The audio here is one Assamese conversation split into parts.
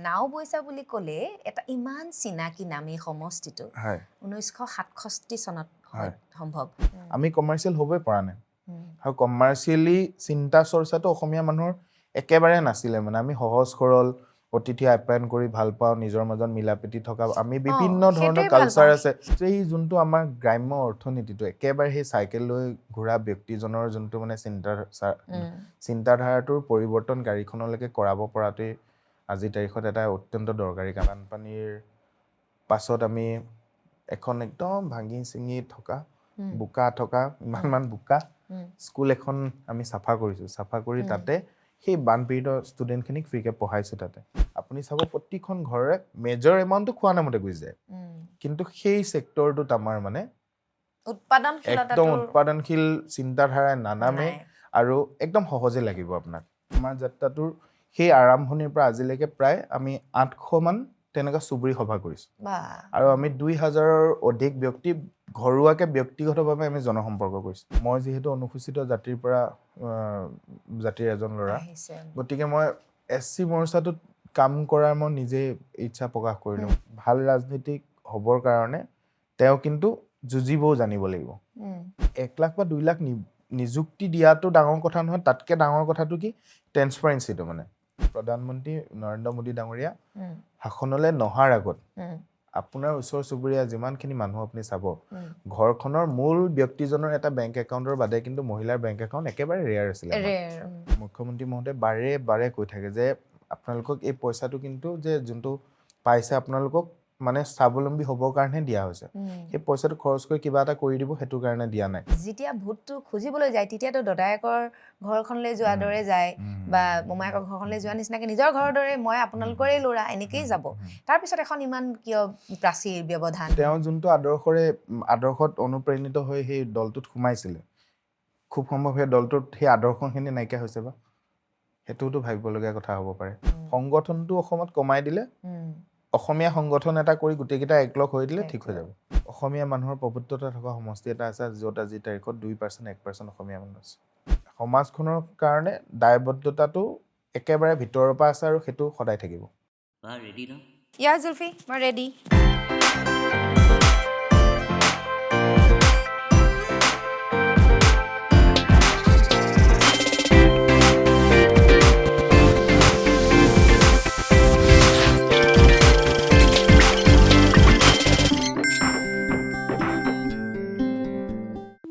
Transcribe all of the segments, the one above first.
নাওবৈচা বুলি ক'লে এটা ইমান চিনাকি নাম এই সমষ্টিটো হয় 1967 চনত হয় সম্ভৱ আমি কমাৰ্চিয়েল হ'বই পৰা নাই আৰু কমাৰ্চিয়েলি চিন্তা চৰ্চাটো অসমীয়া মানুহৰ একেবাৰে নাছিলে মানে আমি সহজ সৰল অতিথি আপ্যায়ন কৰি ভাল পাওঁ নিজৰ মাজত মিলাপ্ৰীতি থকা আমি বিভিন্ন ধৰণৰ কালচাৰ আছে সেই যোনটো আমাৰ গ্ৰাম্য অৰ্থনীতিটো একেবাৰে সেই চাইকেল লৈ ঘূৰা ব্যক্তিজনৰ যোনটো মানে চিন্তাধাৰাটোৰ পৰিৱৰ্তন গাড়ীখনলৈকে কৰাব পৰাটোৱে আজিৰ তাৰিখত এটা অত্যন্ত দৰকাৰী কাম বানপানীৰ পাছত আমি এখন একদম ভাঙি চিঙি থকা বোকা থকা ইমান বোকা স্কুল এখন আমি চাফা কৰিছোঁ চাফা কৰি তাতে সেই বানপীড়িত ষ্টুডেণ্টখিনিক ফ্ৰীকে পঢ়াইছোঁ তাতে আপুনি চাব প্ৰতিখন ঘৰে মেজৰ এমাউণ্টটো খোৱা নামতে গুচি যায় কিন্তু সেই ছেক্টৰটোত আমাৰ মানে একদম উৎপাদনশীল চিন্তাধাৰাই নানামে আৰু একদম সহজে লাগিব আপোনাক আমাৰ যাত্ৰাটোৰ সেই আৰম্ভণিৰ পৰা আজিলৈকে প্ৰায় আমি 800 মান তেনেকুৱা চুবুৰী সভা কৰিছোঁ আৰু আমি 2000ৰ অধিক ব্যক্তি ঘৰুৱাকে ব্যক্তিগতভাৱে আমি জনসম্পৰ্ক কৰিছোঁ মই যিহেতু অনুসূচিত জাতিৰ পৰা জাতিৰ এজন ল'ৰা গতিকে মই এছচি মৰ্চাটোত কাম কৰাৰ মই নিজে ইচ্ছা প্ৰকাশ কৰিলোঁ ভাল ৰাজনীতিক হ'বৰ কাৰণে তেওঁ কিন্তু যুঁজিবও জানিব লাগিব 1 লাখ বা 2 লাখ নিযুক্তি দিয়াটো ডাঙৰ কথা নহয় তাতকে ডাঙৰ কথাটো কি ট্ৰেন্সপাৰেন্সিটো মানে প্ৰধানমন্ত্ৰী নৰেন্দ্ৰ মোদী ডাঙৰীয়া শাসনলৈ নহাৰ আগত আপোনাৰ ওচৰ চুবুৰীয়া যিমানখিনি মানুহ আপুনি চাব ঘৰখনৰ মূল ব্যক্তিজনৰ এটা বেংক একাউণ্টৰ বাদে কিন্তু মহিলাৰ বেংক একাউণ্ট একেবাৰে ৰেয়াৰ আছিলে মুখ্যমন্ত্ৰী মহোদয়ে বাৰে বাৰে কৈ থাকে যে আপোনালোকক এই পইচাটো কিন্তু যে যোনটো পাইছে আপোনালোকক মানে স্বাৱলম্বী হ'বৰ কাৰণে দিয়া হৈছে সেই পইচাটো খৰচ কৰি কিবা এটা কৰি দিব সেইটো কাৰণে দিয়া নাই যেতিয়া ভোটটো খুজিবলৈ যায় তেতিয়াতো দদায়েকৰ ঘৰখনলৈ যোৱা দৰে যায় বা মোমায়েকৰ ঘৰখনলৈ যোৱা নিচিনাকে নিজৰ ঘৰৰ দৰে মই আপোনালোকৰে ল'ৰা এনেকেই যাব তাৰপিছত এখন ইমান কিয় প্ৰাচীৰ ব্যৱধান তেওঁ যোনটো আদৰ্শত অনুপ্ৰেৰণিত হৈ সেই দলটোত সোমাইছিলে খুব সম্ভৱ সেই দলটোত সেই আদৰ্শখিনি নাইকিয়া হৈছে বা সেইটোতো ভাবিবলগীয়া কথা হ'ব পাৰে সংগঠনটো অসমত কমাই দিলে অসমীয়া সংগঠন এটা কৰি গোটেইকেইটা একলগ হৈ দিলে ঠিক হৈ যাব অসমীয়া মানুহৰ প্ৰভুত্বতা থকা সমষ্টি এটা আছে য'ত আজিৰ তাৰিখত 2% 1% অসমীয়া মানুহ আছে সমাজখনৰ কাৰণে দায়বদ্ধতাটো একেবাৰে ভিতৰৰ পৰা আছে আৰু সেইটো সদায় থাকিব ৰেডি ন ইয়া জুলফি মই ৰেডি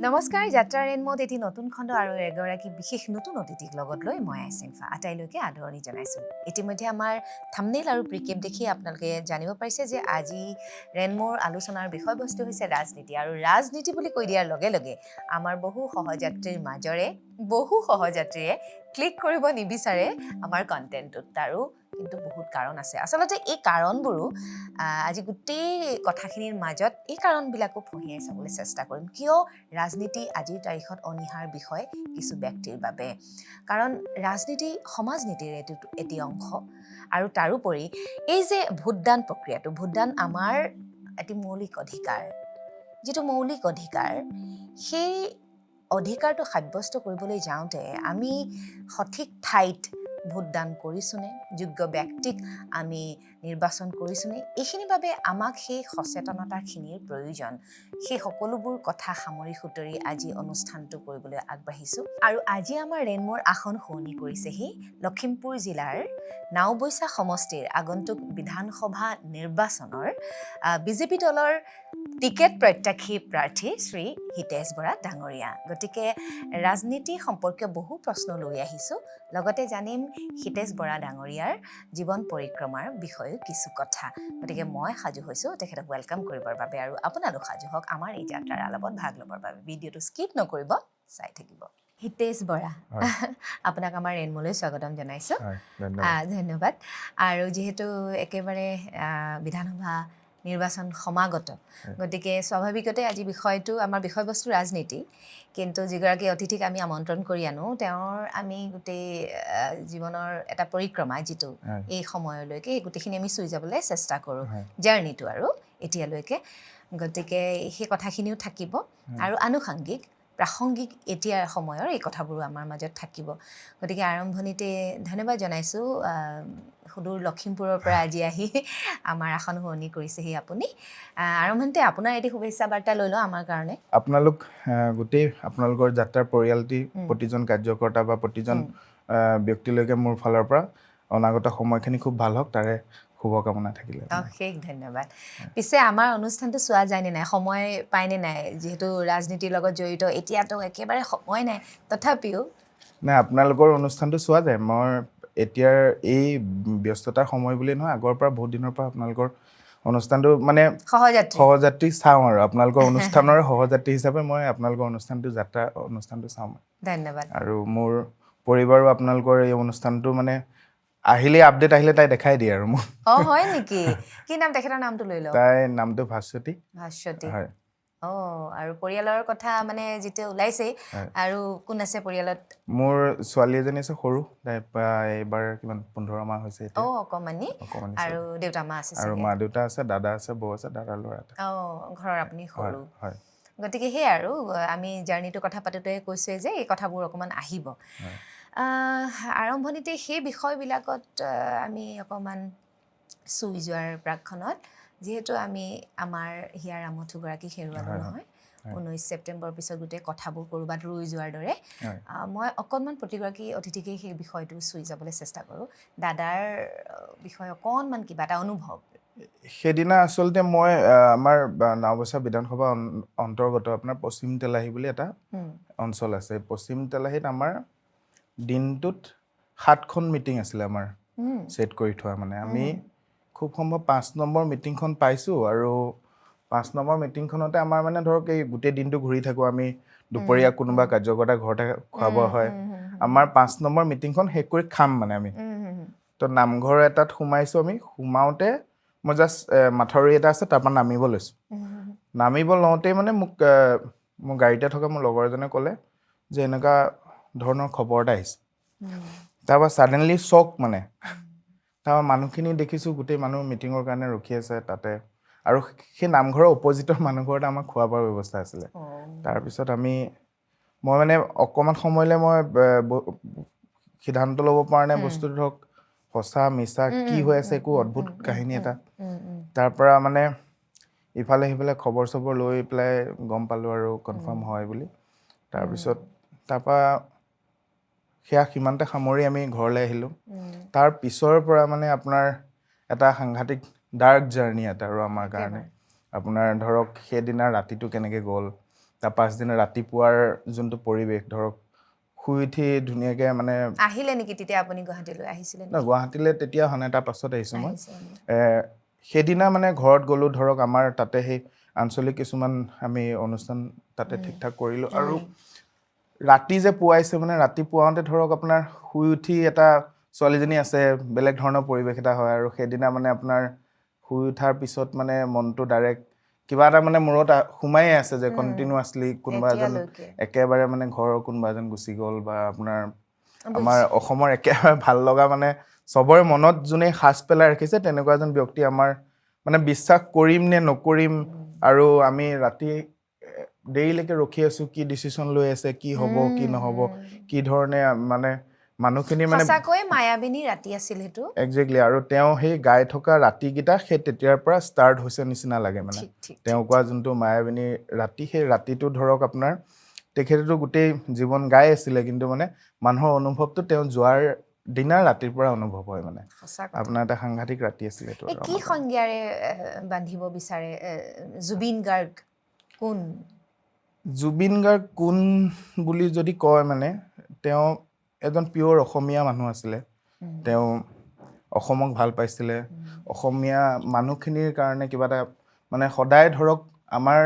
নমস্কাৰ যাত্ৰা ৰেনমোত এটি নতুন খণ্ড আৰু এগৰাকী বিশেষ নতুন অতিথিক লগত লৈ মই আইচিংফা আটাইলৈকে আদৰণি জনাইছোঁ ইতিমধ্যে আমাৰ থাম্বনেইল আৰু প্ৰিকেপ দেখি আপোনালোকে জানিব পাৰিছে যে আজি ৰেনমোৰ আলোচনাৰ বিষয়বস্তু হৈছে ৰাজনীতি আৰু ৰাজনীতি বুলি কৈ দিয়াৰ লগে লগে আমাৰ বহু সহযাত্ৰীয়ে ক্লিক কৰিব নিবিচাৰে আমাৰ কণ্টেণ্টটোত তাৰো কিন্তু বহুত কাৰণ আছে আচলতে এই কাৰণবোৰো আজি গোটেই কথাখিনিৰ মাজত এই কাৰণবিলাকো ফঁহিয়াই চাবলৈ চেষ্টা কৰিম কিয় ৰাজনীতি আজিৰ তাৰিখত অনিহাৰ বিষয় কিছু ব্যক্তিৰ বাবে কাৰণ ৰাজনীতি সমাজনীতিৰ এটি অংশ আৰু তাৰোপৰি এই যে ভোটদান প্ৰক্ৰিয়াটো ভোটদান আমাৰ এটি মৌলিক অধিকাৰ যিটো মৌলিক অধিকাৰ সেই অধিকাৰটো সাব্যস্ত কৰিবলৈ যাওঁতে আমি সঠিক ঠাইত ভোটদান কৰিছোনে যোগ্য ব্যক্তিক আমি নিৰ্বাচন কৰিছোনে এইখিনিৰ বাবে আমাক সেই সচেতনতাখিনিৰ প্ৰয়োজন সেই সকলোবোৰ কথা সামৰি সুতৰি আজি অনুষ্ঠানটো কৰিবলৈ আগবাঢ়িছোঁ আৰু আজি আমাৰ ৰেনমোৰ আসন শুৱনি কৰিছেহি লখিমপুৰ জিলাৰ নাওবৈচা সমষ্টিৰ আগন্তুক বিধানসভা নিৰ্বাচনৰ বিজেপি দলৰ টিকেট প্ৰত্যাশী প্ৰাৰ্থী শ্ৰী হিতেশ বৰা ডাঙৰীয়া গতিকে ৰাজনীতি সম্পৰ্কীয় বহু প্ৰশ্ন লৈ আহিছোঁ লগতে জানিম হিতেশ বৰা ডাঙৰীয়াৰ জীৱন পৰিক্ৰমাৰ বিষয়েও কিছু কথা গতিকে মই সাজু হৈছোঁ তেখেতক ৱেলকাম কৰিবৰ বাবে আৰু আপোনালোক সাজু হওক আমাৰ এই যাত্ৰাৰ আলাপত ভাগ ল'বৰ বাবে ভিডিঅ'টো স্কিপ নকৰিব চাই থাকিব হিতেশ বৰা আপোনাক আমাৰ ৰেনমোলৈ স্বাগতম জনাইছোঁ ধন্যবাদ আৰু যিহেতু একেবাৰে বিধানসভা নিৰ্বাচন সমাগত গতিকে স্বাভাৱিকতে আজি বিষয়টো আমাৰ বিষয়বস্তু ৰাজনীতি কিন্তু যিগৰাকী অতিথিক আমি আমন্ত্ৰণ কৰি আনো তেওঁৰ আমি গোটেই জীৱনৰ এটা পৰিক্ৰমা যিটো এই সময়লৈকে এই গোটেইখিনি আমি চুই যাবলৈ চেষ্টা কৰোঁ জাৰ্ণিটো আৰু এতিয়ালৈকে গতিকে সেই কথাখিনিও থাকিব আৰু আনুষংগিক প্ৰাসংগিক এতিয়াৰ সময়ৰ এই কথাবোৰো আমাৰ মাজত থাকিব গতিকে আৰম্ভণিতে ধন্যবাদ জনাইছোঁ সুদূৰ লখিমপুৰৰ পৰা আজি আহি আমাৰ আসন শুৱনি কৰিছেহি আপুনি আৰম্ভণিতে আপোনাৰ এটি শুভেচ্ছা বাৰ্তা লৈ লওঁ আমাৰ কাৰণে আপোনালোক গোটেই আপোনালোকৰ যাত্ৰাৰ পৰিয়ালটি প্ৰতিজন কাৰ্যকৰ্তা বা প্ৰতিজন ব্যক্তিলৈকে মোৰ ফালৰ পৰা অনাগত সময়খিনি খুব ভাল হওক তাৰে শুভকামনা থাকিলে অশেষ ধন্যবাদ পিছে আমাৰ অনুষ্ঠানটো চোৱা যায়নে নাই সময় পায়নে নাই যিহেতু ৰাজনীতিৰ লগত জড়িত এতিয়াতো একেবাৰে সময় নাই তথাপিও নাই আপোনালোকৰ অনুষ্ঠানটো চোৱা যায় মই এতিয়াৰ এই ব্যস্ততাৰ সময় বুলি নহয় আগৰ পৰা বহুত দিনৰ পৰা আপোনালোকৰ অনুষ্ঠানটো মানে সহযাত্ৰী চাওঁ আৰু আপোনালোকৰ অনুষ্ঠানৰ সহযাত্ৰী হিচাপে মই আপোনালোকৰ অনুষ্ঠানটো চাওঁ ধন্যবাদ আৰু মোৰ পৰিবাৰো আপোনালোকৰ এই অনুষ্ঠানটো মানে আহিলে আপডেট আহিলে তাই দেখাই দিয়ে আৰু মোক হয় নেকি কি নাম তেখেতৰ নামটো লৈ লওঁ তাই নামটো ভাস্বতী হয় আৰু পৰিয়ালৰ কথা মানে যেতিয়া ওলাইছে আৰু কোন আছে পৰিয়ালত মোৰ ছোৱালী এজনী আছে সৰু তাই এইবাৰ কিমান 15 মাহ হৈছে এতিয়া অকমানি আৰু দেউতা মা আছে আৰু মা দেউতা আছে দাদা আছে বৌ আছে দাদাৰ ল'ৰা এটা ঘৰৰ আপুনি সৰু হয় গতিকে সেই আৰু আমি জাৰ্নিটোৰ কথা পাতোতে কৈছোৱে যে এই কথাবোৰ অকমান আহিব আৰম্ভণিতে সেই বিষয়বিলাকত আমি অকমান চুই যোৱাৰ প্ৰাকখনত যিহেতু আমি আমাৰ হিয়াৰ আমঠুগৰাকীক হেৰুৱালো নহয় 19 ছেপ্টেম্বৰৰ পিছত গোটেই কথাবোৰ ক'ৰবাত ৰৈ যোৱাৰ দৰে মই অকণমান প্ৰতিগৰাকী অতিথিকেই সেই বিষয়টো চুই যাবলৈ চেষ্টা কৰোঁ দাদাৰ বিষয়ে অকণমান কিবা এটা অনুভৱ সেইদিনা আচলতে মই আমাৰ নাওবৈচা বিধানসভা অন্তৰ্গত আপোনাৰ পশ্চিম তেলাহী বুলি এটা অঞ্চল আছে পশ্চিম তেলাহীত আমাৰ দিনটোত 7খন মিটিং আছিলে আমাৰ ছেট কৰি থোৱা মানে আমি খুব সম্ভৱ 5 নম্বৰ মিটিংখন পাইছোঁ আৰু 5 নম্বৰ মিটিংখনতে আমাৰ মানে ধৰক এই গোটেই দিনটো ঘূৰি থাকোঁ আমি দুপৰীয়া কোনোবা কাৰ্যকৰ্তা ঘৰতে খোৱা বোৱা হয় আমাৰ 5 নম্বৰ মিটিংখন শেষ কৰি খাম মানে আমি তো নামঘৰ এটাত সোমাইছোঁ আমি সোমাওঁতে মই জাষ্ট মাথাউৰি এটা আছে তাৰপৰা নামিব লৈছোঁ নামিব লওঁতেই মানে মোক মোৰ গাড়ীতে থকা মোৰ লগৰ এজনে ক'লে যে এনেকুৱা ধৰণৰ খবৰ এটা আহিছে তাৰপৰা ছাডেনলি শ্বক মানে তাৰপৰা মানুহখিনি দেখিছোঁ গোটেই মানুহ মিটিঙৰ কাৰণে ৰখি আছে তাতে আৰু সেই নামঘৰৰ অপজিটৰ মানুহঘৰত আমাৰ খোৱা বোৱাৰ ব্যৱস্থা আছিলে তাৰপিছত মই মানে অকণমান সময়লৈ মই সিদ্ধান্ত ল'ব পৰা নাই বস্তুটো ধৰক সঁচা মিছা কি হৈ আছে একো অদ্ভুত কাহিনী এটা তাৰ পৰা মানে ইফালে সিফালে খবৰ চবৰ লৈ পেলাই গম পালোঁ আৰু কনফাৰ্ম হয় বুলি তাৰপিছত তাৰপৰা সেয়া সিমানতে সামৰি আমি ঘৰলৈ আহিলোঁ তাৰ পিছৰ পৰা মানে আপোনাৰ এটা সাংঘাতিক ডাৰ্ক জাৰ্ণি এটা আৰু আমাৰ কাৰণে আপোনাৰ ধৰক সেইদিনা ৰাতিটো কেনেকৈ গ'ল তাৰ পাছদিনা ৰাতিপুৱাৰ যোনটো পৰিৱেশ ধৰক শুই উঠি ধুনীয়াকৈ মানে আহিলে নেকি তেতিয়া আপুনি গুৱাহাটীলৈ আহিছিলে গুৱাহাটীলৈ তেতিয়া অহা নাই তাৰ পাছত আহিছোঁ মই সেইদিনা মানে ঘৰত গ'লোঁ ধৰক আমাৰ তাতে সেই আঞ্চলিক কিছুমান আমি অনুষ্ঠান তাতে ঠিক ঠাক কৰিলোঁ আৰু ৰাতি যে পুৱাইছে মানে ৰাতি পুৱাওঁতে ধৰক আপোনাৰ শুই উঠি এটা ছোৱালীজনী আছে বেলেগ ধৰণৰ পৰিৱেশ এটা হয় আৰু সেইদিনা মানে আপোনাৰ শুই উঠাৰ পিছত মানে মনটো ডাইৰেক্ট কিবা এটা মানে মূৰত সোমায়ে আছে যে কণ্টিনিউৱাছলি কোনোবা এজন একেবাৰে মানে ঘৰৰ কোনোবা এজন গুচি গ'ল বা আপোনাৰ আমাৰ অসমৰ একেবাৰে ভাল লগা মানে চবৰে মনত যোনে সাজ পেলাই ৰাখিছে তেনেকুৱা এজন ব্যক্তি আমাৰ মানে বিশ্বাস কৰিম নে নকৰিম আৰু আমি ৰাতি দেৰিলৈকে ৰখি আছোঁ কি ডিচিশ্যন লৈ আছে কি হ'ব কি নহ'ব কি ধৰণে মানে মানুহখিনি মানে সঁচাকৈ মায়াবিনী ৰাতি আছিল সেইটো একজেক্টলি আৰু তেওঁ সেই গাই থকা ৰাতিকেইটা সেই তেতিয়াৰ পৰা ষ্টাৰ্ট হৈছে নিচিনা লাগে মানে তেওঁ কোৱা যোনটো মায়াবিনী ৰাতি সেই ৰাতিটো ধৰক আপোনাৰ তেখেতেতো গোটেই জীৱন গাই আছিলে কিন্তু মানে মানুহৰ অনুভৱটো তেওঁ যোৱাৰ দিনাৰ ৰাতিৰ পৰা অনুভৱ হয় মানে আপোনাৰ এটা সাংঘাতিক ৰাতি আছিলে এইটো কি সংজ্ঞাৰে বান্ধিব বিচাৰে জুবিন গাৰ্গ কোন বুলি যদি কয় মানে তেওঁ এজন পিয়'ৰ অসমীয়া মানুহ আছিলে তেওঁ অসমক ভাল পাইছিলে অসমীয়া মানুহখিনিৰ কাৰণে কিবা এটা মানে সদায় ধৰক আমাৰ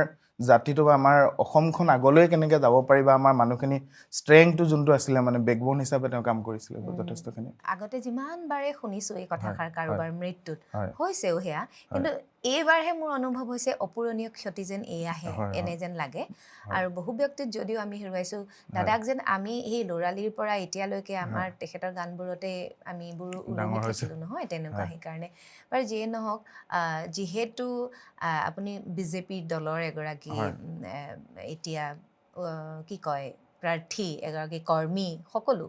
জাতিটো বা আমাৰ অসমখন আগলৈ কেনেকৈ যাব পাৰিবা আমাৰ মানুহখিনি ষ্ট্ৰেংথটো যোনটো আছিলে মানে বেকবোন হিচাপে তেওঁ কাম কৰিছিলে যথেষ্টখিনি আগতে যিমান বাৰে শুনিছোঁ এই কথাষাৰ কাৰোবাৰ মৃত্যুত হৈছেও সেয়া কিন্তু এইবাৰহে মোৰ অনুভৱ হৈছে অপূৰণীয় ক্ষতি যেন এয়াহে এনে যেন লাগে আৰু বহু ব্যক্তিত যদিও আমি হেৰুৱাইছোঁ দাদাক যেন আমি সেই ল'ৰালিৰ পৰা এতিয়ালৈকে আমাৰ তেখেতৰ গানবোৰতে আমি এইবোৰ ওলমি থাকিলোঁ নহয় তেনেকুৱা সেইকাৰণে বাৰু যিয়ে নহওক যিহেতু আপুনি বিজেপি দলৰ এগৰাকী এতিয়া কি কয় প্ৰাৰ্থী এগৰাকী কৰ্মী সকলো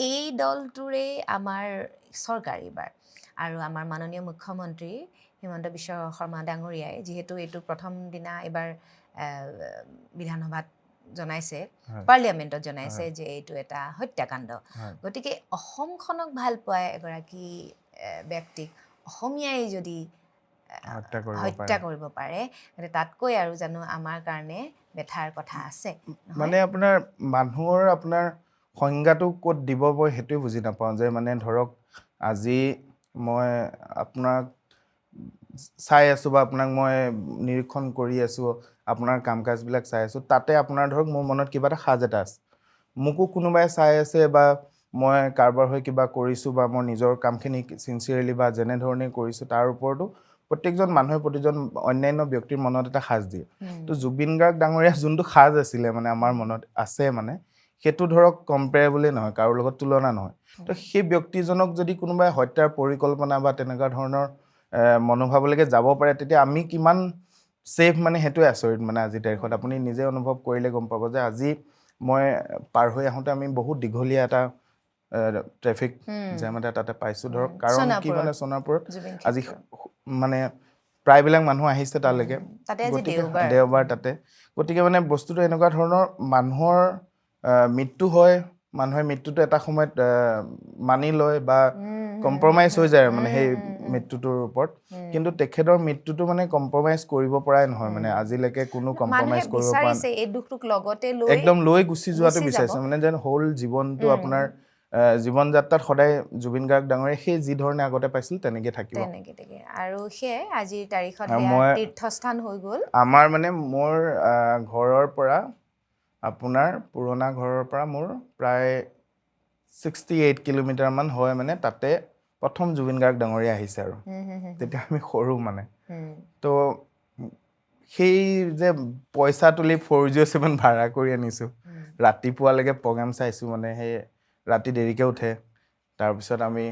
এই দলটোৰে আমাৰ চৰকাৰ এইবাৰ আৰু আমাৰ মাননীয় মুখ্যমন্ত্ৰী হিমন্ত বিশ্ব শৰ্মা ডাঙৰীয়াই যিহেতু এইটো প্ৰথম দিনা এইবাৰ বিধানসভাত জনাইছে পাৰ্লিয়ামেণ্টত জনাইছে যে এইটো এটা হত্যাকাণ্ড গতিকে অসমখনক ভাল পোৱা এগৰাকী ব্যক্তিক অসমীয়াই যদি হত্যা কৰিব পাৰে তাতকৈ আৰু জানো আমাৰ কাৰণে বেথাৰ কথা আছে মানে আপোনাৰ মানুহৰ আপোনাৰ সংজ্ঞাটো ক'ত দিব মই সেইটোৱে বুজি নাপাওঁ যে মানে ধৰক আজি মই আপোনাক চাই আছোঁ বা আপোনাক মই নিৰীক্ষণ কৰি আছোঁ আপোনাৰ কাম কাজবিলাক চাই আছোঁ তাতে আপোনাৰ ধৰক মোৰ মনত কিবা এটা সাজ এটা আছে মোকো কোনোবাই চাই আছে বা মই কাৰোবাৰ হৈ কিবা কৰিছোঁ বা মই নিজৰ কামখিনি চিনচিয়াৰলি বা যেনেধৰণে কৰিছোঁ তাৰ ওপৰতো প্ৰত্যেকজন মানুহে প্ৰতিজন অন্যান্য ব্যক্তিৰ মনত এটা সাজ দিয়ে তো জুবিন গাৰ্গ ডাঙৰীয়া যোনটো সাজ আছিলে মানে আমাৰ মনত আছে মানে সেইটো ধৰক কম্পেয়াৰেবলে নহয় কাৰো লগত তুলনা নহয় তো সেই ব্যক্তিজনক যদি কোনোবাই হত্যাৰ পৰিকল্পনা বা তেনেকুৱা ধৰণৰ মনোভাৱলৈকে যাব পাৰে তেতিয়া আমি কিমান ছেফ মানে সেইটোৱে আচৰিত মানে আজিৰ তাৰিখত আপুনি নিজে অনুভৱ কৰিলে গম পাব যে আজি মই পাৰ হৈ আহোঁতে আমি বহুত দীঘলীয়া এটা ট্ৰেফিক জাম এটা তাতে পাইছোঁ ধৰক কাৰণ কি মানে সোণাপুৰত আজি মানে প্ৰায়বিলাক মানুহ আহিছে তালৈকে গতিকে দেওবাৰ তাতে গতিকে মানে বস্তুটো এনেকুৱা ধৰণৰ মানুহৰ মৃত্যু হয় মানুহে মৃত্যুটো এটা সময়ত মানি লয় বা কম্প্ৰমাইজ হৈ যায় মানে সেই মৃত্যুটোৰ ওপৰত কিন্তু তেখেতৰ মৃত্যুটো মানে কম্প্ৰমাইজ কৰিব পৰাই নহয় মানে আজিলৈকে কোনো কম্প্ৰমাইজ কৰিব পৰা নাই এই দুখটোক লগতে লৈ একদম লৈ গুচি যোৱাটো বিচাৰিছে মানে যেন হোল জীৱনটো আপোনাৰ জীৱন যাত্ৰাত সদায় জুবিন গাৰ্গ ডাঙৰীয়া সেই যি ধৰণে আগতে পাইছিল তেনেকৈ থাকিব আৰু সেয়ে আজিৰ তাৰিখত তীৰ্থস্থান হৈ গ'ল আমাৰ মানে মোৰ ঘৰৰ পৰা আপোনাৰ পুৰণা ঘৰৰ পৰা মোৰ প্ৰায় 68 কিলোমিটাৰমান হয় মানে তাতে প্ৰথম জুবিন গাৰ্গ ডাঙৰীয়া আহিছে আৰু তেতিয়া আমি সৰু মানে তো সেই যে পইচা তুলি 407 ভাড়া কৰি আনিছোঁ ৰাতিপুৱালৈকে প্ৰগ্ৰাম চাইছোঁ মানে সেই ৰাতি দেৰিকৈ উঠে তাৰপিছত আমি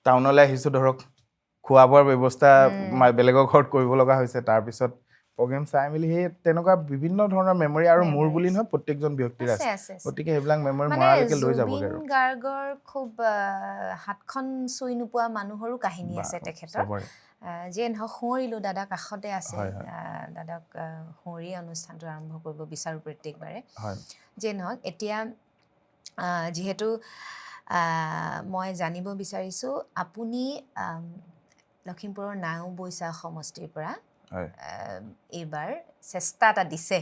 টাউনলৈ আহিছোঁ ধৰক খোৱা বোৱাৰ ব্যৱস্থা বেলেগৰ ঘৰত কৰিব লগা হৈছে তাৰপিছত প্ৰগ্ৰেম চাই মেলি সেই তেনেকুৱা বিভিন্ন ধৰণৰ মেমৰি আৰু মোৰ বুলি নহয় প্ৰত্যেকজন ব্যক্তিৰ আছে গতিকে সেইবিলাক মেমৰি মৰালৈকে লৈ যাবগৈ আৰু জুবিন গাৰ্গৰ খুব হাতখন চুই নোপোৱা মানুহৰো কাহিনী আছে তেখেতৰ যিয়ে নহওক সোঁৱৰিলোঁ দাদা কাষতে আছে দাদাক সোঁৱৰি অনুষ্ঠানটো আৰম্ভ কৰিব বিচাৰোঁ প্ৰত্যেকবাৰে যিয়ে নহওক এতিয়া যিহেতু মই জানিব বিচাৰিছোঁ আপুনি লখিমপুৰৰ নাওবৈচা সমষ্টিৰ পৰা এইবাৰ চেষ্টা এটা দিছে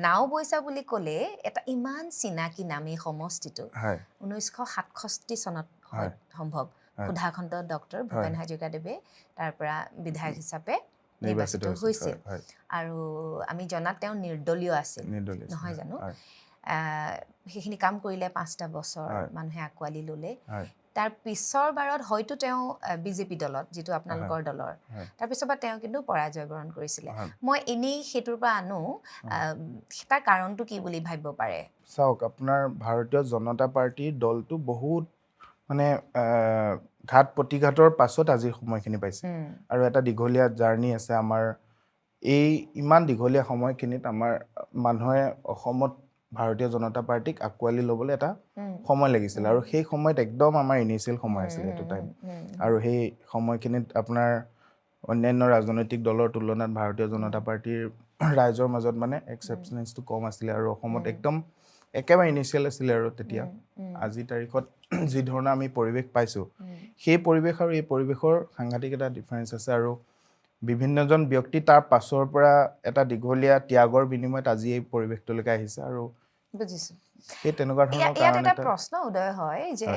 নাওবৈচা বুলি ক'লে এটা ইমান চিনাকি নাম এই সমষ্টিটো 1967 চনত সম্ভৱ সুধাখণ্ড ডক্টৰ ভূপেন হাজৰিকাদেৱে তাৰ পৰা বিধায়ক হিচাপে নিৰ্বাচিত হৈছিল আৰু আমি জনাত তেওঁ নিৰ্দলীয় আছিল নহয় জানো সেইখিনি কাম কৰিলে 5টা বছৰ মানুহে আঁকোৱালি ল'লে তাৰ পিছৰ বাৰত হয়তো তেওঁ বিজেপি দলত যিটো আপোনালোকৰ দলৰ তাৰপিছৰ পৰা তেওঁ কিন্তু পৰাজয় বৰণ কৰিছিলে মই এনেই সেইটোৰ পৰা আনো তাৰ কাৰণটো কি বুলি ভাবিব পাৰে চাওক আপোনাৰ ভাৰতীয় জনতা পাৰ্টীৰ দলটো বহুত মানে ঘাট প্ৰতিঘাতৰ পাছত আজিৰ সময়খিনি পাইছে আৰু এটা দীঘলীয়া জাৰ্ণি আছে আমাৰ এই ইমান দীঘলীয়া সময়খিনিত আমাৰ মানুহে অসমত ভাৰতীয় জনতা পাৰ্টিক আঁকোৱালি ল'বলৈ এটা সময় লাগিছিল আৰু সেই সময়ত একদম আমাৰ ইনিচিয়েল সময় আছিল সেইটো টাইম আৰু সেই সময়খিনিত আপোনাৰ অন্যান্য ৰাজনৈতিক দলৰ তুলনাত ভাৰতীয় জনতা পাৰ্টিৰ ৰাইজৰ মাজত মানে একচেপ্টেঞ্চটো কম আছিলে আৰু অসমত একদম একেবাৰে ইনিচিয়েল আছিলে আৰু তেতিয়া আজিৰ তাৰিখত যি ধৰণৰ আমি পৰিৱেশ পাইছোঁ সেই পৰিৱেশ আৰু এই পৰিৱেশৰ সাংঘাতিক এটা ডিফাৰেঞ্চ আছে আৰু বিভিন্নজন ব্যক্তি তাৰ পাছৰ পৰা এটা দীঘলীয়া ত্যাগৰ বিনিময়ত আজি এই পৰিৱেশটোলৈকে আহিছে আৰু বুজিছোঁ সেই তেনেকুৱা ধৰণৰ ইয়াত এটা প্ৰশ্ন উদয় হয় যে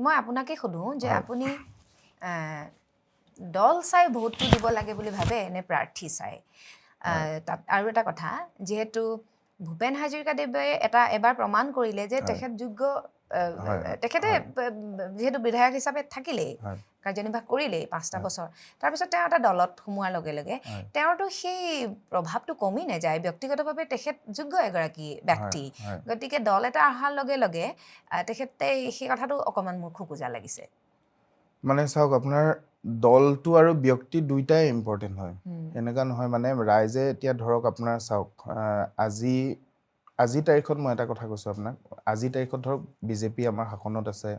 মই আপোনাকে সোধোঁ যে আপুনি দল চাই ভোটটো দিব লাগে বুলি ভাবে নে প্ৰাৰ্থী চাই তাত আৰু এটা কথা যিহেতু ভূপেন হাজৰিকাদেৱে এবাৰ প্ৰমাণ কৰিলে যে তেখেত যোগ্য তেখেতে যিহেতু বিধায়ক হিচাপে থাকিলেই কাৰ্যনিৰ্বাহ কৰিলেই 5টা বছৰ তাৰপিছত তেওঁ এটা দলত সোমোৱাৰ লগে লগে তেওঁৰতো সেই প্ৰভাৱটো কমি নাযায় ব্যক্তিগতভাৱে তেখেত যোগ্য এগৰাকী ব্যক্তি গতিকে দল এটা অহাৰ লগে লগে তেখেতে সেই কথাটো অকণমান মোৰ খোকোজা লাগিছে মানে চাওক আপোনাৰ দলটো আৰু ব্যক্তি দুইটাই ইম্পৰ্টেণ্ট হয় এনেকুৱা নহয় মানে ৰাইজে এতিয়া ধৰক আপোনাৰ চাওক আজি তাৰিখত মই এটা কথা কৈছোঁ আপোনাক আজি তাৰিখত ধৰক বিজেপি আমাৰ শাসনত আছে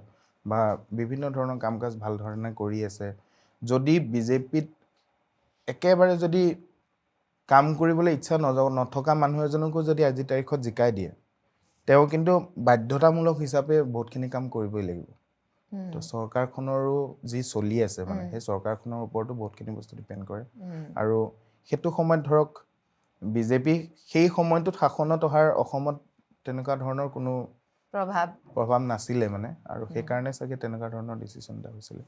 বা বিভিন্ন ধৰণৰ কাম কাজ ভাল ধৰণে কৰি আছে যদি বিজেপিত একেবাৰে যদি কাম কৰিবলৈ ইচ্ছা নথকা মানুহ এজনকো যদি আজি তাৰিখত জিকাই দিয়ে তেওঁ কিন্তু বাধ্যতামূলক হিচাপে বহুতখিনি কাম কৰিবই লাগিব তো চৰকাৰখনৰো যি চলি আছে মানে সেই চৰকাৰখনৰ ওপৰতো বহুতখিনি বস্তু ডিপেণ্ড কৰে আৰু সেইটো সময়ত ধৰক বিজেপি সেই সময়টোত শাসনত অহাৰ অসমত তেনেকুৱা ধৰণৰ কোনো প্ৰভাৱ নাছিলে মানে আৰু সেইকাৰণে চাগে তেনেকুৱা ধৰণৰ ডিচিশ্যন এটা হৈছিলে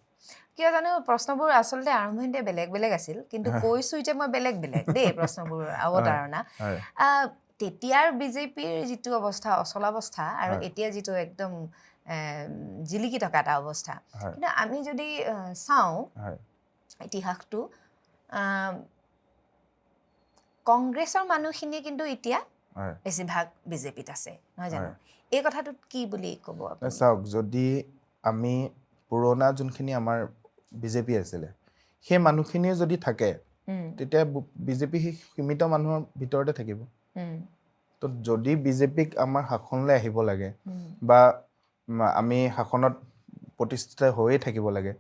কিয় জানো প্ৰশ্নবোৰ আচলতে আৰম্ভণিতে বেলেগ বেলেগ আছিল কিন্তু কৈছোঁ যে মই বেলেগ বেলেগ দেই প্ৰশ্নবোৰ অৱতাৰণা তেতিয়াৰ বিজেপিৰ যিটো অৱস্থা অচলাৱস্থা আৰু এতিয়া যিটো একদম জিলিকি থকা এটা অৱস্থা কিন্তু আমি যদি চাওঁ ইতিহাসটো কংগ্ৰেছৰ মানুহখিনি কিন্তু এতিয়া বেছিভাগ বিজেপিত আছে নহয় জানো এই কথাটোত কি বুলি ক'ব আপুনি চাওক যদি আমি পুৰণা যোনখিনি আমাৰ বিজেপি আছিলে সেই মানুহখিনিয়ে যদি থাকে তেতিয়া বিজেপি সীমিত মানুহৰ ভিতৰতে থাকিব তো যদি বিজেপিক আমাৰ শাসনলৈ আহিব লাগে বা আমি শাসনত প্ৰতিষ্ঠিত হৈয়ে থাকিব লাগে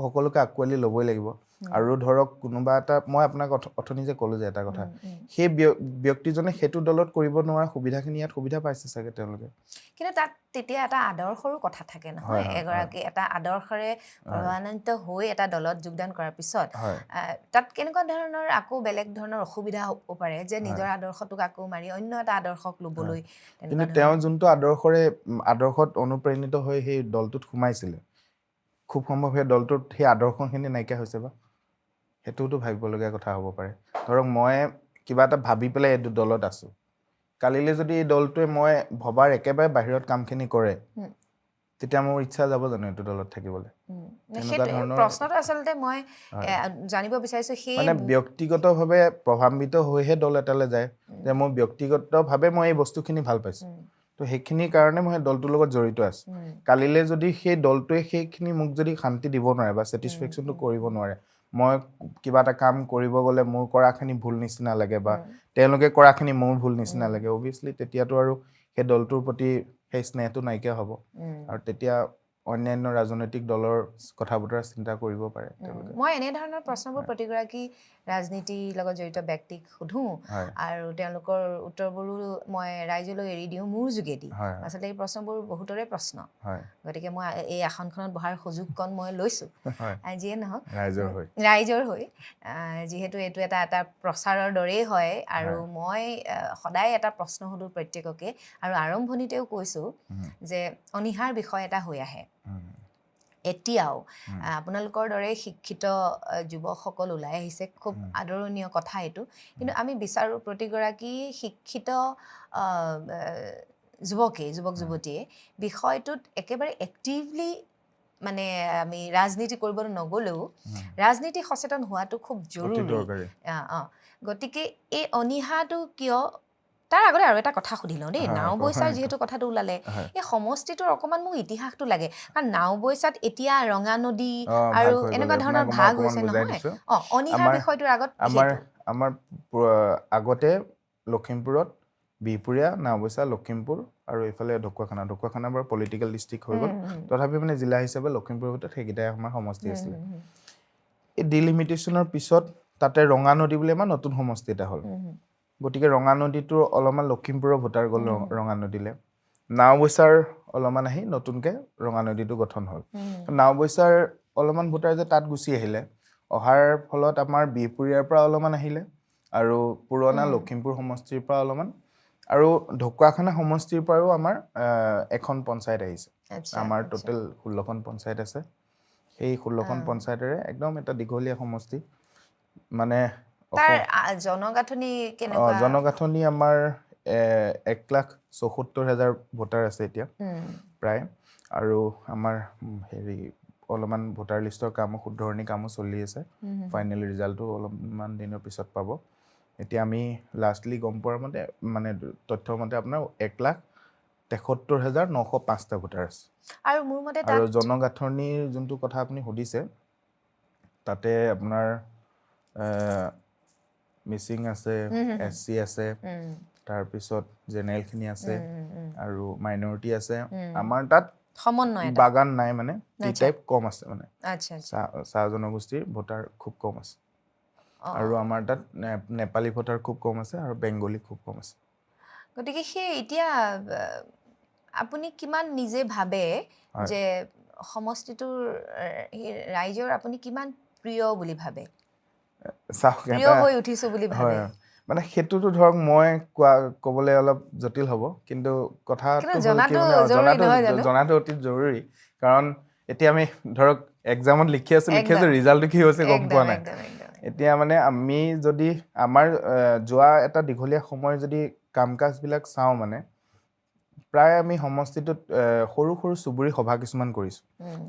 সকলোকে আঁকোৱালি ল'বই লাগিব আৰু ধৰক কোনোবা এটা মই আপোনাক অথনি যে ক'লো যে এটা কথা সেই ব্যক্তিজনে সেইটো দলত কৰিব নোৱাৰা সুবিধাখিনি ইয়াত সুবিধা পাইছে চাগে তেওঁলোকে কিন্তু তাত তেতিয়া এটা আদৰ্শৰো কথা থাকে নহয় এগৰাকী এটা আদৰ্শৰে প্ৰভাৱান্বিত হৈ এটা দলত যোগদান কৰাৰ পিছত তাত কেনেকুৱা ধৰণৰ আকৌ বেলেগ ধৰণৰ অসুবিধা হ'ব পাৰে যে নিজৰ আদৰ্শটোক আকৌ মাৰি অন্য এটা আদৰ্শক ল'বলৈ কিন্তু তেওঁ যোনটো আদৰ্শত অনুপ্ৰাণিত হৈ সেই দলটোত সোমাইছিলে খুব সম্ভৱ সেই দলটোত সেই আদৰ্শখিনি নাইকিয়া হৈছে বা সেইটোতো ভাবিবলগীয়া কথা হ'ব পাৰে ধৰক মই কিবা এটা ভাবি পেলাই এইটো দলত আছোঁ কালিলৈ যদি এই দলটোৱে মই ভবাৰ একেবাৰে বাহিৰত কামখিনি কৰে তেতিয়া মোৰ ইচ্ছা যাব জানো এইটো দলত থাকিবলৈ প্ৰশ্নটো আচলতে মই জানিব বিচাৰিছোঁ সেই মানে ব্যক্তিগতভাৱে প্ৰভাৱান্বিত হৈহে দল এটালৈ যায় যে মোৰ ব্যক্তিগতভাৱে মই এই বস্তুখিনি ভাল পাইছোঁ তো সেইখিনিৰ কাৰণে মই দলটোৰ লগত জড়িত আছোঁ কালিলৈ যদি সেই দলটোৱে সেইখিনি মোক যদি শান্তি দিব নোৱাৰে বা ছেটিছফেকশ্যনটো কৰিব নোৱাৰে মই কিবা এটা কাম কৰিব গ'লে মোৰ কৰাখিনি ভুল নিচিনা লাগে বা তেওঁলোকে কৰাখিনি মোৰ ভুল নিচিনা লাগে অভিয়াছলি তেতিয়াতো আৰু সেই দলটোৰ প্ৰতি সেই স্নেহটো নাইকিয়া হ'ব আৰু তেতিয়া অন্যান্য ৰাজনৈতিক দলৰ কথা বতৰা চিন্তা কৰিব পাৰে মই এনেধৰণৰ প্ৰশ্নবোৰ প্ৰতিগৰাকী ৰাজনীতিৰ লগত জড়িত ব্যক্তিক সোধোঁ আৰু তেওঁলোকৰ উত্তৰবোৰো মই ৰাইজলৈ এৰি দিওঁ মোৰ যোগেদি আচলতে এই প্ৰশ্নবোৰ বহুতৰে প্ৰশ্ন গতিকে মই এই আসনখনত বহাৰ সুযোগকণ মই লৈছোঁ যিয়ে নহওক ৰাইজৰ হৈ যিহেতু এইটো এটা প্ৰচাৰৰ দৰেই হয় আৰু মই সদায় এটা প্ৰশ্ন সোধোঁ প্ৰত্যেককে আৰু আৰম্ভণিতেও কৈছোঁ যে অনীহাৰ বিষয় এটা হৈ আহে এতিয়াও আপোনালোকৰ দৰে শিক্ষিত যুৱকসকল ওলাই আহিছে খুব আদৰণীয় কথা এইটো কিন্তু আমি বিচাৰোঁ প্ৰতিগৰাকী শিক্ষিত যুৱক যুৱতীয়ে বিষয়টোত একেবাৰে এক্টিভলি মানে আমি ৰাজনীতি কৰিবলৈ নগ'লেও ৰাজনীতি সচেতন হোৱাটো খুব জৰুৰী গতিকে এই অনীহাটো কিয় তাৰ আগতে আৰু এটা কথা সুধি লওঁ দেই নাওবৈচাৰ যিহেতু কথাটো ওলালে এই সমষ্টিটোৰ অকণমান মোক ইতিহাসটো লাগে কাৰণ নাওবৈচাত এতিয়া ৰঙা নদী আৰু এনেকুৱা ধৰণৰ ভাগ হৈছে নহয় অনীহাৰ বিষয়টোৰ আগত আমাৰ আগতে লখিমপুৰত বিহপুৰীয়া নাওবৈচা লখিমপুৰ আৰু এইফালে ঢকুৱাখানা বাৰু পলিটিকেল ডিষ্ট্ৰিক্ট হৈ গ'ল তথাপি মানে জিলা হিচাপে লখিমপুৰৰ ভিতৰত সেইকেইটাই আমাৰ সমষ্টি আছিলে এই ডিলিমিটেশ্যনৰ পিছত তাতে ৰঙা নদী বুলি আমাৰ নতুন সমষ্টি এটা হ'ল গতিকে ৰঙা নদীটোৰ অলপমান লখিমপুৰৰ ভোটাৰ গ'ল ৰঙা নদীলৈ নাওবৈচাৰ অলপমান আহি নতুনকৈ ৰঙা নদীটো গঠন হ'ল নাওবৈচাৰ অলপমান ভোটাৰ যে তাত গুচি আহিলে অহাৰ ফলত আমাৰ বিহপুৰীয়াৰ পৰা অলপমান আহিলে আৰু পুৰণা লখিমপুৰ সমষ্টিৰ পৰা অলপমান আৰু ঢকুৱাখানা সমষ্টিৰ পৰাও আমাৰ এখন পঞ্চায়ত আহিছে আমাৰ টোটেল 16খন পঞ্চায়ত আছে সেই 16খন পঞ্চায়তেৰে একদম এটা দীঘলীয়া সমষ্টি মানে জনগাঁথনি আমাৰ 1,74,000 ভোটাৰ আছে এতিয়া প্ৰায় আৰু আমাৰ অলপমান ভোটাৰ লিষ্টৰ কামো শুদ্ধৰণি কামো চলি আছে ফাইনেল ৰিজাল্টটো অলপমান দিনৰ পিছত পাব এতিয়া আমি লাষ্টলি গম পোৱাৰ মতে মানে তথ্যৰ মতে আপোনাৰ 1,73,905টা ভোটাৰ আছে আৰু মোৰ মতে আৰু জনগাঁথনিৰ যোনটো কথা আপুনি সুধিছে তাতে আপোনাৰ মিচিং আছে, SC আছে, তাৰপিছত জেনেৰেলখিনি আছে আৰু মাইনৰিটি আছে। আমাৰ তাত সমন্বয় বাগান নাই মানে, টি টাইপ কম আছে মানে। আচ্ছা আচ্ছা চাহ জনগোষ্ঠীৰ ভোটাৰ খুব কম আছে। আৰু আমাৰ তাত নেপালী ভোটাৰ খুব কম আছে আৰু বেংগলী খুব কম আছে। গতিকে সেই এতিয়া আপুনি কিমান নিজে ভাবে যে সমষ্টিটোৰ ৰাইজৰ আপুনি কিমান প্ৰিয় বুলি ভাবে, প্ৰিয় হৈ উঠিছো বুলি ভাবে? মানে সেইটোতো ধৰক মই ক'বলৈ অলপ জটিল হ'ব, কিন্তু কথাটো হ'ল কি মানে জনাটো অতি জৰুৰী। কাৰণ এতিয়া আমি ধৰক এক্সামত লিখি আছো ৰিজাল্টটো কি হৈছে গম পোৱা নাই। এতিয়া মানে আমি যদি আমাৰ যোৱা এটা দীঘলীয়া সময় যদি কাম কাজবিলাক চাওঁ মানে, প্ৰায় আমি সমষ্টিটোত সৰু সৰু চুবুৰী সভা কিছুমান কৰিছোঁ।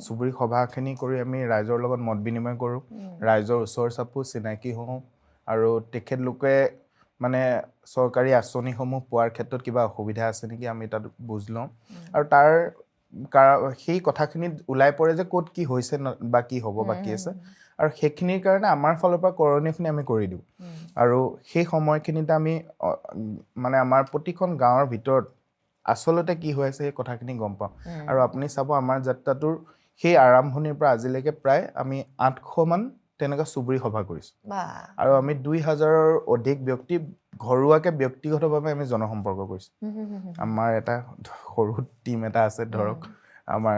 চুবুৰী সভাখিনি কৰি আমি ৰাইজৰ লগত মত বিনিময় কৰোঁ, ৰাইজৰ ওচৰ চাপো চিনাকি হওঁ, আৰু তেখেতলোকে মানে চৰকাৰী আঁচনিসমূহ পোৱাৰ ক্ষেত্ৰত কিবা অসুবিধা আছে নেকি আমি তাত বুজ লওঁ। আৰু সেই কথাখিনিত ওলাই পৰে যে ক'ত কি হৈছে বা কি হ'ব বাকী আছে, আৰু সেইখিনিৰ কাৰণে আমাৰ ফালৰ পৰা কৰণীয়খিনি আমি কৰি দিওঁ। আৰু সেই সময়খিনিতে আমি মানে আমাৰ প্ৰতিখন গাঁৱৰ ভিতৰত আচলতে কি হৈ আছে সেই কথাখিনি গম পাওঁ। আৰু আপুনি চাব আমাৰ যাত্ৰাটোৰ সেই আৰম্ভণিৰ পৰা আজিলৈকে প্ৰায় আমি 800মান তেনেকুৱা চুবুৰী সভা কৰিছোঁ। আৰু আমি 2000ৰ অধিক ব্যক্তি ঘৰুৱাকে ব্যক্তিগতভাৱে আমি জনসম্পৰ্ক কৰিছোঁ। আমাৰ এটা সৰু টিম এটা আছে, ধৰক আমাৰ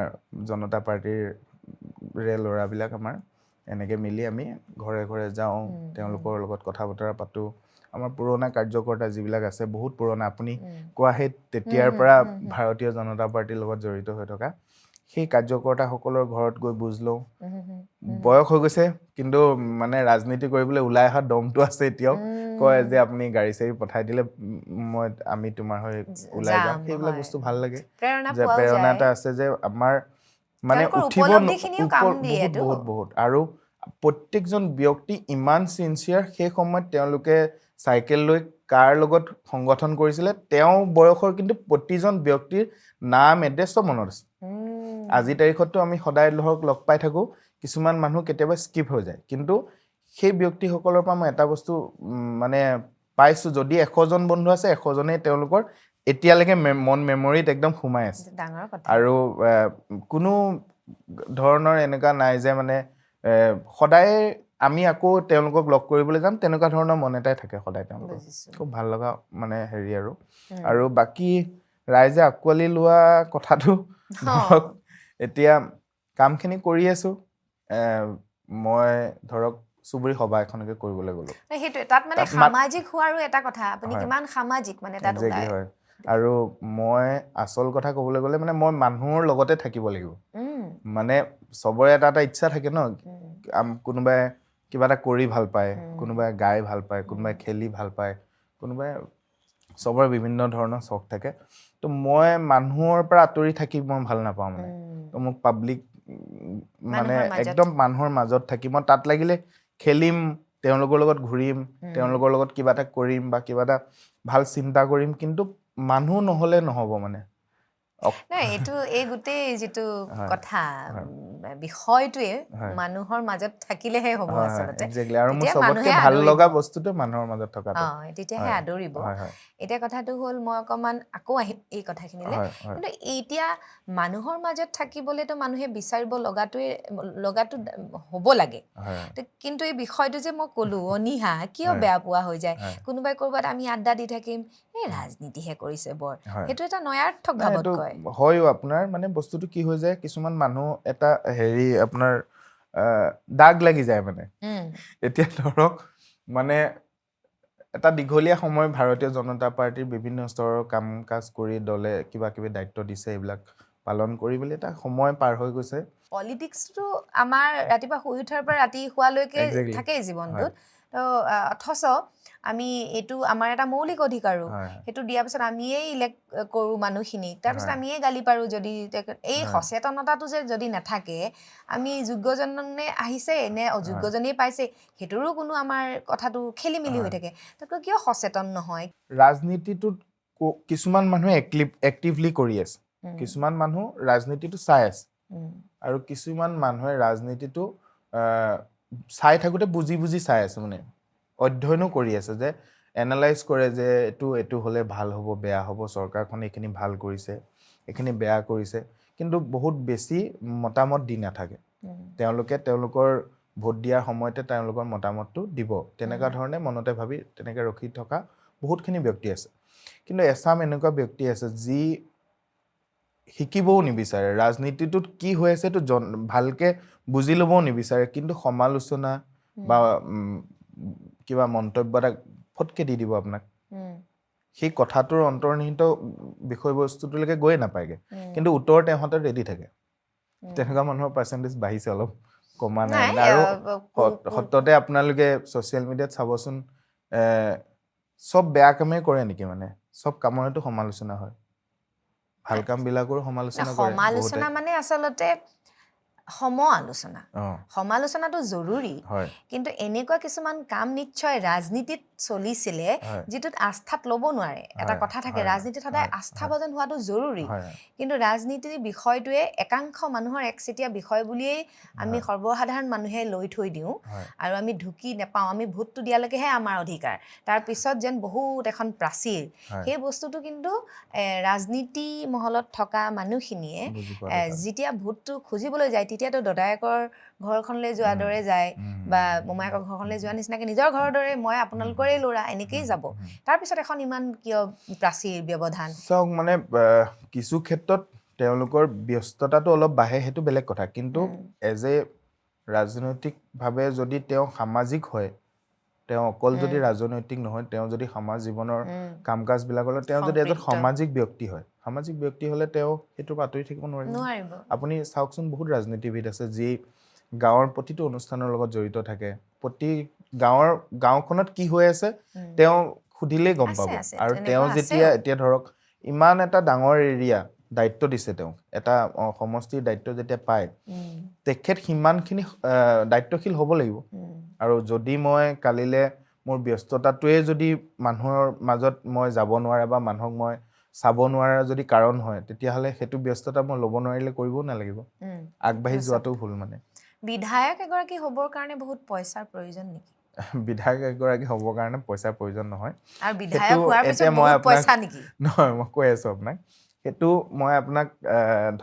জনতা পাৰ্টিৰ ল'ৰাবিলাক আমাৰ এনেকৈ মিলি আমি ঘৰে ঘৰে যাওঁ, তেওঁলোকৰ লগত কথা বতৰা পাতোঁ। আমাৰ পুৰণা কাৰ্যকৰ্তা যিবিলাক আছে, বহুত পুৰণা, আপুনি কোৱা সেই তেতিয়াৰ পৰা ভাৰতীয় জনতা পাৰ্টিৰ লগত জড়িত হৈ থকা সেই কাৰ্যকৰ্তাসকলৰ ঘৰত গৈ বুজ লওঁ। বয়স হৈ গৈছে কিন্তু মানে ৰাজনীতি কৰিবলৈ ওলাই অহা দমটো আছে এতিয়াও। কয় যে আপুনি গাড়ী চাড়ী পঠাই দিলে আমি তোমাৰ হৈ ওলাই যাম। সেইবিলাক বস্তু ভাল লাগে, যে প্ৰেৰণা এটা আছে যে আমাৰ মানে উঠিব বহুত। আৰু প্ৰত্যেকজন ব্যক্তি ইমান চিনচিয়াৰ, সেই সময়ত তেওঁলোকে চাইকেল লৈ কাৰ লগত সংগঠন কৰিছিলে, তেওঁ বয়সৰ কিন্তু প্ৰতিজন ব্যক্তিৰ নাম এড্ৰেছ চব মনত আছে। আজিৰ তাৰিখততো আমি সদায় ধৰক লগ পাই থাকোঁ, কিছুমান মানুহ কেতিয়াবা স্কিপ হৈ যায়, কিন্তু সেই ব্যক্তিসকলৰ পৰা মই এটা বস্তু মানে পাইছোঁ, যদি 100জন বন্ধু আছে 100জনেই তেওঁলোকৰ এতিয়ালৈকে মন মেমৰিত একদম সোমাই আছে। আৰু কোনো ধৰণৰ এনেকুৱা নাই যে মানে সদায় আমি আকৌ তেওঁলোকক লগ কৰিবলৈ যাম, তেনেকুৱা ধৰণৰ মন এটাই থাকে সদায় তেওঁলোকৰ। খুব ভাল লগা মানে হেৰি। আৰু বাকী ৰাইজে আঁকোৱালি লোৱা কথাটো ধৰক এতিয়া কামখিনি কৰি আছোঁ। মই ধৰক চুবুৰী সভা এখনকে কৰিবলৈ গ'লো, সেইটোৱে তাত মানে সামাজিক হোৱাৰো এটা কথা, আপুনি কিমান সামাজিক মানে তাত ওলাই। আৰু মই আচল কথা ক'বলৈ গ'লে মানে মই মানুহৰ লগতে থাকিব লাগিব। মানে চবৰে এটা ইচ্ছা থাকে ন, কোনোবাই কিবা এটা কৰি ভাল পায়, কোনোবাই গাই ভাল পায়, কোনোবাই খেলি ভাল পায়, কোনোবাই চবৰে বিভিন্ন ধৰণৰ চখ থাকে। তো মই মানুহৰ পৰা আঁতৰি থাকি মই ভাল নাপাওঁ মানে। তো মোক পাব্লিক মানে একদম মানুহৰ মাজত থাকি মই তাত লাগিলে খেলিম, তেওঁলোকৰ লগত ঘূৰিম, তেওঁলোকৰ লগত কিবা এটা কৰিম বা কিবা এটা ভাল চিন্তা কৰিম, কিন্তু মানুহ নহ'লে নহ'ব মানে। এই গোটেই যিটো কথা বিষয়টোৱে মানুহৰ মাজত থাকিলেহে হ'ব আচলতে। আৰু মোৰ চবতকে ভাল লগা বস্তুটো মানুহৰ মাজত থকাটো। তেতিয়াহে আদৰিব। এতিয়া কথাটো হ'ল, মই অকণমান আকৌ আহিম এই কথাখিনিলে, কিন্তু এতিয়া মানুহৰ মাজত থাকিবলেতো মানুহে বিচাৰিব লগাটো হ'ব লাগে। কিন্তু এই বিষয়টো যে মই ক'লো অনীহা, কিয় বেয়া পোৱা হৈ যায়? কোনোবাই ক'ৰবাত আমি আড্ডা দি থাকিম, এই ৰাজনীতিহে কৰিছে বৰ, সেইটো এটা নয়াৰ্থক ভাৱত কয়। হয়ও আপোনাৰ মানে বস্তুটো কি হৈ যায়, কিছুমান মানুহ এটা হেৰি আপোনাৰ দাগ লাগি যায় মানে। এতিয়া ধৰক মানে এটা দীঘলীয়া সময় ভাৰতীয় জনতা পাৰ্টিৰ বিভিন্ন স্তৰৰ কাম কাজ কৰি দলে কিবা কিবি দায়িত্ব দিছে, এইবিলাক পালন কৰিবলৈ এটা সময় পাৰ হৈ গৈছে। পলিটিক্সটো আমাৰ ৰাতিপুৱা শুই উঠাৰ পৰা ৰাতি শুৱালৈকে থাকেই জীৱনটোত। তো অথচ আমি এইটো আমাৰ এটা মৌলিক অধিকাৰো, সেইটো দিয়াৰ পিছত আমিয়েই ইলেক্ট কৰোঁ মানুহখিনিক, তাৰপিছত আমিয়েই গালি পাৰোঁ যদি এই সচেতনতাটো যে যদি নাথাকে, আমি যোগ্যজনে আহিছে নে অযোগ্যজনেই পাইছে, সেইটোৰো কোনো আমাৰ কথাটো খেলি মেলি হৈ থাকে। তাতকৈ কিয় সচেতন নহয়? ৰাজনীতিটোত কিছুমান মানুহে এক্টিভলি কৰি আছে, কিছুমান মানুহ ৰাজনীতিটো চাই আছে, আৰু কিছুমান মানুহে ৰাজনীতিটো চাই থাকোঁতে বুজি বুজি চাই আছে মানে অধ্যয়নো কৰি আছে যে এনালাইজ কৰে যে এইটো হ'লে ভাল হ'ব বেয়া হ'ব চৰকাৰখনে এইখিনি ভাল কৰিছে এইখিনি বেয়া কৰিছে কিন্তু বহুত বেছি মতামত দি নাথাকে তেওঁলোকে তেওঁলোকৰ ভোট দিয়াৰ সময়তে তেওঁলোকৰ মতামতটো দিব তেনেকুৱা ধৰণে মনতে ভাবি তেনেকৈ ৰখি থকা বহুতখিনি ব্যক্তি আছে কিন্তু এছাম এনেকুৱা ব্যক্তি আছে যি শিকিবও নিবিচাৰে ৰাজনীতিটোত কি হৈ আছে এইটো ভালকে বুজি ল'বও নিবিচাৰে কিন্তু সমালোচনা বা কিবা মন্তব্য এটা ফটকে দি দিব আপোনাক সেই কথাটোৰ অন্তৰ্নিহিত বিষয়বস্তুটোলৈকে গৈ নাপায়গে কিন্তু উত্তৰ তেহঁতে ৰেডি থাকে তেনেকুৱা মানুহৰ পাৰ্চেণ্টেজ বাঢ়িছে অলপ কমা নাই মানে আৰু সত্যতে আপোনালোকে ছ'চিয়েল মিডিয়াত চাবচোন চব বেয়া কামেই কৰে নেকি মানে চব কামৰেতো সমালোচনা হয় ভাল কামবিলাকৰো সমালোচনা কৰে সমালোচনা মানে আচলতে আলোচনা সমালোচনাটো জৰুৰী কিন্তু এনেকুৱা কিছুমান কাম নিশ্চয় ৰাজনীতিত চলিছিলে যিটোত আস্থাত ল'ব নোৱাৰে এটা কথা থাকে ৰাজনীতিত সদায় আস্থাভাজন হোৱাটো জৰুৰী কিন্তু ৰাজনীতিৰ বিষয়টোৱে একাংশ মানুহৰ একচেটিয়া বিষয় বুলিয়েই আমি সৰ্বসাধাৰণ মানুহে লৈ থৈ দিওঁ আৰু আমি ঢুকি নেপাওঁ আমি ভোটটো দিয়ালৈকেহে আমাৰ অধিকাৰ তাৰ পিছত যেন বহুত এখন প্ৰাচীৰ সেই বস্তুটো কিন্তু ৰাজনীতি মহলত থকা মানুহখিনিয়ে যেতিয়া ভোটটো খুজিবলৈ যায় তেতিয়াতো দদায়েকৰ ঘৰখনলৈ যোৱাৰ দৰে যায় বা মোমায়েকৰ ঘৰখনলৈ যোৱাৰ নিচিনাকৈ নিজৰ ঘৰৰ দৰে মই আপোনালোকৰে ল'ৰা এনেকেই যাব তাৰপিছত এখন ইমান কিয় প্ৰাচীৰ ব্যৱধান চাওক মানে কিছু ক্ষেত্ৰত তেওঁলোকৰ ব্যস্ততাটো অলপ বাঢ়ে সেইটো বেলেগ কথা কিন্তু এজ এ ৰাজনৈতিকভাৱে যদি তেওঁ সামাজিক হয় তেওঁ অকল যদি ৰাজনৈতিক নহয় তেওঁ যদি সমাজ জীৱনৰ কাম কাজবিলাকলৈ তেওঁ যদি এজন সামাজিক ব্যক্তি হয় সামাজিক ব্যক্তি হ'লে তেওঁ সেইটো আঁতৰি থাকিব নোৱাৰিব আপুনি চাওকচোন বহুত ৰাজনীতিবিদ আছে যি গাঁৱৰ প্ৰতিটো অনুষ্ঠানৰ লগত জড়িত থাকে প্ৰতি গাঁওখনত কি হৈ আছে তেওঁ সুধিলেই গম পাব আৰু তেওঁ যেতিয়া এতিয়া ধৰক ইমান এটা ডাঙৰ এৰিয়া দায়িত্ব দিছে তেওঁক এটা সমষ্টিৰ দায়িত্ব যেতিয়া পায় তেখেত সিমানখিনি দায়িত্বশীল হ'ব লাগিব আৰু যদি মই কালিলে মোৰ ব্যস্ততাটোৱে যদি মানুহৰ মাজত মই যাব নোৱাৰে বা মানুহক মই চাব নোৱাৰা যদি কাৰণ হয় তেতিয়াহ'লে সেইটো ব্যস্ততা মই ল'ব নোৱাৰিলে কৰিবও নালাগিব আগবাঢ়ি যোৱাটো ভুল মানে বিধায়ক এগৰাকী হ'বৰ কাৰণে বহুত পইচাৰ প্ৰয়োজন নেকি বিধায়ক এগৰাকী হ'বৰ কাৰণে পইচাৰ প্ৰয়োজন নহয় আৰু বিধায়ক হোৱাৰ পিছত বহুত পইচা নেকি নহয় মই কৈ আছোঁ আপোনাক সেইটো মই আপোনাক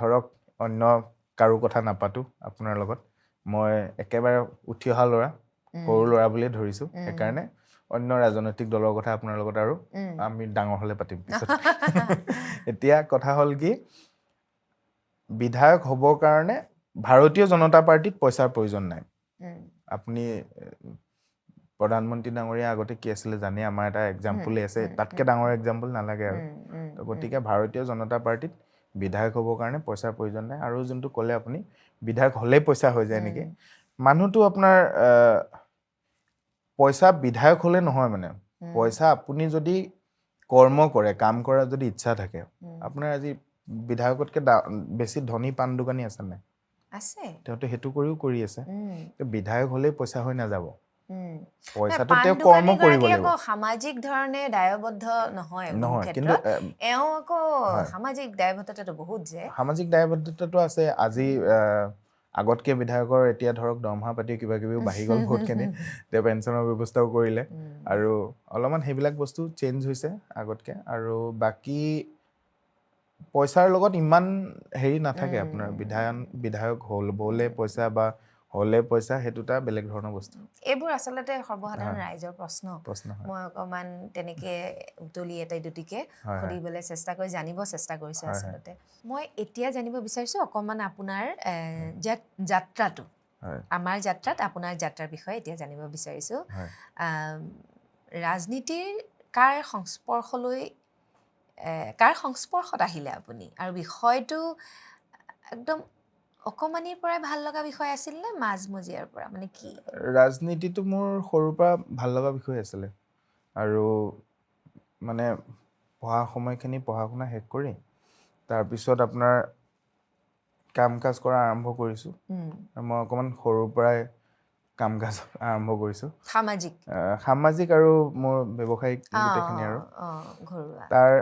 ধৰক অন্য কাৰো কথা নাপাতো আপোনাৰ লগত মই একেবাৰে উঠি অহা ল'ৰা সৰু ল'ৰা বুলিয়ে ধৰিছোঁ সেইকাৰণে অন্য ৰাজনৈতিক দলৰ কথা আপোনাৰ লগত আৰু আমি ডাঙৰ হ'লে পাতিম পিছত এতিয়া কথা হ'ল কি বিধায়ক হ'বৰ কাৰণে ভাৰতীয় জনতা পাৰ্টিত পইচাৰ প্ৰয়োজন নাই আপুনি প্ৰধানমন্ত্ৰী ডাঙৰীয়া আগতে কি আছিলে জানে আমাৰ এটা এক্সাম্পলে আছে তাতকৈ ডাঙৰ এক্সাম্পল নালাগে আৰু তো গতিকে ভাৰতীয় জনতা পাৰ্টিত বিধায়ক হ'বৰ কাৰণে পইচাৰ প্ৰয়োজন নাই আৰু যোনটো ক'লে আপুনি বিধায়ক হ'লেই পইচা হৈ যায় নেকি মানুহটো আপোনাৰ পইচা বিধায়ক হ'লে নহয় মানে পইচা আপুনি যদি কৰ্ম কৰে কাম কৰাৰ যদি ইচ্ছা থাকে আপোনাৰ আজি বিধায়কতকৈ বেছি ধনী পাণ দোকানী আছে নাই আছে তেওঁতো সেইটো কৰি আছে বিধায়ক হ'লেই পইচা হৈ নাযাব পইচাটো তেওঁ কৰ্ম কৰিব লাগিব সামাজিক ধৰণে দায়বদ্ধ নহয় কিন্তু এওঁ আকৌ সামাজিক দায়বদ্ধতাটো বহুত যে সামাজিক দায়বদ্ধতাটো আছে আজি আগতকে বিধায়কৰ এতিয়া ধৰক দৰমহা পাতি কিবা কিবিও বাঢ়ি গ'ল বহুতখিনি তেওঁ পেঞ্চনৰ ব্যৱস্থাও কৰিলে আৰু অলপমান সেইবিলাক বস্তু চেঞ্জ হৈছে আগতকে আৰু বাকী পইচাৰ লগত ইমান হেৰি নাথাকে আপোনাৰ বিধায়ক হ'লে পইচা বা হ'লে পইচা সেইটোটা বেলেগ ধৰণৰ বস্তু এইবোৰ আচলতে সৰ্বসাধাৰণ ৰাইজৰ প্ৰশ্ন মই অকমান তেনেকে উতলি এটাই দুটিকে সুধিবলৈ চেষ্টা কৰি জানিব চেষ্টা কৰিছোঁ আচলতে মই এতিয়া জানিব বিচাৰিছোঁ অকমান আপোনাৰ যাত্ৰাটো আমাৰ যাত্ৰাত আপোনাৰ যাত্ৰাৰ বিষয়ে এতিয়া জানিব বিচাৰিছোঁ ৰাজনীতিৰ কাৰ সংস্পৰ্শত আহিলে আপুনি আৰু বিষয়টো একদম অকমানিৰ পৰাই ভাল লগা বিষয় আছিল নে মাজমজিয়াৰ পৰা মানে কি ৰাজনীতিটো মোৰ সৰুৰ পৰা ভাল লগা বিষয় আছিলে আৰু মানে পঢ়া শুনা শেষ কৰি তাৰপিছত আপোনাৰ কাম কাজ কৰা আৰম্ভ কৰিছোঁ মই অকণমান সৰুৰ পৰাই কাম কাজ আৰম্ভ কৰিছোঁ সামাজিক আৰু মোৰ ব্যৱসায়িক গোটেইখিনি আৰু তাৰ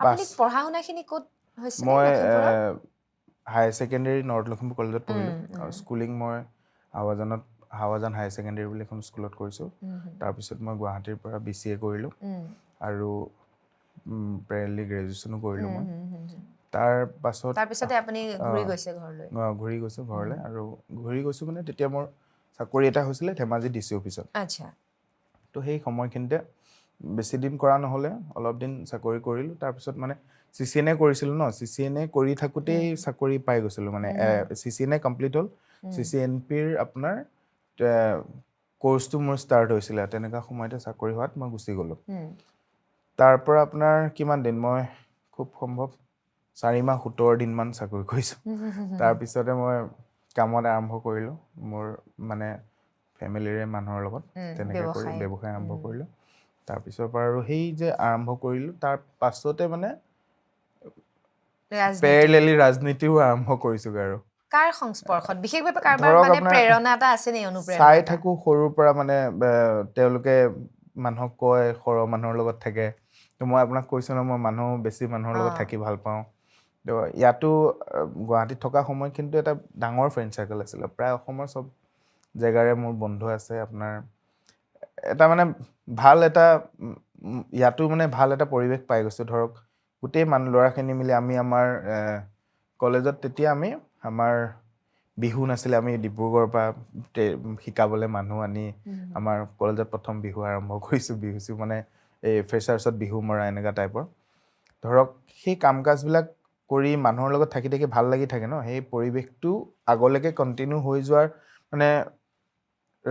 আপুনি পঢ়া শুনাখিনি ক'ত হৈছিল মই হায়াৰ ছেকেণ্ডেৰী নৰ্থ লখিমপুৰ কলেজত পঢ়িলোঁ আৰু স্কুলিং মই আৱাজানত হাৱাজান হায়াৰ ছেকেণ্ডেৰী বুলি এখন স্কুলত কৰিছোঁ তাৰপিছত মই গুৱাহাটীৰ পৰা BCA কৰিলোঁ আৰু প্ৰেৰেলি গ্ৰেজুৱেশ্যনো কৰিলোঁ মই তাৰপিছতে আপুনি ঘূৰি গৈছে ঘৰলৈ ঘূৰি গৈছোঁ ঘৰলৈ আৰু ঘূৰি গৈছোঁ মানে তেতিয়া মোৰ চাকৰি এটা হৈছিলে ধেমাজি DC অফিচত আচ্ছা তো সেই সময়খিনিতে বেছি দিন কৰা নহ'লে অলপ দিন চাকৰি কৰিলোঁ তাৰপিছত মানে CCNA কৰিছিলোঁ ন CCNA কৰি থাকোঁতেই চাকৰি পাই গৈছিলোঁ মানে CCNA কমপ্লিট হ'ল CCNPৰ আপোনাৰ কোৰ্চটো মোৰ ষ্টাৰ্ট হৈছিলে তেনেকুৱা সময়তে চাকৰি হোৱাত মই গুচি গ'লোঁ তাৰ পৰা আপোনাৰ কিমান দিন মই খুব সম্ভৱ 4 মাহ 17 দিনমান চাকৰি কৰিছোঁ তাৰপিছতে মই কামত আৰম্ভ কৰিলোঁ মোৰ মানে ফেমিলিৰে মানুহৰ লগত তেনেকৈ কৰি ব্যৱসায় আৰম্ভ কৰিলোঁ তাৰপিছৰ পৰা আৰু সেই যে আৰম্ভ কৰিলোঁ তাৰ পাছতে মানে পেৰেলেলি ৰাজনীতিও আৰম্ভ কৰিছোঁগৈ আৰু কাৰ সংস্পৰ্শত বিশেষভাৱে কাৰোবাৰ ধৰক মানে আপোনাৰ প্ৰেৰণা এটা আছে নে অনুপ্ৰেৰণা চাই এটা থাকোঁ সৰুৰ পৰা মানে তেওঁলোকে মানুহক কয় সৰহ মানুহৰ লগত থাকে তো মই আপোনাক কৈছোঁ ন মই বেছি মানুহৰ লগত থাকি ভাল পাওঁ তো ইয়াতো গুৱাহাটীত থকা সময় কিন্তু এটা ডাঙৰ ফ্ৰেণ্ড চাৰ্কেল আছিলে প্ৰায় অসমৰ চব জেগাৰে মোৰ বন্ধু আছে আপোনাৰ এটা মানে ভাল এটা ইয়াতো মানে ভাল এটা পৰিৱেশ পাই গৈছোঁ ধৰক গোটেই ল'ৰাখিনি মিলি আমি আমাৰ কলেজত তেতিয়া আমাৰ বিহু নাছিলে আমি ডিব্ৰুগড়ৰ পৰা শিকাবলৈ মানুহ আনি আমাৰ কলেজত প্ৰথম বিহু আৰম্ভ কৰিছোঁ বিহু মানে এই ফ্ৰেছাৰ্ছত বিহু মৰা এনেকুৱা টাইপৰ ধৰক সেই কাম কাজবিলাক কৰি মানুহৰ লগত থাকি থাকি ভাল লাগি থাকে ন সেই পৰিৱেশটো আগলৈকে কণ্টিনিউ হৈ যোৱাৰ মানে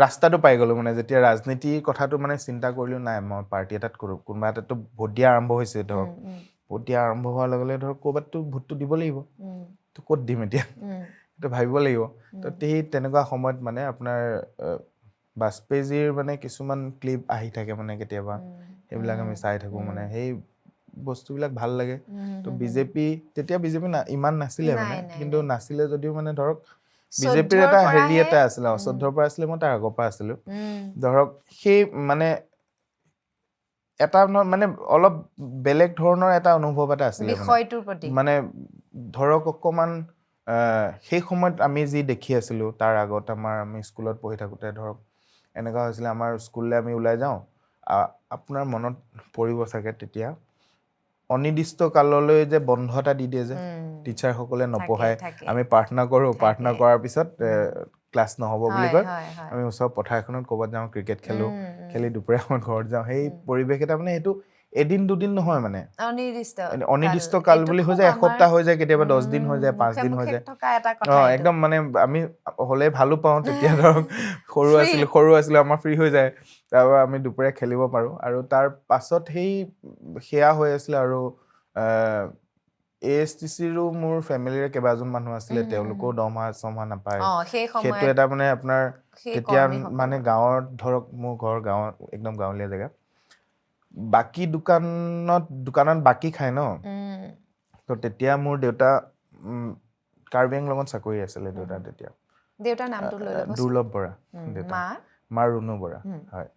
ৰাস্তাটো পাই গ'লোঁ মানে যেতিয়া ৰাজনীতিৰ কথাটো মানে চিন্তা কৰিলোঁ নাই মই পাৰ্টি এটাত কৰোঁ কোনোবা এটাতো ভোট দিয়া আৰম্ভ হৈছে ধৰক ভোট দিয়া আৰম্ভ হোৱাৰ লগে লগে ধৰক ক'ৰবাততো ভোটটো দিব লাগিব তো ক'ত দিম এতিয়া সেইটো ভাবিব লাগিব তো তেনেকুৱা সময়ত মানে আপোনাৰ বাজপেয়ীজীৰ মানে কিছুমান ক্লিপ আহি থাকে মানে কেতিয়াবা সেইবিলাক আমি চাই থাকোঁ মানে সেই বস্তুবিলাক ভাল লাগে তো বিজেপি তেতিয়া বিজেপি ইমান নাছিলে মানে কিন্তু নাছিলে যদিও মানে ধৰক বিজেপিৰ এটা হেৰি এটা আছিলে 14ৰ পৰা আছিলে মই তাৰ আগৰ পৰা আছিলোঁ ধৰক সেই মানে এটা মানে অলপ বেলেগ ধৰণৰ এটা অনুভৱ এটা আছিলে মানে ধৰক অকণমান সেই সময়ত আমি যি দেখি আছিলোঁ তাৰ আগত আমি স্কুলত পঢ়ি থাকোঁতে ধৰক এনেকুৱা হৈছিলে আমাৰ স্কুললৈ আমি ওলাই যাওঁ আপোনাৰ মনত পৰিব চাগে তেতিয়া অনিৰ্দিষ্ট কাললৈ যে বন্ধ এটা দি দিয়ে যে টিচাৰসকলে নপঢ়ায় আমি প্ৰাৰ্থনা কৰোঁ প্ৰাৰ্থনা কৰাৰ পিছত ক্লাছ নহ'ব বুলি কয় আমি ওচৰৰ পথাৰখনত ক'ৰবাত যাওঁ ক্ৰিকেট খেলোঁ খেলি দুপৰীয়া সময়ত ঘৰত যাওঁ সেই পৰিৱেশ এটা মানে সেইটো এদিন দুদিন নহয় মানে অনিৰ্দিষ্ট কাল বুলি হৈ যায় এসপ্তাহ হৈ যায় কেতিয়াবা 10 দিন হৈ যায় 5 দিন হৈ যায় একদম মানে আমি হ'লে ভালো পাওঁ তেতিয়া ধৰক সৰু আছিলোঁ আমাৰ ফ্ৰী হৈ যায় তাৰপৰা আমি দুপৰীয়া খেলিব পাৰোঁ আৰু তাৰ পাছত সেয়া হৈ আছিলে আৰু ASTCৰো মোৰ ফেমিলিৰে কেইবাজন মানুহ আছিলে তেওঁলোকেও দৰমহা নাপায় সেইটো এটা মানে আপোনাৰ তেতিয়া মানে গাঁৱত ধৰক মোৰ ঘৰ গাঁৱত একদম গাঁৱলীয়া জেগা বাকী দোকানত বাকী খায় ন তো তেতিয়া মোৰ দেউতা কাৰ্বি আংলঙত চাকৰি আছিলে দেউতা তেতিয়া দেউতাৰ নামটো লৈ ল'ব দুৰ্লভ বৰা দেউতা মা ৰুণু বৰা হয়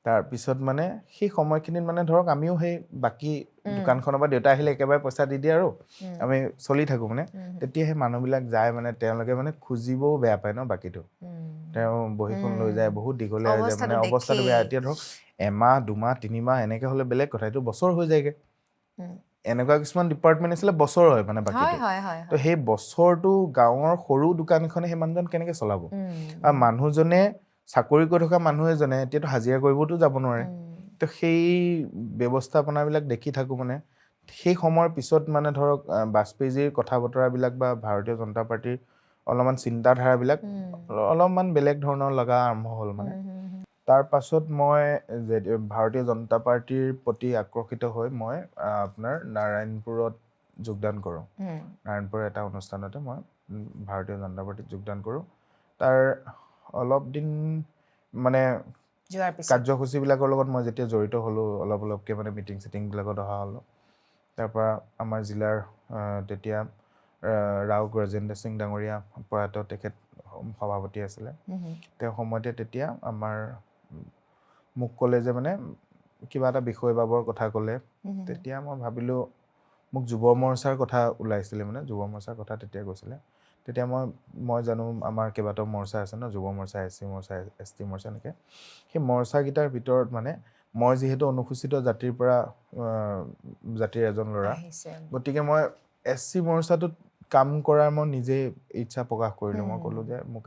তাৰপিছত মানে সেই সময়খিনিত মানে ধৰক আমিও সেই বাকী দোকানখনৰ পৰা দেউতা আহিলে একেবাৰে পইচা দি দিয়ে আৰু আমি চলি থাকোঁ মানে তেতিয়া সেই মানুহবিলাক যায় মানে তেওঁলোকে মানে খুজিবও বেয়া পায় ন বাকীটো তেওঁ বহীখন লৈ যায় বহুত দীঘলীয়া হৈ যায় মানে অৱস্থাটো বেয়া এতিয়া ধৰক এমাহ 2 মাহ 3 মাহ এনেকৈ হ'লে বেলেগ কথা এইটো বছৰ হৈ যায়গৈ এনেকুৱা কিছুমান ডিপাৰ্টমেণ্ট আছিলে বছৰ হয় মানে বাকীটো তো সেই বছৰটো গাঁৱৰ সৰু দোকানখনে সেই মানুহজন কেনেকৈ চলাব আৰু মানুহজনে চাকৰি কৰি থকা মানুহ এজনে এতিয়াতো হাজিৰা কৰিবতো যাব নোৱাৰে তো সেই ব্যৱস্থাপনাবিলাক দেখি থাকোঁ মানে সেই সময়ৰ পিছত মানে ধৰক বাজপেয়ীজীৰ কথা বতৰাবিলাক বা ভাৰতীয় জনতা পাৰ্টীৰ অলপমান চিন্তাধাৰাবিলাক অলপমান বেলেগ ধৰণৰ লগা আৰম্ভ হ'ল মানে তাৰ পাছত মই ভাৰতীয় জনতা পাৰ্টীৰ প্ৰতি আকৰ্ষিত হৈ মই আপোনাৰ নাৰায়ণপুৰত যোগদান কৰোঁ নাৰায়ণপুৰৰ এটা অনুষ্ঠানতে মই ভাৰতীয় জনতা পাৰ্টীত যোগদান কৰোঁ তাৰ অলপ দিন মানে কাৰ্যসূচীবিলাকৰ লগত মই যেতিয়া জড়িত হ'লোঁ অলপকৈ মানে মিটিংবিলাকত অহা হ'লোঁ তাৰপৰা আমাৰ জিলাৰ তেতিয়া ৰাও গজেন্দ্ৰ সিং ডাঙৰীয়া প্ৰয়াত তেখেত সভাপতি আছিলে তেওঁ সময়তে তেতিয়া মোক ক'লে যে মানে কিবা এটা বিষয় বাবৰ কথা ক'লে তেতিয়া মই ভাবিলোঁ মোক যুৱ মৰ্চাৰ কথা ওলাইছিলে মানে যুৱ মৰ্চাৰ কথা তেতিয়া কৈছিলে তেতিয়া মই জানো আমাৰ কেইবাটাও মৰ্চা আছে ন, যুৱ মৰ্চা, SC মৰ্চা, ST মৰ্চা এনেকৈ। সেই মৰ্চাকেইটাৰ ভিতৰত মানে মই যিহেতু অনুসূচিত জাতিৰ পৰা জাতিৰ এজন ল'ৰা, গতিকে মই SC মৰ্চাটোত কাম কৰাৰ মই নিজে ইচ্ছা প্ৰকাশ কৰিলোঁ। মই ক'লোঁ যে মোক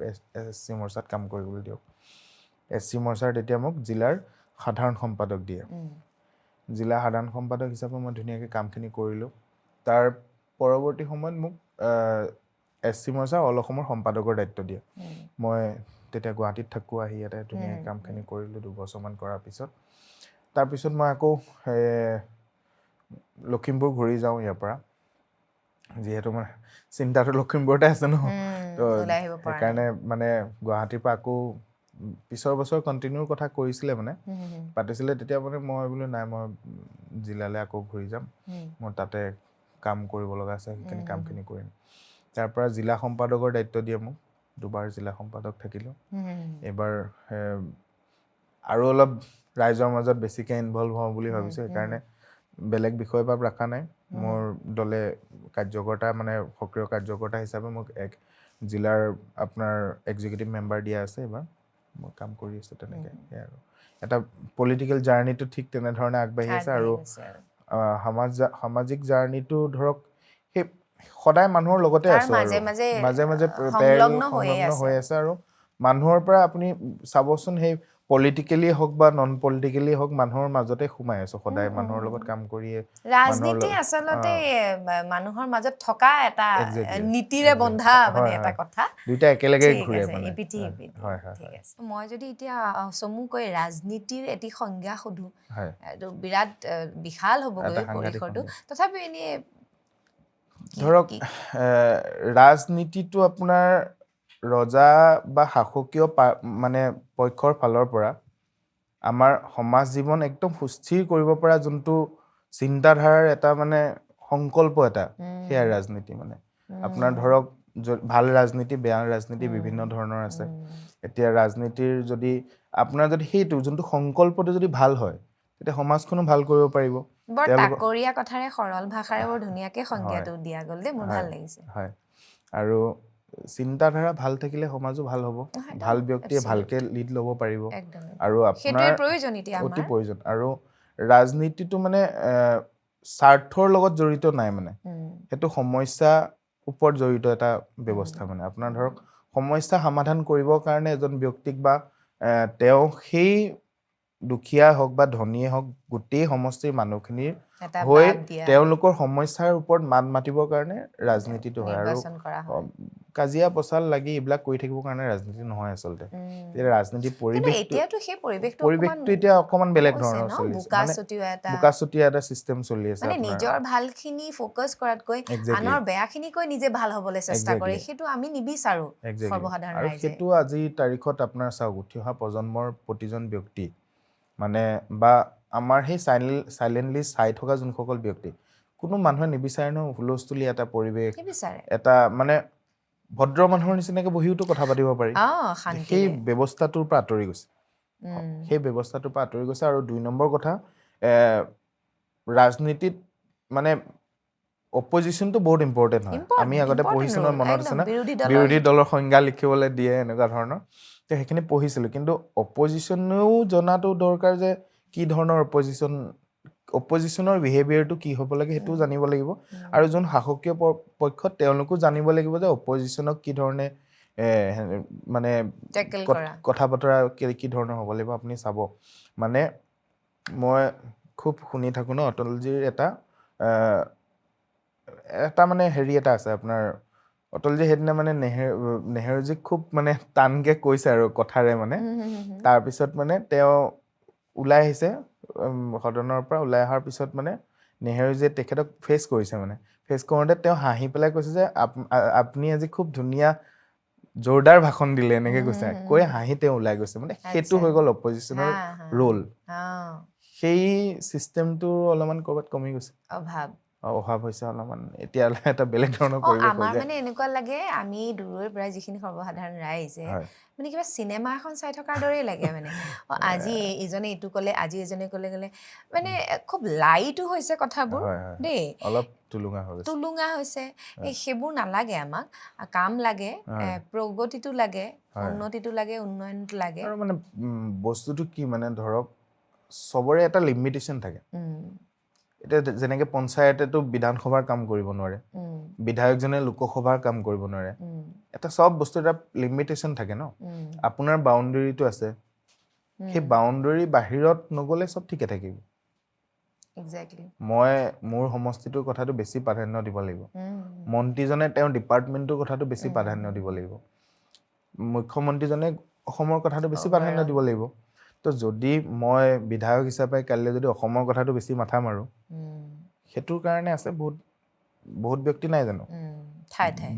SC মৰ্চাত কাম কৰিবলৈ দিয়ক। SC মৰ্চাৰ তেতিয়া মোক জিলাৰ সাধাৰণ সম্পাদক দিয়ে। জিলা সাধাৰণ সম্পাদক হিচাপে মই ধুনীয়াকৈ কামখিনি কৰিলোঁ। তাৰ পৰৱৰ্তী সময়ত মোক SC মৰ্চা অল অসমৰ সম্পাদকৰ দায়িত্ব দিয়ে। মই তেতিয়া গুৱাহাটীত থাকোঁ, আহি ইয়াতে ধুনীয়াকৈ কামখিনি কৰিলোঁ 2 বছৰমান কৰাৰ পিছত। তাৰপিছত মই আকৌ লখিমপুৰ ঘূৰি যাওঁ ইয়াৰ পৰা, যিহেতু মানে চিন্তাটো লখিমপুৰতে আছে ন, তো সেইকাৰণে মানে গুৱাহাটীৰ পৰা আকৌ পিছৰ বছৰ কণ্টিনিউৰ কথা কৰিছিলে মানে, পাতিছিলে। তেতিয়া মানে মই বোলো নাই, মই জিলালৈ আকৌ ঘূৰি যাম, মই তাতে কাম কৰিব লগা আছে, সেইখিনি কামখিনি কৰিম। তাৰ পৰা জিলা সম্পাদকৰ দায়িত্ব দিয়ে মোক, 2 বাৰ জিলা সম্পাদক থাকিলোঁ। এইবাৰ আৰু অলপ ৰাইজৰ মাজত বেছিকৈ ইনভলভ হওঁ বুলি ভাবিছোঁ, সেইকাৰণে বেলেগ বিষয়ভাৱ ৰখা নাই। মোৰ দলে কাৰ্যকৰ্তা মানে সক্ৰিয় কাৰ্যকৰ্তা হিচাপে মোক জিলাৰ আপোনাৰ এক্সিকিউটিভ মেম্বাৰ দিয়া আছে। এইবাৰ মই কাম কৰি আছোঁ তেনেকৈ। সেয়াই আৰু এটা পলিটিকেল জাৰ্ণিটো ঠিক তেনেধৰণে আগবাঢ়ি আছে। আৰু সামাজিক জাৰ্ণিটো ধৰক সেই সদায় মানুহৰ লগতে আছোঁ, আৰু মাজে মাজে সংলগ্ন হৈ আছে। আৰু মানুহৰ পৰা আপুনি চাবচোন, সেই পলিটিকেলি হওক বা নন পলিটিকেলি হওক, মানুহৰ মাজতে সোমাই আছোঁ সদায়, মানুহৰ লগত কাম কৰিয়ে। ৰাজনীতি আচলতে মানুহৰ মাজত থকা এটা নীতিৰে বন্ধা মানে এটা কথা, দুইটা একেলগে ঘূৰে মানে। ঠিক আছে। মই যদি এতিয়া চমুকৈ ৰাজনীতিৰ এটি সংজ্ঞা সোধো, এইটো বিৰাট বিশাল হ'বগৈ পৰিসৰটো, তথাপিও এনেই ধৰক ৰাজনীতিটো আপোনাৰ ৰজা বা শাসকীয় মানে পক্ষৰ ফালৰ পৰা আমাৰ সমাজ জীৱন একদম সুস্থিৰ কৰিব পৰা যোনটো চিন্তাধাৰাৰ এটা মানে সংকল্প এটা, সেয়া ৰাজনীতি মানে। আপোনাৰ ধৰক ভাল ৰাজনীতি, বেয়া ৰাজনীতি বিভিন্ন ধৰণৰ আছে। এতিয়া ৰাজনীতিৰ যদি আপোনাৰ যদি সেইটো যোনটো সংকল্পটো যদি ভাল হয়, তেতিয়া সমাজখনো ভাল কৰিব পাৰিব। বৰ তাকৰীয়া কথাৰে সৰল ভাষাৰে বৰ ধুনীয়াকৈ সংজ্ঞাটো দিয়া গ'ল দেই, মোৰ ভাল লাগিছে। হয়, আৰু চিন্তাধাৰা ভাল থাকিলে সমাজো ভাল হ'ব, ভাল ব্যক্তিয়ে ভালকে লিড ল'ব পাৰিব, আৰু আপোনাৰ অতি প্ৰয়োজন। আৰু ৰাজনীতিটো মানে স্বাৰ্থৰ লগত জড়িত নাই মানে, সেইটো সমস্যাৰ ওপৰত জড়িত এটা ব্যৱস্থা মানে। আপোনাৰ ধৰক সমস্যা সমাধান কৰিবৰ কাৰণে এজন ব্যক্তিক বা তেওঁ সেই দুখীয়া হওক বা ধনীয়ে হওক, গোটেই সমষ্টিৰ মানুহখিনিৰ হৈ তেওঁলোকৰ সমস্যাৰ ওপৰত মাত মাতিবৰ কাৰণে ৰাজনীতিটো হয়। আৰু কাজিয়া পচাল লাগি এইবিলাক কৰি থাকিবৰ কাৰণে ৰাজনীতি নহয় আচলতে। ৰাজনীতি পৰিৱেশটো এতিয়া অকণমান বেলেগ ধৰণৰ চলিছে, বোকাচুতীয়া এটা চিষ্টেম চলি আছে। নিজৰ ভালখিনি ফ'কাছ কৰাতকৈ আনৰ বেয়াখিনিকৈ নিজে ভাল হ'বলৈ চেষ্টা কৰে, সেইটো আমি নিবিচাৰোঁ সৰ্বসাধাৰণ ৰাইজে। আৰু সেইটো আজিৰ তাৰিখত আপোনাৰ চাওক, উঠি অহা প্ৰজন্মৰ প্ৰতিজন ব্যক্তি মানে, বা আমাৰ সেই চাইলেণ্টলি চাই থকা যোনসকল ব্যক্তি, কোনো মানুহে নিবিচাৰে ন হুলস্থুলীয়া এটা পৰিৱেশ, এটা মানে ভদ্ৰ মানুহৰ নিচিনাকৈ বহিওতো কথা পাতিব পাৰি, সেই ব্যৱস্থাটোৰ পৰা আঁতৰি গৈছে। আৰু 2 নম্বৰ কথা, ৰাজনীতিত মানে অপজিশ্যনটো বহুত ইম্পৰ্টেণ্ট হয়। আমি আগতে পঢ়িছিলোঁ, মনত আছে না, বিৰোধী দলৰ সংজ্ঞা লিখিবলৈ দিয়ে এনেকুৱা ধৰণৰ, তো সেইখিনি পঢ়িছিলোঁ। কিন্তু অপজিশ্যনেও জনাটো দৰকাৰ যে কি ধৰণৰ অপজিশ্যনৰ বিহেভিয়াৰটো কি হ'ব লাগে, সেইটোও জানিব লাগিব। আৰু যোন শাসকীয় পক্ষত তেওঁলোকো জানিব লাগিব যে অপজিশ্যনক কি ধৰণে মানে কথা বতৰা কি ধৰণৰ হ'ব লাগিব। আপুনি চাব মানে, মই খুব শুনি থাকোঁ ন, অটলজীৰ এটা মানে হেৰি এটা আছে আপোনাৰ, অটলজী সেইদিনা মানে নেহেৰুজীক খুব মানে টানকৈ কৈছে আৰু কথাৰে মানে। তাৰপিছত মানে তেওঁ ওলাই আহিছে সদনৰ পৰা, ওলাই অহাৰ পিছত মানে নেহেৰুজীয়ে তেখেতক ফেচ কৰিছে। মানে ফেচ কৰোঁতে তেওঁ হাঁহি পেলাই কৈছে যে আপুনি আজি খুব ধুনীয়া জোৰদাৰ ভাষণ দিলে, এনেকৈ কৈছে, কৈ হাঁহি তেওঁ ওলাই গৈছে। মানে সেইটো হৈ গ'ল অপজিশ্যনৰ ৰোল। সেই চিষ্টেমটো অলপমান ক'ৰবাত কমি গৈছে। অভাৱ অভাৱ হৈছে অলপমান এতিয়ালৈ এটা বেলেগ ধৰণৰ পৰিৱেশ হৈ আমাৰ যায় মানে এনেকুৱা লাগে আমি দূৰৈৰ পৰা যিখিনি সৰ্বসাধাৰণ ৰাইজে হয় মানে কিবা চিনেমা এখন চাই থকাৰ দৰেই লাগে মানে আজি ইজনে এইটো ক'লে আজি এজনে ক'লে মানে খুব লাইটো হৈছে কথাবোৰ হয় হয় দেই অলপ টুলুঙা হৈ গৈছে টুলুঙা হৈছে সেইবোৰ নালাগে আমাক কাম লাগে হয় প্ৰগতিটো লাগে হয় উন্নতিটো লাগে উন্নয়নটো লাগে আৰু মানে বস্তুটো কি মানে ধৰক চবৰে এটা লিমিটেশ্যন থাকে এতিয়া যেনেকে পঞ্চায়তেতো বিধানসভাৰ কাম কৰিব নোৱাৰে বিধায়কজনে লোকসভাৰ কাম কৰিব নোৱাৰে এটা চব বস্তু এটা লিমিটেশ্যন থাকে ন আপোনাৰ বাউণ্ডেৰীটো আছে সেই বাউণ্ডেৰী বাহিৰত নগ'লে চব ঠিকে থাকিব এক্সেক্টলি মই মোৰ সমষ্টিটোৰ কথাটো বেছি প্ৰাধান্য দিব লাগিব মন্ত্ৰীজনে তেওঁৰ ডিপাৰ্টমেণ্টটোৰ কথাটো বেছি প্ৰাধান্য দিব লাগিব মুখ্যমন্ত্ৰীজনে অসমৰ কথাটো বেছি প্ৰাধান্য দিব লাগিব তো যদি মই বিধায়ক হিচাপে কাইলৈ যদি অসমৰ কথাটো বেছি মাথা মাৰোঁ সেইটোৰ কাৰণে আছে বহুত বহুত ব্যক্তি নাই জানো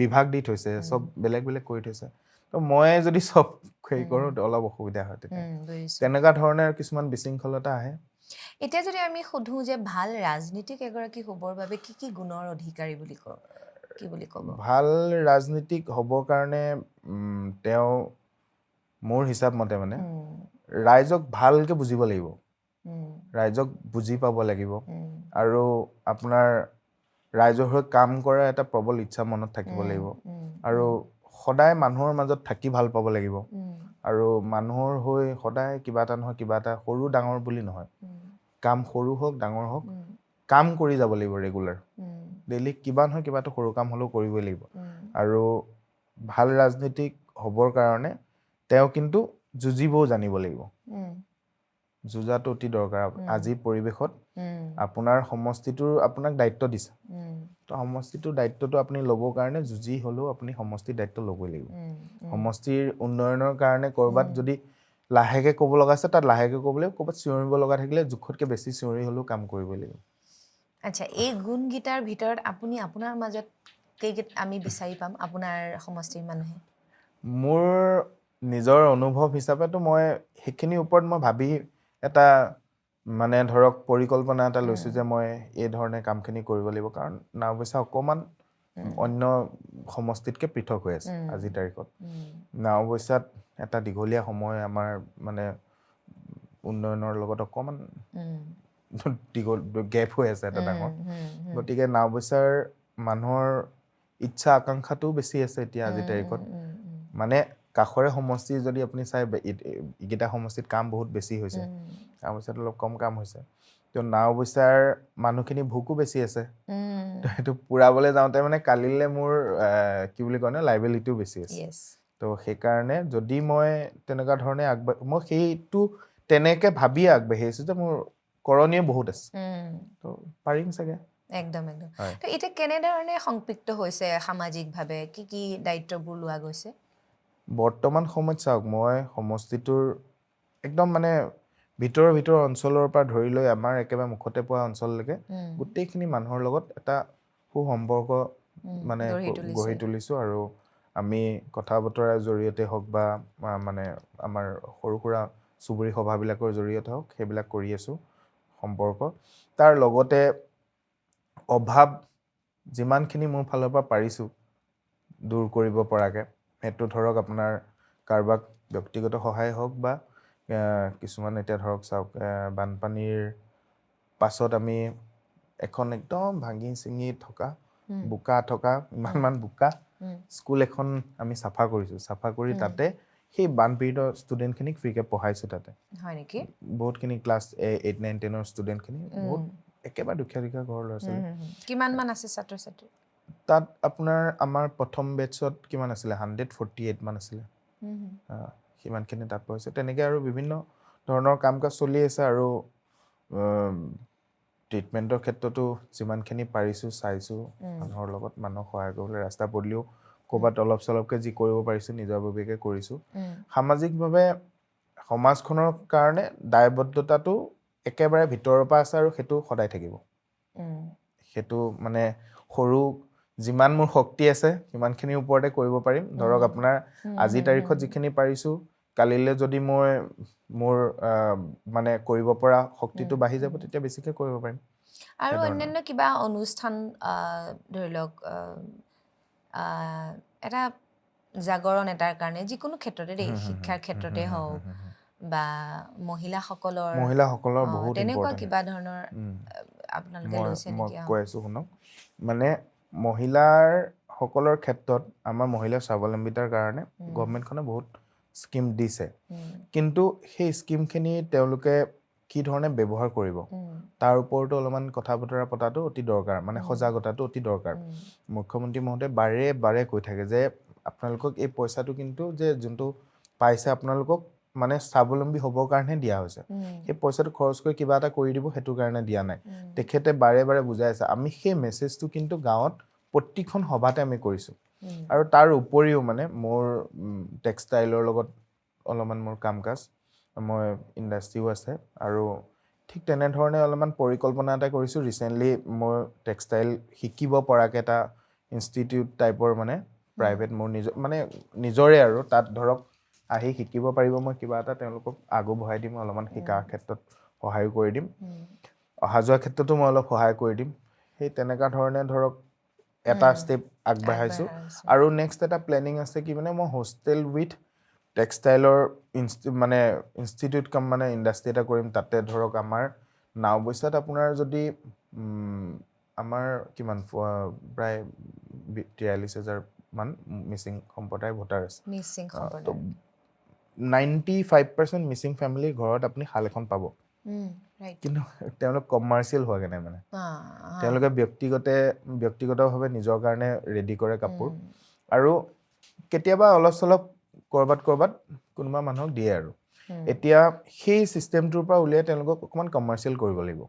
বিভাগ দি থৈছে চব বেলেগ বেলেগ কৰি থৈছে তো মই যদি চব হেৰি কৰোঁ অলপ অসুবিধা হয় তেতিয়া তেনেকুৱা ধৰণৰ কিছুমান বিশৃংখলতা আহে এতিয়া যদি আমি সোধো যে ভাল ৰাজনীতিক এগৰাকী হ'বৰ বাবে কি কি গুণৰ অধিকাৰী বুলি কওঁ কি বুলি ক'ব ভাল ৰাজনীতিক হ'বৰ কাৰণে তেওঁ মোৰ হিচাপ মতে মানে ৰাইজক ভালকৈ বুজিব লাগিব ৰাইজক বুজি পাব লাগিব আৰু আপোনাৰ ৰাইজৰ হৈ কাম কৰা এটা প্ৰবল ইচ্ছা মনত থাকিব লাগিব আৰু সদায় মানুহৰ মাজত থাকি ভাল পাব লাগিব আৰু মানুহৰ হৈ সদায় কিবা এটা নহয় কিবা এটা সৰু ডাঙৰ বুলি নহয় কাম সৰু হওক ডাঙৰ হওক কাম কৰি যাব লাগিব ৰেগুলাৰ ডেইলি কিবা নহয় কিবা এটা সৰু কাম হ'লেও কৰিবই লাগিব আৰু ভাল ৰাজনীতিক হ'বৰ কাৰণে তেওঁ কিন্তু যুঁজিবও জানিব লাগিব যুঁজাটো অতি দৰকাৰ আজিৰ পৰিৱেশত আপোনাৰ সমষ্টিটোৰ আপোনাক দায়িত্ব দিছে তো সমষ্টিটোৰ দায়িত্বটো আপুনি ল'বৰ কাৰণে যুঁজি হ'লেও আপুনি সমষ্টিৰ দায়িত্ব ল'বই লাগিব সমষ্টিৰ উন্নয়নৰ কাৰণে ক'ৰবাত যদি লাহেকৈ ক'ব লগা আছে তাত লাহেকৈ ক'ব লাগিব ক'ৰবাত চিঞৰিব লগা থাকিলে জোখতকৈ বেছি চিঞৰি হ'লেও কাম কৰিবই লাগিব আচ্ছা এই গুণকেইটাৰ ভিতৰত আপুনি আপোনাৰ মাজত কেইকেইটা আমি বিচাৰি পাম আপোনাৰ সমষ্টিৰ মানুহে মোৰ নিজৰ অনুভৱ হিচাপেতো মই সেইখিনিৰ ওপৰত মই ভাবি এটা মানে ধৰক পৰিকল্পনা এটা লৈছোঁ যে মই এই ধৰণে কামখিনি কৰিব লাগিব কাৰণ নাওবৈচা অকণমান অন্য সমষ্টিতকৈ পৃথক হৈ আছে আজিৰ তাৰিখত নাওবৈচাত এটা দীঘলীয়া সময় আমাৰ মানে উন্নয়নৰ লগত অকণমান দীঘল গেপ হৈ আছে এটা ডাঙৰ গতিকে নাওবৈচাৰ মানুহৰ ইচ্ছা আকাংক্ষাটোও বেছি আছে এতিয়া আজিৰ তাৰিখত মানে কাষৰে সমষ্টি যদি আপুনি চাই এইকেইটা সমষ্টিত কাম বহুত বেছি হৈছে নাওবৈচাত অলপ কম কাম হৈছে তো নাওবৈচাৰ মানুহখিনি ভোকো বেছি আছে তো সেইটো পূৰাবলৈ যাওঁতে মানে কালিলৈ মোৰ কি বুলি কয় ন লাইবিলিটিও বেছি আছে তো সেইকাৰণে যদি মই তেনেকুৱা ধৰণে মই সেইটো তেনেকৈ ভাবিয়ে আগবাঢ়ি আহিছোঁ যে মোৰ কৰণীয় বহুত আছে তো পাৰিম চাগে একদম একদম তো এতিয়া কেনেধৰণে সংপৃক্ত হৈছে সামাজিকভাৱে কি কি দায়িত্ববোৰ লোৱা গৈছে বৰ্তমান সময়ত চাওক মই সমষ্টিটোৰ একদম মানে ভিতৰৰ অঞ্চলৰ পৰা ধৰি লৈ আমাৰ একেবাৰে মুখতে পোৱা অঞ্চললৈকে গোটেইখিনি মানুহৰ লগত এটা সুসম্পৰ্ক মানে গঢ়ি তুলিছোঁ আৰু আমি কথা বতৰাৰ জৰিয়তে হওক বা মানে আমাৰ সৰু সুৰা চুবুৰী সভাবিলাকৰ জৰিয়তে হওক সেইবিলাক কৰি আছোঁ সম্পৰ্ক তাৰ লগতে অভাৱ যিমানখিনি মোৰ ফালৰ পৰা পাৰিছোঁ দূৰ কৰিব পৰাকৈ সেইটো ধৰক আপোনাৰ কাৰোবাক ব্যক্তিগত সহায় হওক বা কিছুমান এতিয়া ধৰক চাওক বানপানীৰ পাছত আমি এখন একদম ভাঙি চিঙি থকা বোকা থকা ইমান বোকা স্কুল এখন আমি চাফা কৰিছোঁ চাফা কৰি তাতে সেই বানপীড়িত ষ্টুডেণ্টখিনিক ফ্ৰীকৈ পঢ়াইছোঁ তাতে হয় নেকি বহুতখিনি ক্লাছ 8, 9, 10ৰ ষ্টুডেণ্টখিনি বহুত একেবাৰে দুখীয়া ঘৰৰ ল'ৰা ছোৱালী কিমান মান আছে ছাত্ৰ ছাত্ৰী তাত আপোনাৰ আমাৰ প্ৰথম বেটছত কিমান আছিলে 148 মান আছিলে সিমানখিনি তাত পঢ়িছে তেনেকৈ আৰু বিভিন্ন ধৰণৰ কাম কাজ চলি আছে আৰু ট্ৰিটমেণ্টৰ ক্ষেত্ৰতো যিমানখিনি পাৰিছোঁ চাইছোঁ মানুহৰ লগত মানুহক সহায় কৰিবলৈ ৰাস্তা পদূলিও ক'ৰবাত অলপ চলপকৈ যি কৰিব পাৰিছোঁ নিজাববীয়াকৈ কৰিছোঁ সামাজিকভাৱে সমাজখনৰ কাৰণে দায়বদ্ধতাটো একেবাৰে ভিতৰৰ পৰা আছে আৰু সেইটো সদায় থাকিব সেইটো মানে সৰু যিমান মোৰ শক্তি আছে সিমানখিনিৰ ওপৰতে কৰিব পাৰিম ধৰক আপোনাৰ আজিৰ তাৰিখত যিখিনি পাৰিছোঁ কালিলৈ যদি মই মোৰ মানে কৰিব পৰা শক্তিটো বাঢ়ি যাব তেতিয়া বেছিকৈ কৰিব পাৰিম আৰু সেই ধৰণৰ। অন্যান্য কিবা অনুষ্ঠান ধৰি লওক এটা জাগৰণ এটাৰ কাৰণে যিকোনো ক্ষেত্ৰতে দেই শিক্ষাৰ ক্ষেত্ৰতে হওক বা মহিলাসকলৰ মহিলাসকলৰ বহুত তেনেকুৱা ইম্পৰ্টেণ্ট। কিবা ধৰণৰ আপোনালোকে লৈছে মই নেকি? কৈ আছোঁ শুনক, মানে মহিলাৰ সকলৰ ক্ষেত্ৰত আমাৰ মহিলা স্বাৱলম্বিতাৰ কাৰণে গভৰ্ণমেণ্টখনে বহুত স্কিম দিছে, কিন্তু সেই স্কিমখিনি তেওঁলোকে কি ধৰণে ব্যৱহাৰ কৰিব তাৰ ওপৰতো অলপমান কথা বতৰা পতাটো অতি দৰকাৰ, মানে সজাগতাটো অতি দৰকাৰ। মুখ্যমন্ত্ৰী মহোদয়ে বাৰে বাৰে কৈ থাকে যে আপোনালোকক এই পইচাটো কিন্তু যে যোনটো পাইছে আপোনালোকক মানে স্বাৱলম্বী হ'বৰ কাৰণে দিয়া হৈছে, সেই পইচাটো খৰচ কৰি কিবা এটা কৰি দিব সেইটো কাৰণে দিয়া নাই। তেখেতে বাৰে বাৰে বুজাই আছে। আমি সেই মেছেজটো কিন্তু গাঁৱত প্ৰতিখন সভাতে আমি কৰিছোঁ। আৰু তাৰ উপৰিও মানে মোৰ টেক্সটাইলৰ লগত অলপমান মোৰ কাম কাজ, মই ইণ্ডাষ্ট্ৰিও আছে, আৰু ঠিক তেনেধৰণে অলপমান পৰিকল্পনা এটা কৰিছোঁ। ৰিচেণ্টলি মই টেক্সটাইল শিকিব পৰাকৈ এটা ইনষ্টিটিউট টাইপৰ মানে প্ৰাইভেট মোৰ নিজৰ মানে নিজৰে, আৰু তাত ধৰক আহি শিকিব পাৰিব, মই কিবা এটা তেওঁলোকক আগবঢ়াই দিম, অলপমান শিকাৰ ক্ষেত্ৰত সহায়ো কৰি দিম, অহা যোৱাৰ ক্ষেত্ৰতো মই অলপ সহায় কৰি দিম। সেই তেনেকুৱা ধৰণে ধৰক এটা ষ্টেপ আগবাঢ়াইছোঁ। আৰু নেক্সট এটা প্লেনিং আছে কি মানে মই হোষ্টেল উইথ টেক্সটাইলৰ মানে ইনষ্টিটিউট কাম মানে ইণ্ডাষ্ট্ৰি এটা কৰিম। তাতে ধৰক আমাৰ নাওবৈচাত আপোনাৰ যদি আমাৰ কিমান প্ৰায় 43,000 মান মিচিং সম্প্ৰদায়ৰ ভোটাৰ আছে। মিচিং তো সম্প্ৰদায় 95% মিচিং ফেমিলিৰ ঘৰত আপুনি শাল এখন পাব, কিন্তু তেওঁলোক কমাৰ্চিয়েল হোৱাগে নাই, মানে তেওঁলোকে ব্যক্তিগতভাৱে নিজৰ কাৰণে ৰেডি কৰে কাপোৰ, আৰু কেতিয়াবা অলপ চলপ ক'ৰবাত কোনোবা মানুহক দিয়ে। আৰু এতিয়া সেই ছিষ্টেমটোৰ পৰা উলিয়াই তেওঁলোকক অকণমান কমাৰ্চিয়েল কৰিব লাগিব,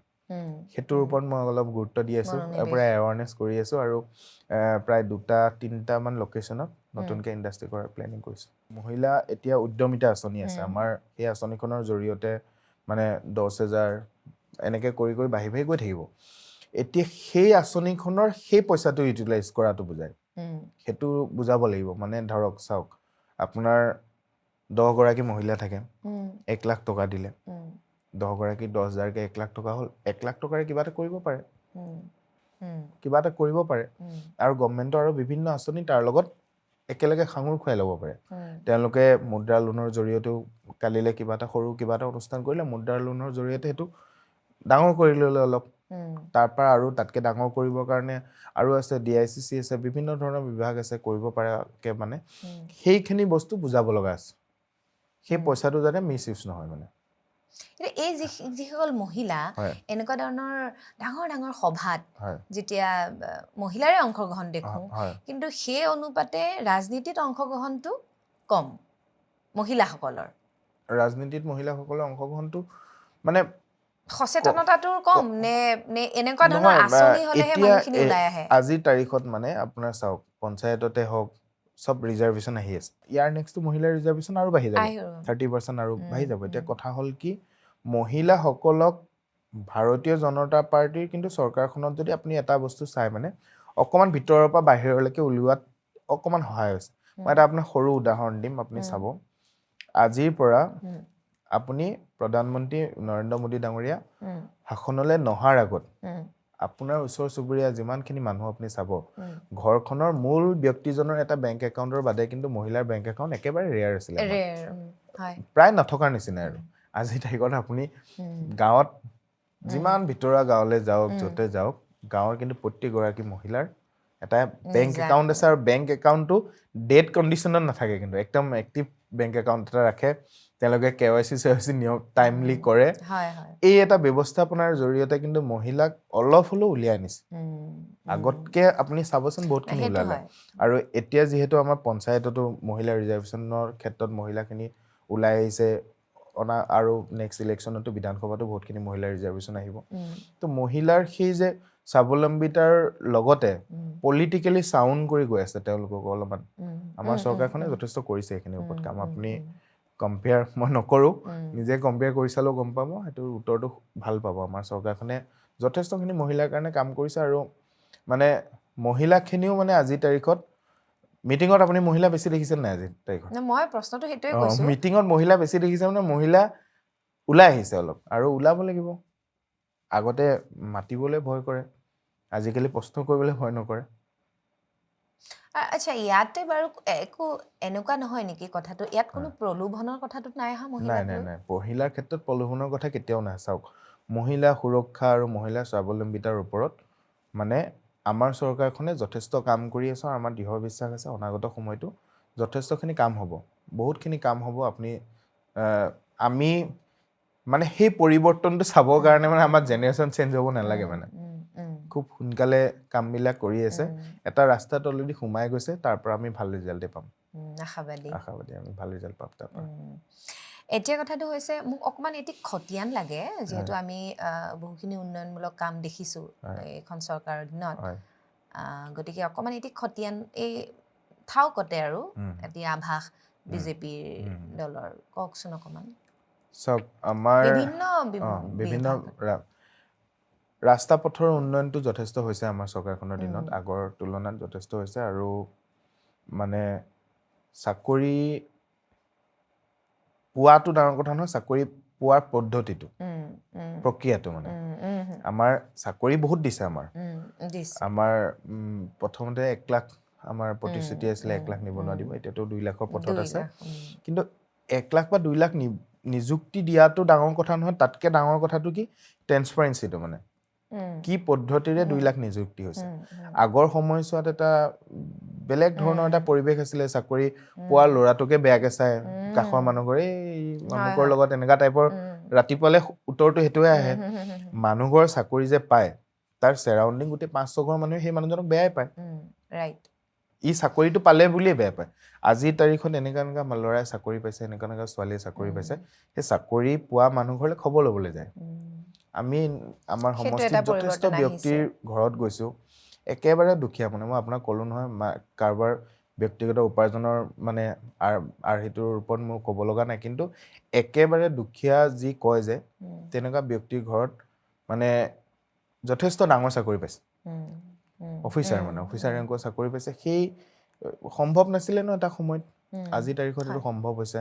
সেইটোৰ ওপৰত মই অলপ গুৰুত্ব দি আছোঁ, প্ৰায় এৱাৰনেছ কৰি আছোঁ। আৰু প্ৰায় 2-3টামান লোকেশ্যনত নতুনকৈ ইণ্ডাষ্ট্ৰি কৰাৰ প্লেনিং কৰিছোঁ। মহিলা এতিয়া উদ্যমিতা আঁচনি আছে আমাৰ, সেই আঁচনিখনৰ জৰিয়তে মানে 10,000 এনেকৈ কৰি বাঢ়ি গৈ থাকিব। এতিয়া সেই আঁচনিখনৰ সেই পইচাটো ইউটিলাইজ কৰাটো বুজায়, সেইটো বুজাব লাগিব। মানে ধৰক চাওক, আপোনাৰ 10গৰাকী মহিলা থাকে, 1 লাখ টকা দিলে, 10গৰাকী 10,000কে 1 লাখ টকা হ'ল, 1 লাখ টকাৰে কিবা এটা কৰিব পাৰে, আৰু গভৰ্ণমেণ্টৰ আৰু বিভিন্ন আঁচনি তাৰ লগত একেলগে সাঙুৰ খুৱাই ল'ব পাৰে। তেওঁলোকে মুদ্ৰা লোনৰ জৰিয়তেও কালিলৈ কিবা এটা অনুষ্ঠান কৰিলে, মুদ্ৰা লোনৰ জৰিয়তে সেইটো ডাঙৰ কৰি ল'লে অলপ, তাৰপৰা আৰু তাতকৈ ডাঙৰ কৰিবৰ কাৰণে আৰু আছে DICC আছে, বিভিন্ন ধৰণৰ বিভাগ আছে কৰিব পৰাকৈ, মানে সেইখিনি বস্তু বুজাব লগা আছে, সেই পইচাটো যাতে মিছ ইউজ নহয়। মানে এই যিসকল মহিলা এনেকুৱা ধৰণৰ ডাঙৰ ডাঙৰ সভাত যেতিয়া মহিলাৰে অংশগ্ৰহণ দেখোঁ, কিন্তু সেই অনুপাতে ৰাজনীতিত অংশগ্ৰহণটো কম মহিলাসকলৰ। ৰাজনীতিত মহিলাসকলৰ অংশগ্ৰহণটো মানে সচেতনতাটো কম নে এনেকুৱা ধৰণৰ আঁচনি হ'লেহে মানুহখিনি ওলাই আহে? আজিৰ তাৰিখত মানে আপোনাৰ চাওক, পঞ্চায়ততে হওক চব ৰিজাৰ্ভেশ্যন আহি আছে, ইয়াৰ নেক্সটটো মহিলাৰ ৰিজাৰ্ভেশ্যন আৰু বাঢ়ি যাব, 30% আৰু বাঢ়ি যাব। এতিয়া কথা হ'ল কি, মহিলাসকলক ভাৰতীয় জনতা পাৰ্টিৰ কিন্তু চৰকাৰখনত যদি আপুনি এটা বস্তু চাই, মানে অকণমান ভিতৰৰ পৰা বাহিৰলৈকে উলিওৱাত অকণমান সহায় হৈছে। মই এটা আপোনাক সৰু উদাহৰণ দিম, আপুনি চাব। আজিৰ পৰা আপুনি প্ৰধানমন্ত্ৰী নৰেন্দ্ৰ মোদী ডাঙৰীয়া শাসনলৈ নহাৰ আগত আপোনাৰ ওচৰ চুবুৰীয়া যিমানখিনি মানুহ আপুনি চাব, ঘৰখনৰ মূল ব্যক্তিজনৰ এটা বেংক একাউণ্টৰ বাদে কিন্তু মহিলাৰ বেংক একাউণ্ট একেবাৰে ৰেয়াৰ আছিলে, প্ৰায় নথকাৰ নিচিনাই। আৰু আজিৰ তাৰিখত আপুনি গাঁৱত যিমান ভিতৰুৱা গাঁৱলৈ যাওক, য'তে যাওক, গাঁৱৰ কিন্তু প্ৰত্যেকগৰাকী মহিলাৰ এটা বেংক একাউণ্ট আছে, আৰু বেংক একাউণ্টটো ডেড কণ্ডিশ্যনত নাথাকে, কিন্তু একদম এক্টিভ বেংক একাউণ্ট এটা ৰাখে। তেওঁলোকে KYC নিয়ম টাইমলি কৰে। এই এটা ব্যৱস্থাপনাৰ জৰিয়তে কিন্তু মহিলাক অলপ হ'লেও উলিয়াই আনিছে। আগতকে আপুনি চাবচোন বহুতখিনি ওলালে। আৰু এতিয়া যিহেতু আমাৰ পঞ্চায়ততো মহিলা ৰিজাৰ্ভেশ্যনৰ ক্ষেত্ৰত মহিলাখিনি ওলাই আহিছে, আৰু নেক্সট ইলেকশ্যনতো বিধানসভাতো বহুতখিনি মহিলাৰ ৰিজাৰ্ভেশ্যন আহিব। তো মহিলাৰ সেই যে স্বাৱলম্বিতাৰ লগতে পলিটিকেলি চাউণ্ড কৰি গৈ আছে তেওঁলোকক অলপমান। আমাৰ চৰকাৰখনে যথেষ্ট কৰিছে এইখিনিৰ ওপৰত কাম। আপুনি কম্পেয়াৰ মই নকৰোঁ, নিজে কম্পেয়াৰ কৰি চালেও গম পাব, সেইটোৰ উত্তৰটো ভাল পাব। আমাৰ চৰকাৰখনে যথেষ্টখিনি মহিলাৰ কাৰণে কাম কৰিছে, আৰু মানে মহিলাখিনিও মানে আজিৰ তাৰিখত মিটিঙত আপুনি মহিলা বেছি দেখিছে নাই? আজিৰ তাৰিখত মই প্ৰশ্নটো সেইটোৱে কৈছোঁ, মিটিঙত মহিলা বেছি দেখিছে, মানে মহিলা ওলাই আহিছে অলপ, আৰু ওলাব লাগিব। আগতে মাতিবলৈ ভয় কৰে, আজিকালি প্ৰশ্ন কৰিবলৈ ভয় নকৰে। আচ্ছা ইয়াতে বাৰু একো এনেকুৱা নহয় নেকি কথাটো ইয়াত কোনো প্ৰলোভনৰ কথাটোত নাই অহা নাই মহিলাক নাই লৈ? নাই মহিলাৰ ক্ষেত্ৰত প্ৰলোভনৰ কথা কেতিয়াও নাই। চাওক, মহিলা সুৰক্ষা আৰু মহিলা স্বাৱলম্বিতাৰ ওপৰত মানে আমাৰ চৰকাৰখনে যথেষ্ট কাম কৰি আছে আৰু আমাৰ দৃঢ় বিশ্বাস আছে অনাগত সময়তো যথেষ্টখিনি কাম হ'ব, বহুতখিনি কাম হ'ব। আমি মানে সেই পৰিৱৰ্তনটো চাবৰ কাৰণে মানে আমাৰ জেনেৰেশ্যন চেঞ্জ হ'ব নালাগে মানে। খুব সোনকালে কামবিলাক কৰি আছে, এটা ৰাস্তাত অলৰেডি সোমাই গৈছে, তাৰ পৰা আমি ভাল ৰিজাল্টেই পাম। আশাবাদী আমি ভাল ৰিজাল্ট পাম তাৰ পৰা। এতিয়া কথাটো হৈছে মোক অকণমান এটি খতিয়ান লাগে, যিহেতু আমি বহুখিনি উন্নয়নমূলক কাম দেখিছোঁ এইখন চৰকাৰৰ দিনত, গতিকে অকণমান এটি খতিয়ান এই থাওকতে আৰু এটি আভাস বিজেপিৰ দলৰ কওকচোন অকণমান। চাওক, আমাৰ বিভিন্ন ৰাস্তা পথৰ উন্নয়নটো যথেষ্ট হৈছে আমাৰ চৰকাৰখনৰ দিনত, আগৰ তুলনাত যথেষ্ট হৈছে। আৰু মানে চাকৰি পোৱাটো ডাঙৰ কথা নহয়, চাকৰি পোৱাৰ পদ্ধতিটো, প্ৰক্ৰিয়াটো মানে আমাৰ চাকৰি বহুত দিছে। আমাৰ প্ৰথমতে 1 লাখ আমাৰ প্ৰতিশ্ৰুতি আছিলে, 1 লাখ নিবনুৱা দিব, এতিয়াতো 2 লাখৰ পথত আছে। কিন্তু 1 লাখ বা 2 লাখ নিযুক্তি দিয়াটো ডাঙৰ কথা নহয়, তাতকে ডাঙৰ কথাটো কি ট্ৰেন্সপাৰেঞ্চিটো, মানে কি পদ্ধতিৰে 2 লাখ নিযুক্তি হৈছে। আগৰ সময়ছোৱাত এটা বেলেগ ধৰণৰ এটা পৰিৱেশ আছিলে, চাকৰি পোৱা ল'ৰাটোকে বেয়াকে চাই, কাষৰ মানুহঘৰে এই মানুহৰ লগত এনেকুৱা টাইপৰ ৰাতিপুৱালে উত্তৰটো সেইটোৱে আহে। মানুহৰ চাকৰি যে পায়, তাৰ চেৰাউণ্ডিং গোটেই 5-6 ঘৰ মানুহে সেই মানুহজনক বেয়াই পায়, ই চাকৰিটো পালে বুলিয়ে বেয়া পায়। আজিৰ তাৰিখত এনেকুৱা ল'ৰাই চাকৰি পাইছে, এনেকুৱা ছোৱালীয়ে চাকৰি পাইছে, সেই চাকৰি পোৱা মানুহ ঘৰলৈ খবৰ ল'বলৈ যায়। আমি আমাৰ সমষ্টিত যথেষ্ট ব্যক্তিৰ ঘৰত গৈছোঁ, একেবাৰে দুখীয়া মানে, মই আপোনাক ক'লো নহয়, কাৰোবাৰ ব্যক্তিগত উপাৰ্জনৰ মানে আৰ্হিটোৰ ওপৰত মোৰ ক'ব লগা নাই, কিন্তু একেবাৰে দুখীয়া যি কয় যে তেনেকুৱা ব্যক্তিৰ ঘৰত মানে যথেষ্ট ডাঙৰ চাকৰি পাইছে, অফিচাৰ ৰেংকৰ চাকৰি পাইছে। সেই সম্ভৱ নাছিলে ন এটা সময়ত, আজিৰ তাৰিখত এইটো সম্ভৱ হৈছে।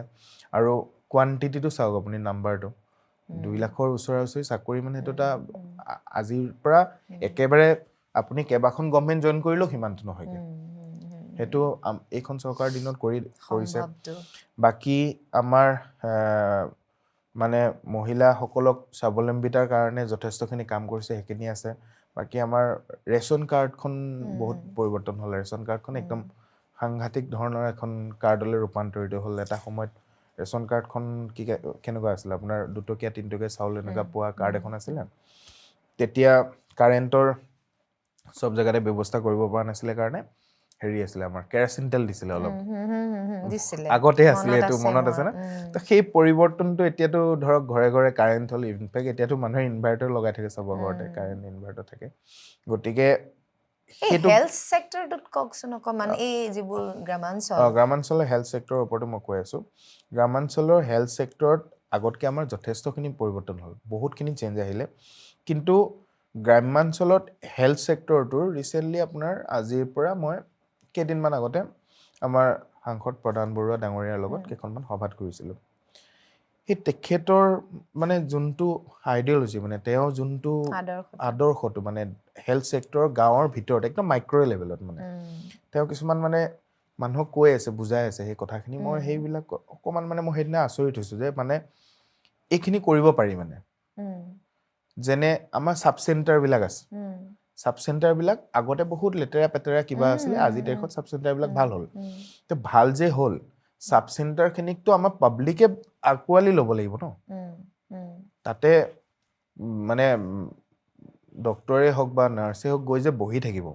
আৰু কোৱান্টিটিটো চাওক আপুনি, নাম্বাৰটো 2 লাখৰ ওচৰা-ওচৰি চাকৰি, মানে সেইটো এটা আজিৰ পৰা একেবাৰে আপুনি কেইবাখন গভৰ্ণমেণ্ট জইন কৰিলেও সিমানটো নহয়গে। সেইটো এইখন চৰকাৰৰ দিনত কৰিছে। বাকী আমাৰ মানে মহিলাসকলক স্বাৱলম্বিতাৰ কাৰণে যথেষ্টখিনি কাম কৰিছে, সেইখিনি আছে। বাকী আমাৰ ৰেচন কাৰ্ডখন বহুত পৰিৱৰ্তন হ'ল, ৰেচন কাৰ্ডখন একদম সাংঘাতিক ধৰণৰ এখন কাৰ্ডলৈ ৰূপান্তৰিত হ'ল। এটা সময়ত ৰেচন কাৰ্ডখন কেনেকুৱা আছিলে, আপোনাৰ 2 টকীয়া 3 টকীয়া চাউল এনেকুৱা পোৱা কাৰ্ড এখন আছিলে। তেতিয়া কাৰেণ্টৰ চব জেগাতে ব্যৱস্থা কৰিব পৰা নাছিলে কাৰণে হেৰি আছিলে, আমাৰ কেৰাচিন তেল দিছিলে অলপ, আগতে আছিলে, এইটো মনত আছে নে? তো সেই পৰিৱৰ্তনটো এতিয়াতো ধৰক ঘৰে ঘৰে কাৰেণ্ট হ'ল, ইনফেক্ট এতিয়াতো মানুহে ইনভাৰ্টাৰ লগাই থাকে, চবৰ ঘৰতে কাৰেণ্ট ইনভাৰ্টাৰ থাকে। গতিকে হেল্থ ছেক্টৰটোত কওকচোন অকণমান, এই যিবোৰ গ্ৰামাঞ্চল, গ্ৰামাঞ্চলৰ হেল্থ ছেক্টৰৰ ওপৰতো মই কৈ আছোঁ। গ্ৰামাঞ্চলৰ হেল্থ ছেক্টৰত আগতকৈ আমাৰ যথেষ্টখিনি পৰিৱৰ্তন হ'ল, বহুতখিনি চেঞ্জ আহিলে। কিন্তু গ্ৰামাঞ্চলত হেল্থ ছেক্টৰটোৰ ৰিচেণ্টলি আপোনাৰ আজিৰ পৰা মই কেইদিনমান আগতে আমাৰ সাংসদ প্ৰধান বৰুৱা ডাঙৰীয়াৰ লগত কেইখনমান সভাত কৰিছিলোঁ। সেই তেখেতৰ মানে যোনটো আইডিয়লজি, মানে তেওঁৰ যোনটো আদৰ্শটো, মানে হেল্থ ছেক্টৰৰ গাঁৱৰ ভিতৰত একদম মাইক্ৰ' লেভেলত, মানে তেওঁ কিছুমান মানে মানুহক কৈ আছে, বুজাই আছে সেই কথাখিনি। মই সেইবিলাক অকণমান মানে মই সেইদিনা আচৰিত হৈছোঁ যে মানে এইখিনি কৰিব পাৰি। মানে যেনে আমাৰ চাব চেণ্টাৰবিলাক আছে, চাব চেণ্টাৰবিলাক আগতে বহুত লেতেৰা পেতেৰা কিবা আছিলে, আজিৰ তাৰিখত চাব চেণ্টাৰবিলাক ভাল হ'ল। তো ভাল যে হ'ল, চাব চেণ্টাৰখিনিকতো আমাৰ পাব্লিকে আঁকোৱালি ল'ব লাগিব ন। তাতে মানে ডক্তৰে হওক বা নাৰ্ছে হওক গৈ যে বহি থাকিব,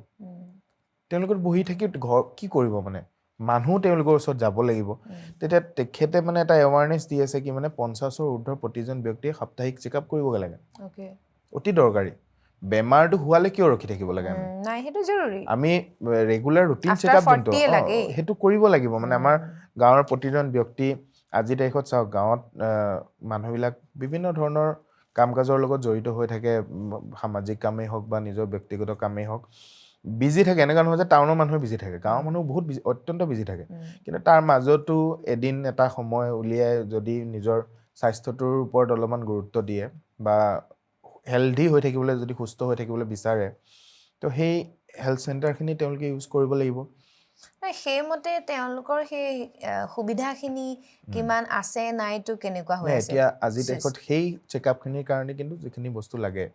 তেওঁলোকৰ বহি থাকি ঘৰ কি কৰিব, মানে মানুহ তেওঁলোকৰ ওচৰত যাব লাগিব। তেতিয়া তেখেতে মানে এটা এৱাৰনেছ দি আছে কি, মানে 50ৰ ঊৰ্ধৰ প্ৰতিজন ব্যক্তিয়ে সাপ্তাহিক চেকআপ কৰিবগৈ লাগে, অতি দৰকাৰী। বেমাৰটো হোৱালে কিয় ৰখি থাকিব লাগে? আমি ৰেগুলাৰ ৰুটিন চেকআপ যোনটো সেইটো কৰিব লাগিব। মানে আমাৰ গাঁৱৰ প্ৰতিজন ব্যক্তি, আজিৰ তাৰিখত চাওক, গাঁৱত মানুহবিলাক বিভিন্ন ধৰণৰ কাম কাজৰ লগত জড়িত হৈ থাকে, সামাজিক কামেই হওক বা নিজৰ ব্যক্তিগত কামেই হওক, বিজি থাকে। এনেকুৱা নহয় যে টাউনৰ মানুহে বিজি থাকে, গাঁৱৰ মানুহ বহুত বিজি, অত্যন্ত বিজি থাকে। কিন্তু তাৰ মাজতো এদিন এটা সময় উলিয়াই যদি নিজৰ স্বাস্থ্যটোৰ ওপৰত অলপমান গুৰুত্ব দিয়ে বা হেলদি হৈ থাকিবলৈ যদি সুস্থ হৈ থাকিবলৈ বিচাৰে তো সেই হেল্থ চেণ্টাৰখিনি তেওঁলোকে ইউজ কৰিব লাগিব সেইমতে তেওঁলোকৰ সেই সুবিধাখিনি কিমান আছে নাইতো কেনেকুৱা হৈ নাই আছে এতিয়া আজিৰ তাৰিখত সেই চেকআপখিনিৰ কাৰণে কিন্তু যিখিনি বস্তু লাগে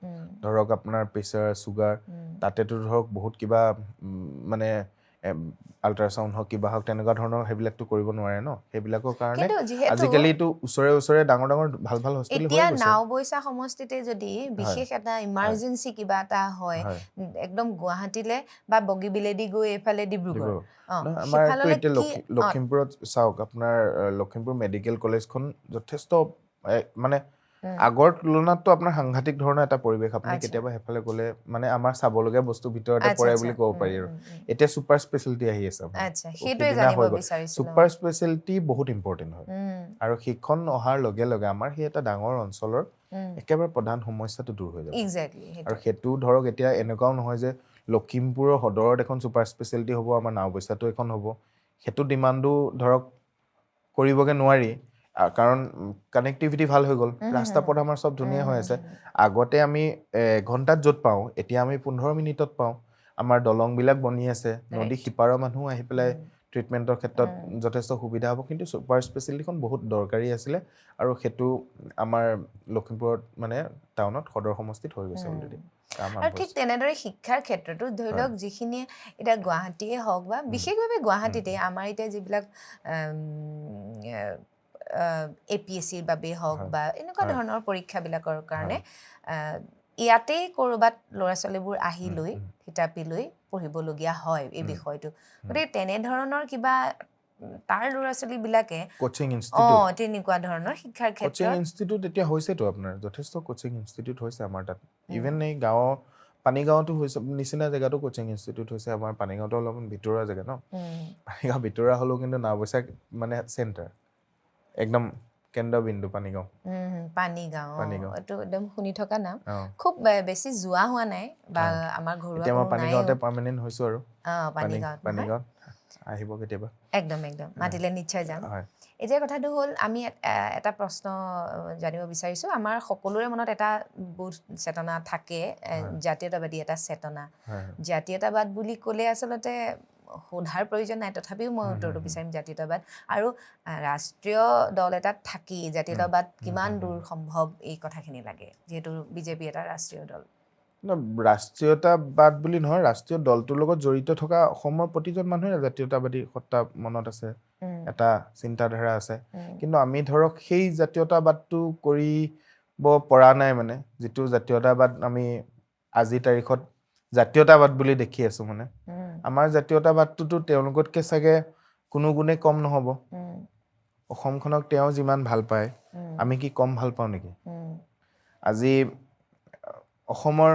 ধৰক আপোনাৰ প্ৰেছাৰ চুগাৰ তাতেতো ধৰক বহুত কিবা মানে আল্ট্ৰাছাউণ্ড হওক কিবা হওক তেনেকুৱা ধৰণৰ সেইবিলাকতো কৰিব নোৱাৰে ন সেইবিলাকৰ কাৰণে কিন্তু যিহেতু আজিকালিতো ওচৰে ডাঙৰ ভাল হস্পিটেল হৈ এতিয়া গৈছে নাওবৈচা সমষ্টিতে যদি বিশেষ এটা ইমাৰ্জেঞ্চি কিবা এটা হয় একদম গুৱাহাটীলৈ বা বগীবিলেদি গৈ এইফালে ডিব্ৰুগড় আমাৰতো সিফাললৈ এতিয়া কি লখিমপুৰত চাওক আপোনাৰ লখিমপুৰ মেডিকেল কলেজখন যথেষ্ট মানে আগৰ তুলনাততো আপোনাৰ সাংঘাতিক ধৰণৰ এটা পৰিৱেশ আপুনি কেতিয়াবা সেইফালে গ'লে মানে আমাৰ চাবলগীয়া বস্তু ভিতৰতে পৰে বুলি ক'ব পাৰি আৰু এতিয়া ছুপাৰ স্পেচিয়েলিটি আহি আছে সেইটোৱে জানিব বিচাৰিছিলোঁ ছুপাৰ স্পেচিয়েলিটি বহুত ইম্পৰ্টেণ্ট হয় আৰু সেইখন অহাৰ লগে লগে আমাৰ সেই এটা ডাঙৰ অঞ্চলৰ একেবাৰে প্ৰধান সমস্যাটো দূৰ হৈ যাব আৰু সেইটো ধৰক এতিয়া এনেকুৱাও নহয় যে লখিমপুৰৰ সদৰত এখন ছুপাৰ স্পেচিয়েলিটি হ'ব আমাৰ নাওবৈচাতো এখন হ'ব সেইটো ডিমাণ্ডো ধৰক কৰিবগে নোৱাৰি কাৰণ কানেক্টিভিটি ভাল হৈ গ'ল ৰাস্তা পথ আমাৰ সব ধুনীয়া হৈ আছে আগতে আমি ঘণ্টাত য'ত পাওঁ এতিয়া আমি 15 মিনিটত পাওঁ আমাৰ দলংবিলাক বনি আছে নদী সিপাৰৰ মানুহ আহি পেলাই ট্ৰিটমেণ্টৰ ক্ষেত্ৰত যথেষ্ট সুবিধা হ'ব কিন্তু ছুপাৰ স্পেচিয়েলিটিখন বহুত দৰকাৰী আছিলে আৰু সেইটো আমাৰ লখিমপুৰত মানে টাউনত সদৰ সমষ্টিত হৈ গৈছে অলৰেডি আৰু ঠিক তেনেদৰে শিক্ষাৰ ক্ষেত্ৰতো ধৰি লওক যিখিনিয়ে এতিয়া গুৱাহাটীয়ে হওক বা বিশেষভাৱে গুৱাহাটীতে আমাৰ এতিয়া যিবিলাক APSCৰ বাবে হওক বা এনেকুৱা ধৰণৰ পৰীক্ষাবিলাকৰ কাৰণে ইয়াতেই ক'ৰবাত ল'ৰা ছোৱালীবোৰ আহি লৈ থিতাপি লৈ পঢ়িবলগীয়া হয় এই বিষয়টো গতিকে তেনেধৰণৰ কিবা তাৰ ল'ৰা ছোৱালীবিলাকে কোচিং ইনষ্টিটিউট তেনেকুৱা ধৰণৰ শিক্ষাৰ ক্ষেত্ৰত কোচিং ইনষ্টিটিউট এতিয়া হৈছেতো আপোনাৰ যথেষ্ট কোচিং ইনষ্টিটিউট হৈছে আমাৰ তাত ইভেন এই গাঁৱৰ পানীগাঁৱতো হৈছে নিচিনা জেগাতো কোচিং ইনষ্টিটিউট হৈছে আমাৰ পানীগাঁৱতো অলপমান ভিতৰুৱা জেগা ন পানীগাঁও ভিতৰুৱা হ'লেও কিন্তু নাওবৈচা মানে চেণ্টাৰ একদম কেন্দ্ৰবিন্দু পানীগাঁও পানীগাঁও এইটো একদম শুনি থকা নাম খুব বেছি যোৱা হোৱা নাই বা আমাৰ ঘৰুৱা এতিয়া মই পানীগাঁৱতে পাৰ্মানেণ্ট হৈছো আৰু পানীগাঁৱত আহিব কেতিয়াবা একদম মাতিলে নিশ্চয় যাম এতিয়া কথাটো হ'ল আমি এটা প্ৰশ্ন জানিব বিচাৰিছোঁ আমাৰ সকলোৰে মনত এটা বোধ চেতনা থাকে জাতীয়তাবাদী এটা চেতনা জাতীয়তাবাদ বুলি ক'লে আচলতে সোধাৰ প্ৰয়োজন নাই তথাপিও মই উত্তৰটো বিচাৰিম জাতীয়তাবাদ আৰু ৰাষ্ট্ৰীয় দল এটাত থাকি জাতীয়তাবাদ কিমান দূৰ সম্ভৱ এই কথাখিনি লাগে যিহেতু বিজেপি এটা ৰাষ্ট্ৰীয় দল ৰাষ্ট্ৰীয়তাবাদ বুলি নহয় ৰাষ্ট্ৰীয় দলটোৰ লগত জড়িত থকা অসমৰ প্ৰতিজন মানুহে জাতীয়তাবাদী সত্তা মনত আছে এটা চিন্তাধাৰা আছে কিন্তু আমি ধৰক সেই জাতীয়তাবাদটো কৰিব পৰা নাই মানে যিটো জাতীয়তাবাদ আমি আজিৰ তাৰিখত জাতীয়তাবাদ বুলি দেখি আছো মানে আমাৰ জাতীয়তাবাদটোতো তেওঁলোকতকৈ চাগে কোনো গুণে কম নহ'ব অসমখনক তেওঁ যিমান ভাল পায় আমি কি কম ভাল পাওঁ নেকি আজি অসমৰ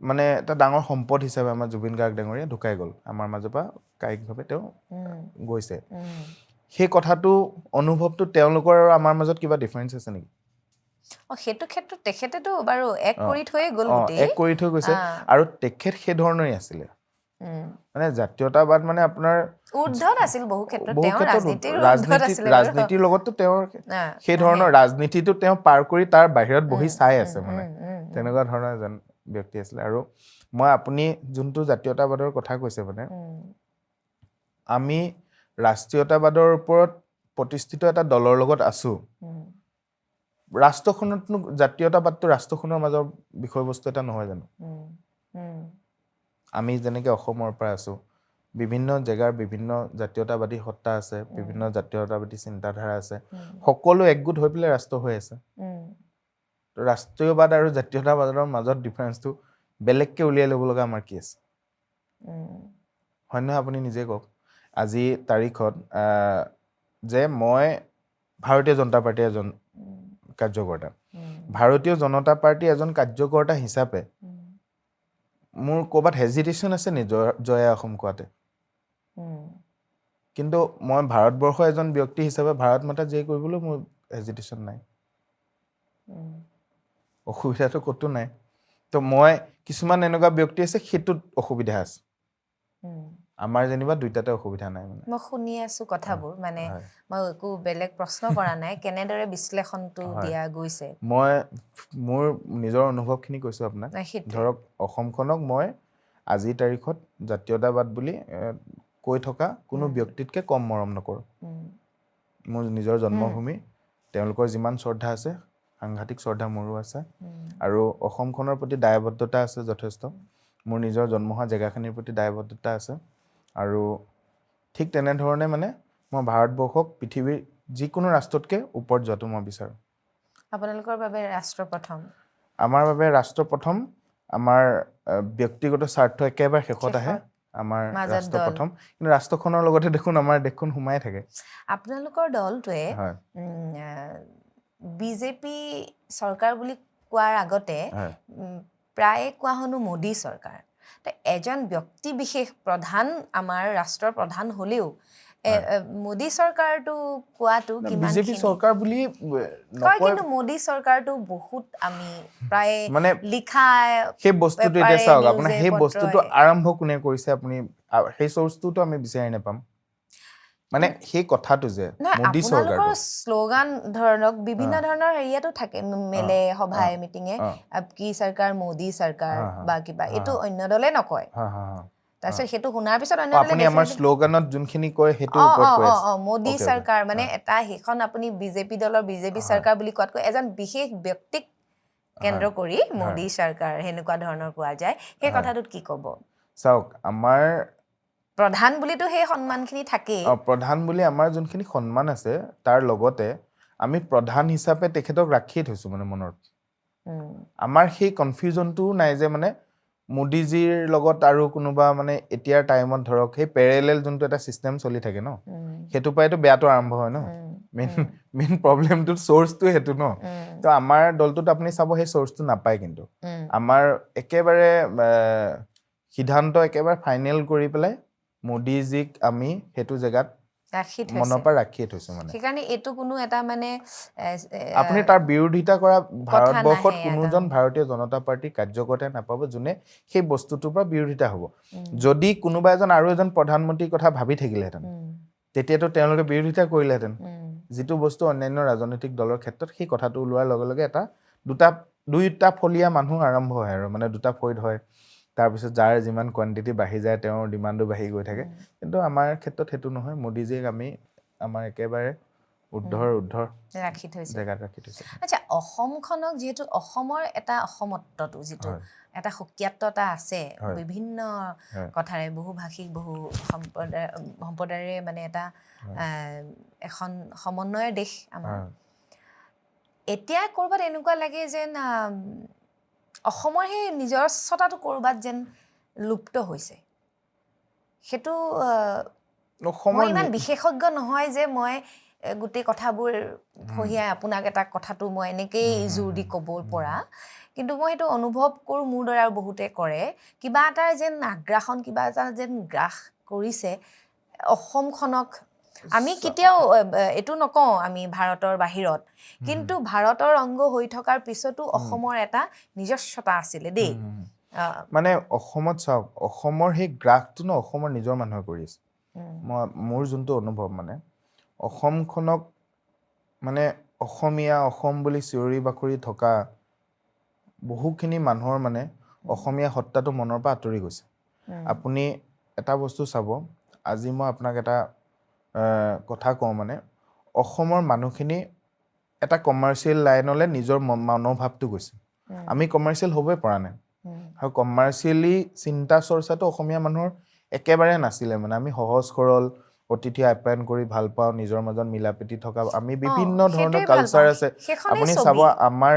মানে এটা ডাঙৰ সম্পদ হিচাপে আমাৰ জুবিন গাৰ্গ ডাঙৰীয়া ঢুকাই গ'ল আমাৰ মাজৰ পৰা কায়িকভাৱে তেওঁ গৈছে সেই কথাটো অনুভৱটো তেওঁলোকৰ আৰু আমাৰ মাজত কিবা ডিফাৰেঞ্চ আছে নেকি সেইটো ক্ষেত্ৰত তেখেতেতো বাৰু এক কৰি থৈয়ে গ'ল এক কৰি থৈ গৈছে আৰু তেখেত সেই ধৰণেই আছিলে মানে জাতীয়তাবাদ মানে আপোনাৰ উৰ্ধত আছিল বহু ক্ষেত্ৰত ৰাজনীতিৰ লগতো তেওঁৰ সেই ধৰণৰ ৰাজনীতিটো তেওঁ পাৰ কৰি তাৰ বাহিৰত বহি চাই আছে মানে তেনেকুৱা ধৰণৰ এজন ব্যক্তি আছিলে আৰু মই আপুনি যোনটো জাতীয়তাবাদৰ কথা কৈছে মানে আমি ৰাষ্ট্ৰীয়তাবাদৰ ওপৰত প্ৰতিষ্ঠিত এটা দলৰ লগত আছো ৰাষ্ট্ৰখনতনো জাতীয়তাবাদটো ৰাষ্ট্ৰখনৰ মাজৰ বিষয়বস্তু এটা নহয় জানো আমি যেনেকৈ অসমৰ পৰা আছো বিভিন্ন জেগাৰ বিভিন্ন জাতীয়তাবাদী সত্তা আছে বিভিন্ন জাতীয়তাবাদী চিন্তাধাৰা আছে সকলো একগোট হৈ পেলাই ৰাষ্ট্ৰ হৈ আছে ৰাষ্ট্ৰীয়বাদ আৰু জাতীয়তাবাদৰ মাজত ডিফাৰেন্সটো বেলেগকৈ উলিয়াই ল'ব লগা আমাৰ কি আছে হয় নহয় আপুনি নিজে কওক আজি তাৰিখত যে মই ভাৰতীয় জনতা পাৰ্টীৰ এজন কাৰ্যকৰ্তা ভাৰতীয় জনতা পাৰ্টীৰ এজন কাৰ্যকৰ্তা হিচাপে মোৰ ক'ৰবাত হেজিটেশ্যন আছে নি জয় অসম কোৱাতে কিন্তু মই ভাৰতবৰ্ষৰ এজন ব্যক্তি হিচাপে ভাৰত মাতা জয় কৰিবলৈ মোৰ হেজিটেশ্যন নাই অসুবিধাটো ক'তো নাই তো মই কিছুমান এনেকুৱা ব্যক্তি আছে সেইটোত অসুবিধা আছে আমাৰ যেনিবা দুইটাতে অসুবিধা নাই মানে মই শুনি আছো কথাবোৰ মানে হয়। মই একো বেলেগ প্ৰশ্ন কৰা নাই কেনেদৰে বিশ্লেষণটো হয়। দিয়া গৈছে মই মোৰ নিজৰ অনুভৱখিনি কৈছোঁ আপোনাক সেইটোৱে। ধৰক অসমখনক মই আজিৰ তাৰিখত জাতীয়তাবাদ বুলি কৈ থকা কোনো ব্যক্তিতকৈ কম মৰম নকৰোঁ মোৰ নিজৰ জন্মভূমি তেওঁলোকৰ যিমান শ্ৰদ্ধা আছে সাংঘাতিক শ্ৰদ্ধা মোৰো আছে আৰু অসমখনৰ প্ৰতি দায়বদ্ধতা আছে যথেষ্ট মোৰ নিজৰ জন্ম হোৱা জেগাখিনিৰ প্ৰতি দায়বদ্ধতা আছে আৰু ঠিক তেনেধৰণে মানে মই ভাৰতবৰ্ষক পৃথিৱীৰ যিকোনো ৰাষ্ট্ৰতকৈ ওপৰত যোৱাটো মই বিচাৰোঁ আপোনালোকৰ বাবে ৰাষ্ট্ৰ প্ৰথম আমাৰ বাবে ৰাষ্ট্ৰ প্ৰথম আমাৰ ব্যক্তিগত স্বাৰ্থ একেবাৰে শেষত আহে আমাৰ ৰাষ্ট্ৰ প্ৰথম কিন্তু ৰাষ্ট্ৰখনৰ লগতে দেখোন আমাৰ দেশখন সোমাই থাকে আপোনালোকৰ দলটোৱে হয় বিজেপি চৰকাৰ বুলি কোৱাৰ আগতে প্ৰায়ে কোৱা হনো মোদী চৰকাৰ এজন ব্যক্তি বিশেষ প্ৰধান আমাৰ ৰাষ্ট্ৰৰ প্ৰধান হলেও মোদী চৰকাৰটো কোৱাটো কিমান বিজেপি চৰকাৰ বুলি কয় কিন্তু মোদী চৰকাৰটো বহুত আমি প্ৰায় মানে লিখা সেই বস্তুটো এতিয়া চাওক আপোনাৰ সেই বস্তুটো আৰম্ভ কোনে কৰিছে আপুনি সেই চৰ্চটোতো আমি বিচাৰি নাপাম মানে সেই কথাটো যে মোদী চৰকাৰটো শ্লোগান ধৰণক বিভিন্ন ধৰণৰ হেৰিয়াতো থাকে মেলে সভাই মিটিঙে কি চৰকাৰ মোদী চৰকাৰ বা কিবা এইটো অন্য দলে নকয় তাৰপিছত সেইটো শুনাৰ পিছত অন্য দলে আপুনি আমাৰ শ্লোগানত যোনখিনি কয় সেইটো ওপৰত কৈ আছে মোদী চৰকাৰ মানে এটা সেইখন আপুনি বিজেপি দলৰ বিজেপি চৰকাৰ বুলি কোৱাতকৈ এজন বিশেষ ব্যক্তিক কেন্দ্ৰ কৰি মোদী চৰকাৰ হেনেকুৱা ধৰণৰ কোৱা যায় সেই কথাটোত কি ক'ব চাওক আমাৰ প্ৰধান বুলিতো সেই সন্মানখিনি থাকেই প্ৰধান বুলি আমাৰ যোনখিনি সন্মান আছে তাৰ লগতে আমি প্ৰধান হিচাপে তেখেতক ৰাখিয়ে থৈছো মানে মনত আমাৰ সেই কনফিউজনটোও নাই যে মানে মোদীজীৰ লগত আৰু কোনোবা মানে এতিয়াৰ টাইমত ধৰক সেই পেৰেলেল যোনটো এটা চিষ্টেম চলি থাকে ন সেইটো পৰাইতো বেয়াটো আৰম্ভ হয় ন মেইন প্ৰব্লেমটো চ'ৰ্চটো সেইটো ন তো আমাৰ দলটোত আপুনি চাব সেই চ'ৰ্চটো নাপায় কিন্তু আমাৰ একেবাৰে সিদ্ধান্ত একেবাৰে ফাইনেল কৰি পেলাই মোদীজীক আমি সেইটো জেগাত মনৰ পৰা ৰাখিয়ে থৈছো মানে সেইকাৰণে এইটো কোনো এটা মানে আপুনি তাৰ বিৰোধিতা কৰা ভাৰতবৰ্ষত কোনোজন ভাৰতীয় জনতা পাৰ্টিৰ কাৰ্যকৰ্তাই নাপাব যোনে সেই বস্তুটোৰ পৰা বিৰোধিতা হ'ব যদি কোনোবা এজন আৰু এজন প্ৰধানমন্ত্ৰীৰ কথা ভাবি থাকিলেহেঁতেন তেতিয়াতো তেওঁলোকে বিৰোধিতা কৰিলেহেঁতেন যিটো বস্তু অন্যান্য ৰাজনৈতিক দলৰ ক্ষেত্ৰত সেই কথাটো ওলোৱাৰ লগে লগে এটা দুইটা ফলীয়া মানুহ আৰম্ভ হয় আৰু মানে দুটা ফৈদ হয় তাৰপিছত যাৰ যিমান কোৱান্টিটি বাঢ়ি যায় তেওঁৰ ডিমাণ্ডো বাঢ়ি গৈ থাকে কিন্তু আমাৰ ক্ষেত্ৰত সেইটো নহয় মোদীজীক আমি আমাৰ একেবাৰে উদ্ধৰ ৰাখি থৈছে জেগাত ৰাখি থৈছে আচ্ছা অসমখনক যিহেতু অসমৰ এটা অসমত্বটো যিটো এটা সুকীয়াত্বতা আছে বিভিন্ন কথাৰে বহুভাষিক বহু সম্প্ৰদায়েৰে মানে এটা এখন সমন্বয়ৰ দেশ আমাৰ এতিয়া ক'ৰবাত এনেকুৱা লাগে যেন অসমৰ সেই নিজস্বতাটো ক'ৰবাত যেন লুপ্ত হৈছে সেইটো মই ইমান বিশেষজ্ঞ নহয় যে মই গোটেই কথাবোৰ ফহিয়াই আপোনাক এটা কথাটো মই এনেকেই জোৰ দি ক'ব পৰা কিন্তু মই সেইটো অনুভৱ কৰোঁ মোৰ দৰে আৰু বহুতে কৰে কিবা এটা যেন আগ্ৰাসন কিবা এটা যেন গ্ৰাস কৰিছে অসমখনক আমি কেতিয়াও এটো নকওঁ আমি ভাৰতৰ বাহিৰত কিন্তু ভাৰতৰ অংগ হৈ থকাৰ পিছতো অসমৰ এটা নিজস্বতা আছিলে দেই মানে অসমত চাওক অসমৰ সেই গ্ৰাফটো ন অসমৰ নিজৰ মানুহে কৰিছে মোৰ যোনটো অনুভৱ মানে অসমখনক মানে অসমীয়া অসম বুলি চিঞৰি বাখৰি থকা বহুখিনি মানুহৰ মানে অসমীয়া সত্তাটো মনৰ পৰা আঁতৰি গৈছে আপুনি এটা বস্তু চাব আজি মই আপোনাক এটা কথা কওঁ মানে অসমৰ মানুহখিনি এটা কমাৰ্চিয়েল লাইনলৈ নিজৰ মনোভাৱটো গৈছে আমি কমাৰ্চিয়েল হ'বই পৰা নাই আৰু কমাৰ্চিয়েলি চিন্তা চৰ্চাটো অসমীয়া মানুহৰ একেবাৰে নাছিলে মানে আমি সহজ সৰল অতিথি আপ্যায়ন কৰি ভাল পাওঁ নিজৰ মাজত মিলাপ্ৰীতি থকা আমি বিভিন্ন ধৰণৰ কালচাৰ আছে আপুনি চাব আমাৰ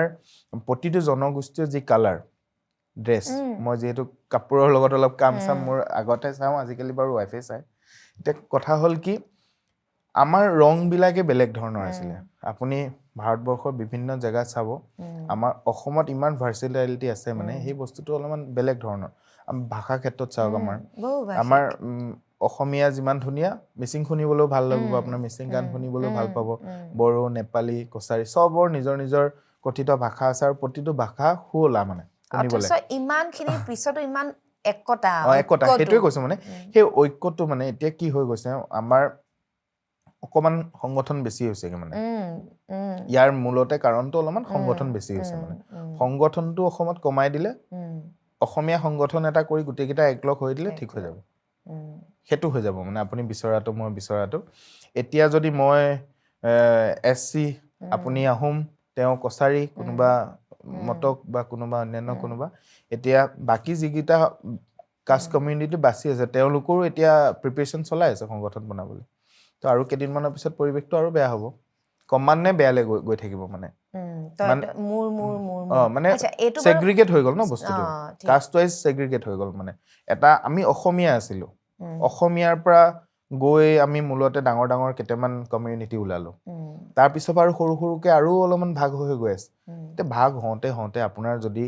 প্ৰতিটো জনগোষ্ঠীৰ যি কালাৰ ড্ৰেছ মই যিহেতু কাপোৰৰ লগত অলপ কাম চাম মোৰ আগতে চাওঁ আজিকালি বাৰু ৱাইফে চাই এতিয়া কথা হ'ল কি আমাৰ ৰংবিলাকে বেলেগ ধৰণৰ আছিলে আপুনি ভাৰতবৰ্ষৰ বিভিন্ন জেগাত চাব আমাৰ অসমত ইমান ভাৰ্চেলিটি আছে মানে সেই বস্তুটো অলপমান বেলেগ ধৰণৰ ভাষা ক্ষেত্ৰত চাওক আমাৰ অসমীয়া যিমান ধুনীয়া মিচিং শুনিবলৈও ভাল লাগিব আপোনাৰ মিচিং গান শুনিবলৈও ভাল পাব বড়ো নেপালী কছাৰী চবৰ নিজৰ নিজৰ কথিত ভাষা আছে আৰু প্ৰতিটো ভাষা শুৱলা মানে শুনিবলৈ ইমানখিনিৰ পিছতো ইমান একতা একতা সেইটোৱে কৈছো মানে সেই ঐক্যটো মানে এতিয়া কি হৈ গৈছে আমাৰ অকমান সংগঠন বেছি হৈছেগে মানে ইয়াৰ মূলতে কাৰণটো অলপমান সংগঠন বেছি হৈছে মানে সংগঠনটো অসমত কমাই দিলে অসমীয়া সংগঠন এটা কৰি গোটেইকেইটা একলগ হৈ দিলে ঠিক হৈ যাব সেইটো হৈ যাব মানে আপুনি বিচৰাটো মই বিচৰাটো এতিয়া যদি মই SC আপুনি আহোম তেওঁ কছাৰী কোনোবা মটক বা কোনোবা অন্যান্য কোনোবা এতিয়া বাকি যিকেইটা কাষ্ট কমিউনিটি বাছি আছে তেওঁলোকৰো এতিয়া প্ৰিপাৰেচন চলাই আছে সংগঠন বনাবলৈ তো আৰু কেইদিনমানৰ পিছত পৰিৱেশটো আৰু বেয়া হ'ব কমানে বেয়ালে গৈ থাকিব মানে মানে সেগ্ৰিগেট হৈ গ'ল ন বস্তুটো কাষ্ট ৱাইজ সেগ্ৰিগেট হৈ গ'ল মানে এটা আমি অসমীয়া আছিলো অসমীয়াৰ পৰা গৈ আমি মূলতে ডাঙৰ ডাঙৰ কেইটামান কমিউনিটি ওলালো তাৰ পিছত আৰু সৰু সৰুকে আৰু অলপমান ভাগ হৈ গৈ আছে এতিয়া ভাগ হওঁতে হওঁতে আপোনাৰ যদি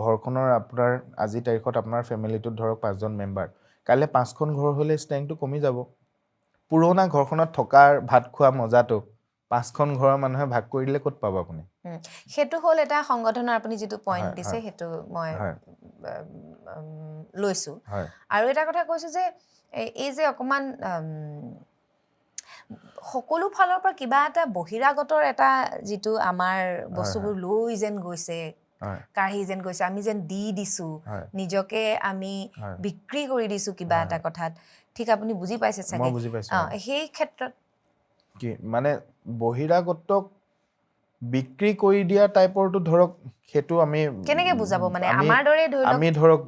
ঘৰখনৰ আপোনাৰ আজি তাৰিখত আপোনাৰ ফেমিলিটোত ধৰক 5জন মেম্বাৰ কাইলৈ 5খন ঘৰ হ'লে ষ্ট্ৰেংথটো কমি যাব পুৰণা ঘৰখনত থকাৰ ভাত খোৱা মজাটো 5খন ঘৰৰ মানুহে ভাগ কৰি দিলে ক'ত পাব আপুনি সেইটো হ'ল এটা সংগঠনৰ আপুনি যিটো পইণ্ট দিছে সেইটো মই লৈছো আৰু এটা কথা কৈছো যে এই যে অকমান সকলো ফালৰ পৰা কিবা এটা বহিৰাগতৰ এটা যিটো আমাৰ বস্তুবোৰ লৈ যেন গৈছে কাঢ়ি যেন গৈছে আমি যেন দিছো নিজকে আমি বিক্ৰী কৰি দিছো কিবা এটা কথাত ঠিক আপুনি বুজি পাইছে চাগে সেই ক্ষেত্ৰত কি মানে বহিৰাগতক বিক্ৰী কৰি দিয়া টাইপৰটো ধৰক সেইটো আমি কেনেকে বুজাব মানে আমাৰ দৰে আমি ধৰক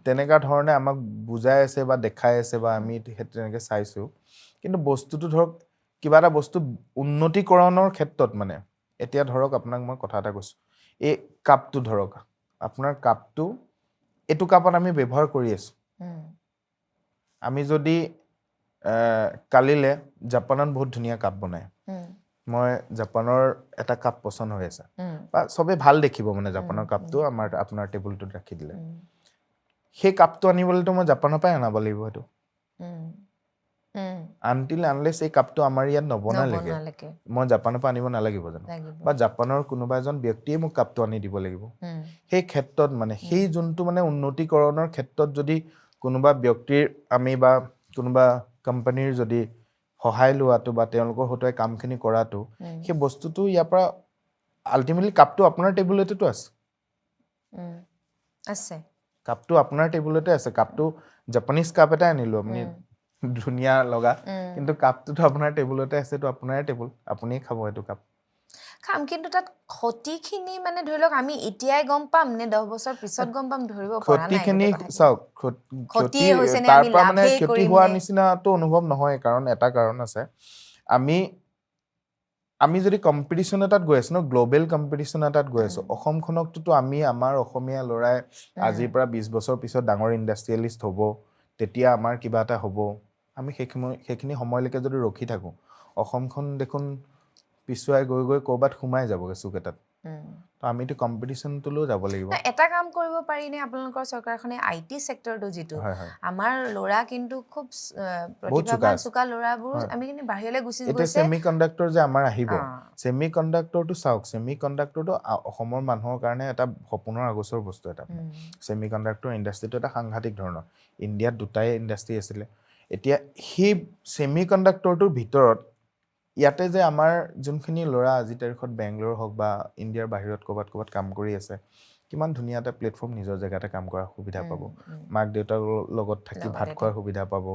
তেনেকা ধৰণে আমাক বুজাই আছে বা দেখাই আছে বা আমি তেনেকে চাইছো কিন্তু বস্তুটো ধৰক কিবা এটা বস্তু উন্নতিকৰণৰ ক্ষেত্ৰত মানে এতিয়া ধৰক আপোনাক মই কথা এটা কৈছো এই কাপটো ধৰক আপোনাৰ কাপটো এইটো কাপত আমি ব্যৱহাৰ কৰি আছো আমি যদি কালিলে জাপানত বহুত ধুনীয়া কাপ বনায় মই জাপানৰ এটা কাপ পছন্দ হৈ আছে বা সবে ভাল দেখিব মানে জাপানৰ কাপটো আপোনাৰ টেবুলটোত ৰাখি দিলে সেই কাপটো আনিবলৈতো মই জাপানৰ পৰাই আনাব লাগিব সেইটো আনটিল আনলেছ এই কাপটো আমাৰ ইয়াত নবনালেগে মই জাপানৰ পৰা আনিব নালাগিব জানো বা জাপানৰ কোনোবা এজন ব্যক্তিয়ে মোক কাপটো আনি দিব লাগিব সেই ক্ষেত্ৰত মানে সেই যোনটো মানে উন্নতিকৰণৰ ক্ষেত্ৰত যদি কোনোবা ব্যক্তিৰ আমি বা কোনোবা কোম্পানীৰ যদি সহায় লোৱাটো বা তেওঁলোকৰ হতুৱাই কামখিনি কৰাটো সেই বস্তুটো ইয়াৰ পৰা আল্টিমেটলি কাপটো আপোনাৰ টেবুলতেতো আছে কাপটো আপোনাৰ টেবুলতে আছে কাপটো জাপানিজ কাপ এটা আনিলো আপুনি ধুনীয়া লগা কিন্তু কাপটোতো আপোনাৰ টেবুলতে আছে তো আপোনাৰে টেবুল আপুনি খাব এইটো কাপ খাম কিন্তু তাত ক্ষতিখিনি মানে ধৰি লওক আমি এতিয়াই গম পাম নে 10 বছৰ পিছত গম পাম ধৰিব পৰা নাই ক্ষতিখিনি চাওক ক্ষতি তাৰ পৰা মানে ক্ষতি হোৱা নিচিনাটো অনুভৱ নহয় কাৰণ এটা কাৰণ আছে আমি যদি কম্পিটিশ্যন এটাত গৈ আছো ন গ্লোবেল কম্পিটিশ্যন এটাত গৈ আছো অসমখনকতো আমি আমাৰ অসমীয়া ল'ৰাই আজিৰ পৰা 20 বছৰ পিছত ডাঙৰ ইণ্ডাষ্ট্ৰিয়েলিষ্ট হ'ব তেতিয়া আমাৰ কিবা এটা হ'ব আমি সেইখিনি সময়লৈকে যদি ৰখি থাকো অসমখন দেখোন পিছুৱাই গৈ গৈ ক'ৰবাত সোমাই যাবগে চুক এটাত তো আমিতো কম্পিটিশ্যনটোলৈ যাব লাগিব এটা কাম কৰিব পাৰি নে আপোনালোকৰ চৰকাৰখনে IT সেক্টৰটো যিটো আমাৰ ল'ৰা কিন্তু খুব প্ৰতিভাৱান চুকা ল'ৰাবোৰ আমি কিন্তু বাহিৰলৈ গুচি গৈছে এটা সেমিকন্ডাক্টৰ যে আমাৰ আহিব সেমিকন্ডাক্টৰটো চাওক সেমিকন্ডাক্টৰটো অসমৰ মানুহৰ কাৰণে এটা সপোনৰ আগচৰ বস্তু এটা সেমিকন্ডাক্টৰ ইণ্ডাষ্ট্ৰিটো এটা সাংঘাতিক ধৰণৰ ইণ্ডিয়াত দুটাই ইণ্ডাষ্ট্ৰি আছিলে এতিয়া সেই সেমিকন্ডাক্টৰটোৰ ভিতৰত ইয়াতে যে আমাৰ যোনখিনি ল'ৰা আজি তাৰিখত বেংগলোৰ হওক বা ইণ্ডিয়াৰ বাহিৰত ক'ৰবাত কাম কৰি আছে কিমান ধুনীয়া এটা প্লেটফৰ্ম নিজৰ জেগাতে কাম কৰাৰ সুবিধা পাব মাক দেউতাকৰ লগত থাকি ভাত খোৱাৰ সুবিধা পাব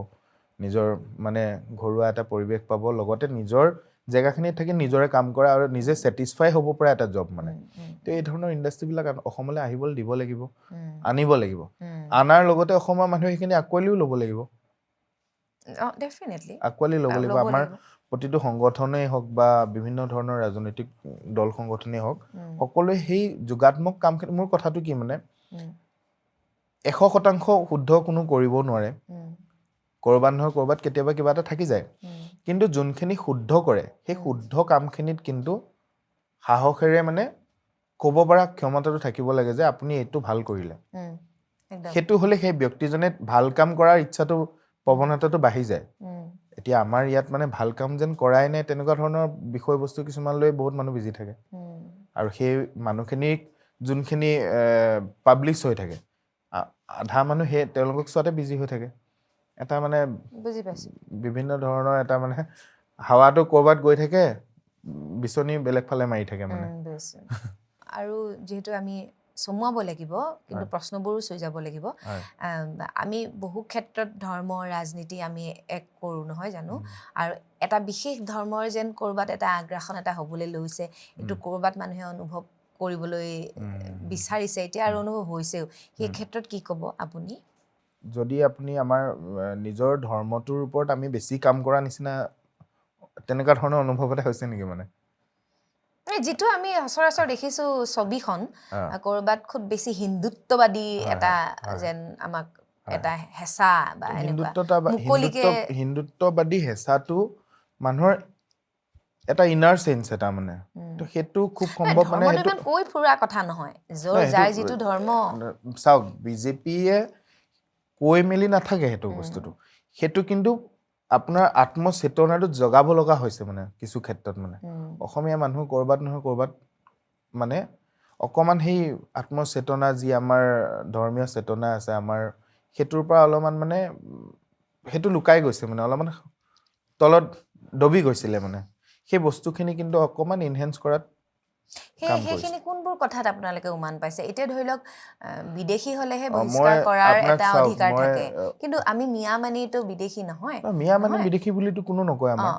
নিজৰ মানে ঘৰুৱা এটা পৰিৱেশ পাব লগতে নিজৰ জেগাখিনিত থাকি নিজৰে কাম কৰা আৰু নিজে ছেটিছফাই হ'ব পৰা এটা জব মানে তো এই ধৰণৰ ইণ্ডাষ্ট্ৰিবিলাক অসমলৈ আহিবলৈ দিব লাগিব আনিব লাগিব আনাৰ লগতে অসমৰ মানুহে সেইখিনি আঁকোৱালিও ল'ব লাগিব আঁকোৱালি ল'ব লাগিব আমাৰ প্ৰতিটো সংগঠনেই হওক বা বিভিন্ন ধৰণৰ ৰাজনৈতিক দল সংগঠনেই হওক সকলোৱে সেই যোগাত্মক কামখিনি মোৰ কথাটো কি মানে 100% শুদ্ধ কোনো কৰিব নোৱাৰে কৰবাত নহয় কৰবাত কেতিয়াবা কিবা এটা থাকি যায় কিন্তু যোনখিনি শুদ্ধ কৰে সেই শুদ্ধ কামখিনিত কিন্তু সাহসেৰে মানে ক'ব পৰা ক্ষমতাটো থাকিব লাগে যে আপুনি এইটো ভাল কৰিলে সেইটো হ'লে সেই ব্যক্তিজনে ভাল কাম কৰাৰ ইচ্ছাটো প্ৰৱণতাটো বাঢ়ি যায় এতিয়া আমাৰ ইয়াত মানে ভাল কাম যেন কৰাই নাই তেনেকুৱা ধৰণৰ বিষয়বস্তু কিছুমান লৈ বহুত মানুহ বিজি থাকে আৰু সেই মানুহখিনিক যোনখিনি পাব্লিছ হৈ থাকে আধা মানুহ সেই তেওঁলোকক চোৱাতে বিজি হৈ থাকে এটা মানে বুজি পাইছো বিভিন্ন ধৰণৰ এটা মানে হাৱাটো ক'ৰবাত গৈ থাকে বিচনী বেলেগ ফালে মাৰি থাকে মানে বুজিছো আৰু যিহেতু আমি চমুৱাব লাগিব কিন্তু প্ৰশ্নবোৰো চৈ যাব লাগিব আমি বহু ক্ষেত্ৰত ধৰ্ম ৰাজনীতি আমি এক কৰোঁ নহয় জানো আৰু এটা বিশেষ ধৰ্মৰ যেন ক'ৰবাত এটা আগ্ৰাসন এটা হ'বলৈ লৈছে এইটো ক'ৰবাত মানুহে অনুভৱ কৰিবলৈ বিচাৰিছে এতিয়া আৰু অনুভৱ হৈছেও সেই ক্ষেত্ৰত কি ক'ব আপুনি যদি আপুনি আমাৰ নিজৰ ধৰ্মটোৰ ওপৰত আমি বেছি কাম কৰা নিচিনা তেনেকুৱা ধৰণৰ অনুভৱ এটা হৈছে নেকি মানে যিটো আমি সচৰাচৰ দেখিছো ছবিখন ক'ৰবাত খুব বেছি হিন্দুত্ববাদী এটা যেন আমাক এটা হেঁচা বা এনেকুৱা মুকলিকে হিন্দুত্ববাদী হেঁচাটো মানুহৰ এটা ইনাৰ চেঞ্চ এটা মানে তো সেইটো খুব সম্ভৱ মানে সেইটো কৈ ফুৰা কথা নহয় যাৰ যিটো ধৰ্ম চাওক বিজেপিয়ে কৈ মেলি নাথাকে সেইটো বস্তুটো সেইটো কিন্তু আপোনাৰ আত্মচেতনাটো জগাব লগা হৈছে মানে কিছু ক্ষেত্ৰত মানে অসমীয়া মানুহ ক'ৰবাত নহয় ক'ৰবাত মানে অকমান সেই আত্মচেতনা যি আমাৰ ধৰ্মীয় চেতনা আছে আমাৰ সেইটোৰ পৰা অলপমান মানে সেইটো লুকাই গৈছে মানে অলপমান তলত দবি গৈছিলে মানে সেই বস্তুখিনি কিন্তু অকমান ইনহেন্স কৰাত সেইখিনি কোনবোৰ কথাত আপোনালোকে উমান পাইছে এতিয়া ধৰি লওক বিদেশী হলেহে বহিষ্কাৰ কৰাৰ এটা অধিকাৰ থাকে কিন্তু আমি মিয়া মানিতো বিদেশী নহয় মিয়া মানে বিদেশী বুলিতো কোনো নকয় আমাৰ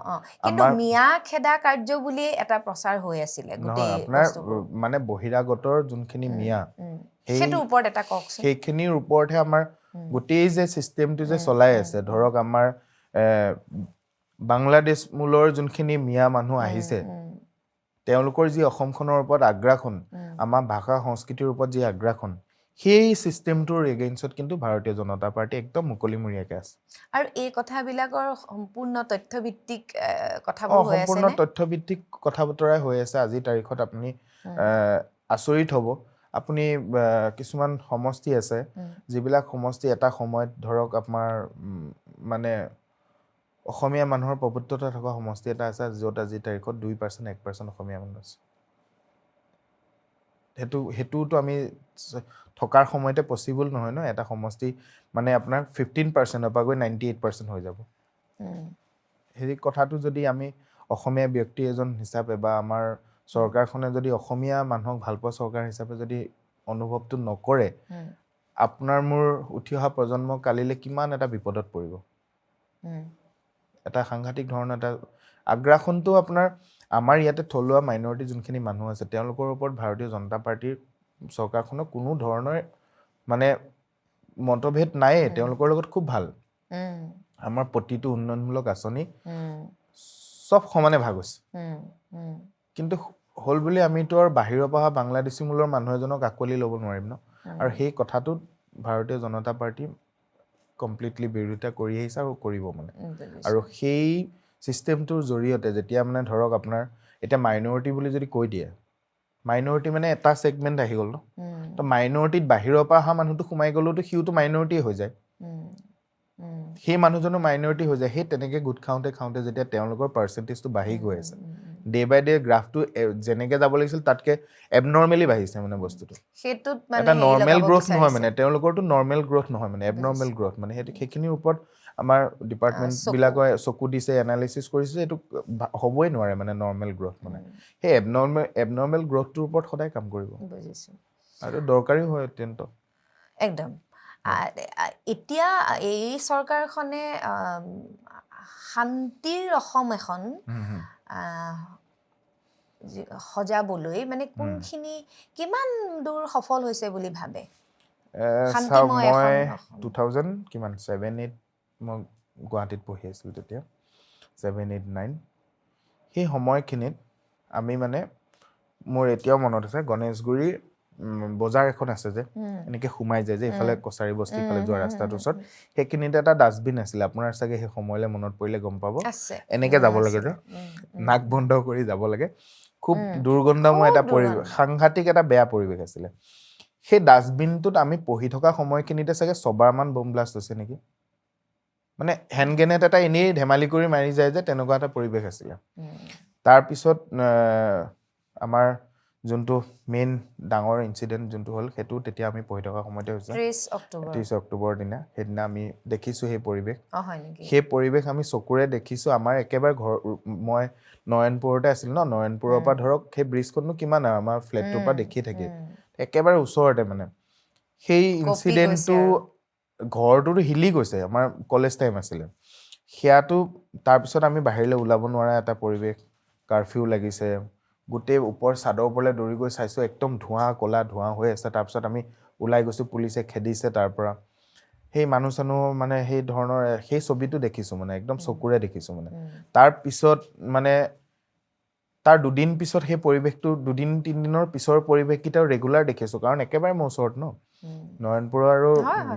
কিন্তু মিয়া খেদা কাৰ্য বুলি এটা প্ৰচাৰ হৈ আছিলে গোটেই আপোনাৰ মানে বহিৰাগতৰ যোনখিনি মিয়া সেইটোৰ ওপৰত এটা কওকচোন সেইখিনিৰ ওপৰতহে আমাৰ গোটেই যে চিষ্টেমটো যে চলাই আছে ধৰক আমাৰ বাংলাদেশ মূলৰ যোনখিনি মিয়া মানুহ আহিছে তেওঁলোকৰ যি অসমখনৰ ওপৰত আগ্ৰাসন আমাৰ ভাষা সংস্কৃতিৰ ওপৰত যি আগ্ৰাসন সেই চিষ্টেমটোৰ এগেইনষ্টত কিন্তু ভাৰতীয় জনতা পাৰ্টি একদম মুকলিমূৰীয়াকৈ আছে আৰু এই কথাবিলাকৰ সম্পূৰ্ণ তথ্যভিত্তিক কথাবোৰ হৈ আছে সম্পূৰ্ণ তথ্যভিত্তিক কথা বতৰাই হৈ আছে আজিৰ তাৰিখত আপুনি আচৰিত হ'ব আপুনি কিছুমান সমষ্টি আছে যিবিলাক সমষ্টি এটা সময়ত ধৰক আপোনাৰ মানে অসমীয়া মানুহৰ প্ৰভুত্বতা থকা সমষ্টি এটা আছে য'ত আজিৰ তাৰিখত 2% 1% অসমীয়া মানুহ আছে সেইটোতো আমি থকাৰ সময়তে পচিবল নহয় ন এটা সমষ্টি মানে আপোনাৰ 15%ৰ পৰা গৈ 98% হৈ যাব সেই কথাটো যদি আমি অসমীয়া ব্যক্তি এজন হিচাপে বা আমাৰ চৰকাৰখনে যদি অসমীয়া মানুহক ভালপোৱা চৰকাৰ হিচাপে যদি অনুভৱটো নকৰে আপোনাৰ মোৰ উঠি অহা প্ৰজন্ম কালিলৈ কিমান এটা বিপদত পৰিব এটা সাংঘাতিক ধৰণৰ এটা আগ্ৰাসনটো আপোনাৰ আমাৰ ইয়াতে থলুৱা মাইনৰিটি যোনখিনি মানুহ আছে তেওঁলোকৰ ওপৰত ভাৰতীয় জনতা পাৰ্টিৰ চৰকাৰখনৰ কোনো ধৰণৰ মানে মতভেদ নাইয়ে তেওঁলোকৰ লগত খুব ভাল আমাৰ প্ৰতিটো উন্নয়নমূলক আঁচনি চব সমানে ভাগ হৈছে কিন্তু হ'ল বুলি আমিতো আৰু বাহিৰৰ পৰা বাংলাদেশী মূলৰ মানুহ এজনক আঁকোৱালি ল'ব নোৱাৰিম ন আৰু সেই কথাটোত ভাৰতীয় জনতা পাৰ্টি কমপ্লিটলি বিৰোধিতা কৰি আহিছে আৰু কৰিব মানে আৰু সেই চিষ্টেমটোৰ জৰিয়তে যেতিয়া মানে ধৰক আপোনাৰ এতিয়া মাইনৰিটি বুলি যদি কৈ দিয়ে মাইনৰিটি মানে এটা ছেগমেণ্ট আহি গ'ল ন তো মাইনৰিটিত বাহিৰৰ পৰা অহা মানুহটো সোমাই গ'লেওতো সিওতো মাইনৰিটি হৈ যায় সেই মানুহজনো মাইনৰিটি হৈ যায় সেই তেনেকৈ গোট খাওঁতে যেতিয়া তেওঁলোকৰ পাৰ্চেণ্টেজটো বাঢ়ি গৈ আছে ডে বাই ডে গ্ৰাফটো যেনেকৈ যাব লাগিছিল তাতকৈ এবনৰ্মেলি বাঢ়িছে মানে বস্তুটো সেইটোত এটা নৰ্মেল গ্ৰথ নহয় মানে তেওঁলোকৰতো নৰ্মেল গ্ৰথ নহয় মানে এবনৰ্মেল গ্ৰথ মানে সেইখিনিৰ ওপৰত আমাৰ ডিপাৰ্টমেণ্টবিলাকে চকু দিছে এনালাইচিছ কৰিছে এইটো হ'বই নোৱাৰে মানে নৰ্মেল গ্ৰথ মানে সেই এবনৰ্মেল গ্ৰথটোৰ ওপৰত সদায় কাম কৰিব বুজিছোঁ আৰু দৰকাৰীও হয় অত্যন্ত একদম এতিয়া এই চৰকাৰখনে শান্তিৰ অসম এখন সজাবলৈ মানে কোনখিনি কিমান দূৰ সফল হৈছে বুলি ভাবে মই 2007-8 মই গুৱাহাটীত পঢ়ি আছিলোঁ তেতিয়া 7-8-9 সেই সময়খিনিত আমি মানে মোৰ এতিয়াও মনত আছে গণেশগুৰিৰ বজাৰ এখন আছে যে এনেকৈ সোমাই যায় যে এইফালে কছাৰী বস্তি ফালে যোৱা ৰাস্তাটোৰ ওচৰত সেইখিনিতে এটা ডাষ্টবিন আছিলে আপোনাৰ চাগে সেই সময়লৈ মনত পৰিলে গম পাব এনেকৈ যাব লাগে যে নাক বন্ধ কৰি যাব লাগে খুব দুৰ্গন্ধময় এটা পৰিৱেশ সাংঘাতিক এটা বেয়া পৰিৱেশ আছিলে সেই ডাষ্টবিনটোত আমি পঢ়ি থকা সময়খিনিতে চাগে ছবাৰমান বম ব্লাষ্ট হৈছে নেকি মানে হেণ্ড গ্ৰেনেড এটা এনেই ধেমালি কৰি মাৰি যায় যে তেনেকুৱা এটা পৰিৱেশ আছিলে তাৰপিছত আমাৰ যোনটো মেইন ডাঙৰ ইনচিডেণ্ট যোনটো হ'ল সেইটো তেতিয়া আমি পঢ়ি থকা সময়তে হৈছে 30 অক্টোবৰ 30 অক্টোবৰৰ দিনা সেইদিনা আমি দেখিছোঁ সেই পৰিৱেশ হয় নেকি সেই পৰিৱেশ আমি চকুৰে দেখিছোঁ আমাৰ একেবাৰে ঘৰ মই নয়নপুৰতে আছিল ন নয়নপুৰৰ পৰা ধৰক সেই ব্ৰিজখননো কিমান আৰু আমাৰ ফ্লেটটোৰ পৰা দেখি থাকে একেবাৰে ওচৰতে মানে সেই কঁপি গৈছে ইনচিডেণ্টটো আৰু। ঘৰটোতো হিলি গৈছে আমাৰ কলেজ টাইম আছিলে সেয়াটো তাৰপিছত আমি বাহিৰলৈ ওলাব নোৱাৰা এটা পৰিৱেশ কাৰফিউ লাগিছে গোটেই ওপৰ চাদৰ ওপৰলৈ দৌৰি গৈ চাইছোঁ একদম ক'লা ধোঁৱা হৈ আছে তাৰপিছত আমি ওলাই গৈছোঁ পুলিচে খেদিছে তাৰ পৰা সেই মানুহ চানুহ মানে সেই ধৰণৰ সেই ছবিটো দেখিছোঁ মানে একদম চকুৰে দেখিছোঁ মানে তাৰ পিছত মানে তাৰ দুদিন পিছত সেই পৰিৱেশটো দুদিন তিনিদিনৰ পিছৰ পৰিৱেশকেইটাও ৰেগুলাৰ দেখিছোঁ কাৰণ একেবাৰে মোৰ ওচৰত ন নয়নপুৰ আৰু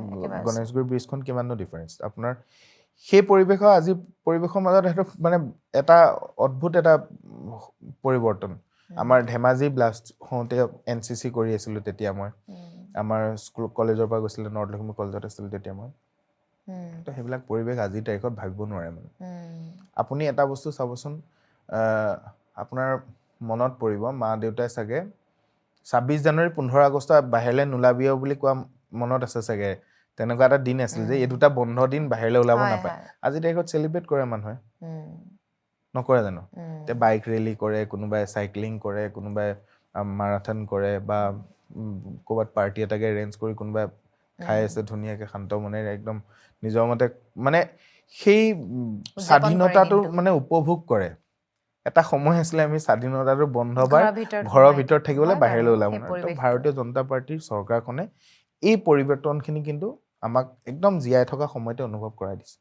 একেবাৰে গণেশগুৰি ব্ৰিজখন কিমাননো ডিফাৰেঞ্চ আপোনাৰ সেই পৰিৱেশৰ আজি পৰিৱেশৰ মাজত সেইটো মানে এটা অদ্ভুত এটা পৰিৱৰ্তন আমাৰ ধেমাজি ব্লাষ্ট হওঁতে NCC কৰি আছিলোঁ তেতিয়া মই আমাৰ স্কুল কলেজৰ পৰা গৈছিলে নৰ্থ লখিমপুৰ কলেজত আছিলোঁ তেতিয়া মই তো সেইবিলাক পৰিৱেশ আজিৰ তাৰিখত ভাবিব নোৱাৰে মানে আপুনি এটা বস্তু চাবচোন আপোনাৰ মনত পৰিব মা দেউতাই চাগে 26 জানুৱাৰী 15 আগষ্ট বাহিৰলৈ নোলাবিও বুলি কোৱা মনত আছে চাগে তেনেকুৱা এটা দিন আছিল যে এই দুটা বন্ধ দিন বাহিৰলৈ ওলাব নাপায় আজিৰ তাৰিখত চেলিব্ৰেট কৰে মানুহে নকৰে জানো তে বাইক ৰেলী কৰে কোনোবাই চাইক্লিং কৰে কোনোবাই মাৰাথন কৰে বা ক'ৰবাত পাৰ্টি এটাকে এৰেঞ্জ কৰি কোনোবাই খাই আছে ধুনীয়াকৈ শান্ত মনেৰে একদম নিজৰ মতে মানে সেই স্বাধীনতাটো মানে উপভোগ কৰে এটা সময় আছিলে আমি স্বাধীনতাটো বন্ধ বাৰ ঘৰৰ ভিতৰত থাকিবলৈ বাহিৰলৈ ওলাব নোৱাৰে ভাৰতীয় জনতা পাৰ্টিৰ চৰকাৰখনে এই পৰিৱৰ্তনখিনি কিন্তু আমাক একদম জীয়াই থকা সময়তে অনুভৱ কৰাই দিছে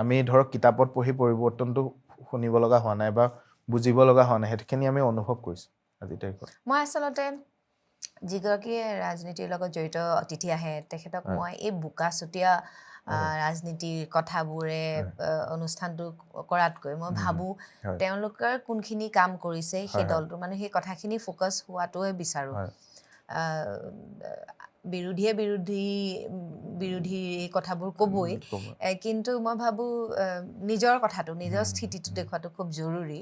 আমি ধৰক কিতাপত পঢ়ি পৰিৱৰ্তনটো শুনিব লগা হোৱা নাই বা বুজিব লগা হোৱা নাই সেইখিনি আমি অনুভৱ কৰিছোঁ আজিৰ তাৰিখত মই আচলতে যিগৰাকীয়ে ৰাজনীতিৰ লগত জড়িত অতিথি আহে তেখেতক মই এই বোকাচুতীয়া ৰাজনীতিৰ কথাবোৰে অনুষ্ঠানটো কৰাতকৈ মই ভাবোঁ তেওঁলোকৰ কোনখিনি কাম কৰিছে সেই দলটো মানে সেই কথাখিনি ফ'কাছ হোৱাটোৱে বিচাৰোঁ বিৰোধীয়ে বিৰোধী এই কথাবোৰ ক'বই কিন্তু মই ভাবোঁ নিজৰ কথাটো নিজৰ স্থিতিটো দেখুৱাটো খুব জৰুৰী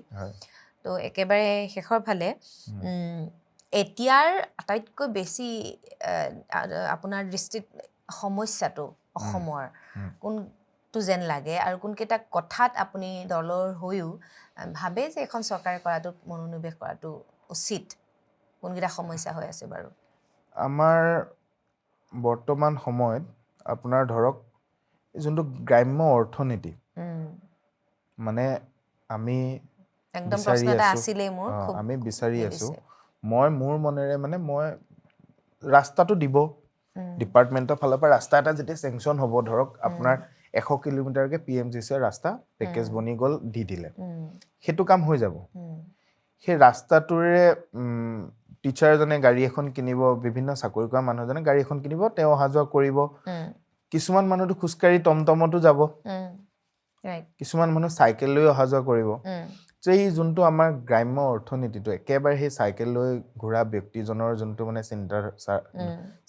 তো একেবাৰে শেষৰ ফালে এতিয়াৰ আটাইতকৈ বেছি আপোনাৰ দৃষ্টিত সমস্যাটো অসমৰ কোনটো যেন লাগে আৰু কোনকেইটা কথাত আপুনি দলৰ হৈও ভাবে যে এখন চৰকাৰে কৰাটো মনোনিৱেশ কৰাটো উচিত কোনকেইটা সমস্যা হৈ আছে বাৰু আমাৰ বৰ্তমান সময়ত আপোনাৰ ধৰক যোনটো গ্ৰাম্য অৰ্থনীতি মানে আমি একদম প্ৰশ্ন এটা আছিলেই মোৰ খুব আমি বিচাৰি আছোঁ মই মোৰ মনেৰে মানে মই ৰাস্তাটো দিব ডিপাৰ্টমেণ্টৰ ফালৰ পৰা ৰাস্তা এটা যেতিয়া চেংচন হ'ব ধৰক আপোনাৰ 100 কিলোমিটাৰকে PMGCৰ ৰাস্তা পেকেজ বনি গ'ল দি দিলে সেইটো কাম হৈ যাব সেই ৰাস্তাটোৰে টিচাৰ এজনে গাড়ী এখন কিনিব বিভিন্ন চাকৰি কৰা মানুহ এজনে গাড়ী এখন কিনিব তেওঁ অহা যোৱা কৰিব কিছুমান মানুহটো খোজকাঢ়ি টমটমতো যাব কিছুমান মানুহ চাইকেল লৈ অহা যোৱা কৰিব যে এই যোনটো আমাৰ গ্ৰাম্য অৰ্থনীতিটো একেবাৰে সেই চাইকেল লৈ ঘূৰা ব্যক্তিজনৰ যোনটো মানে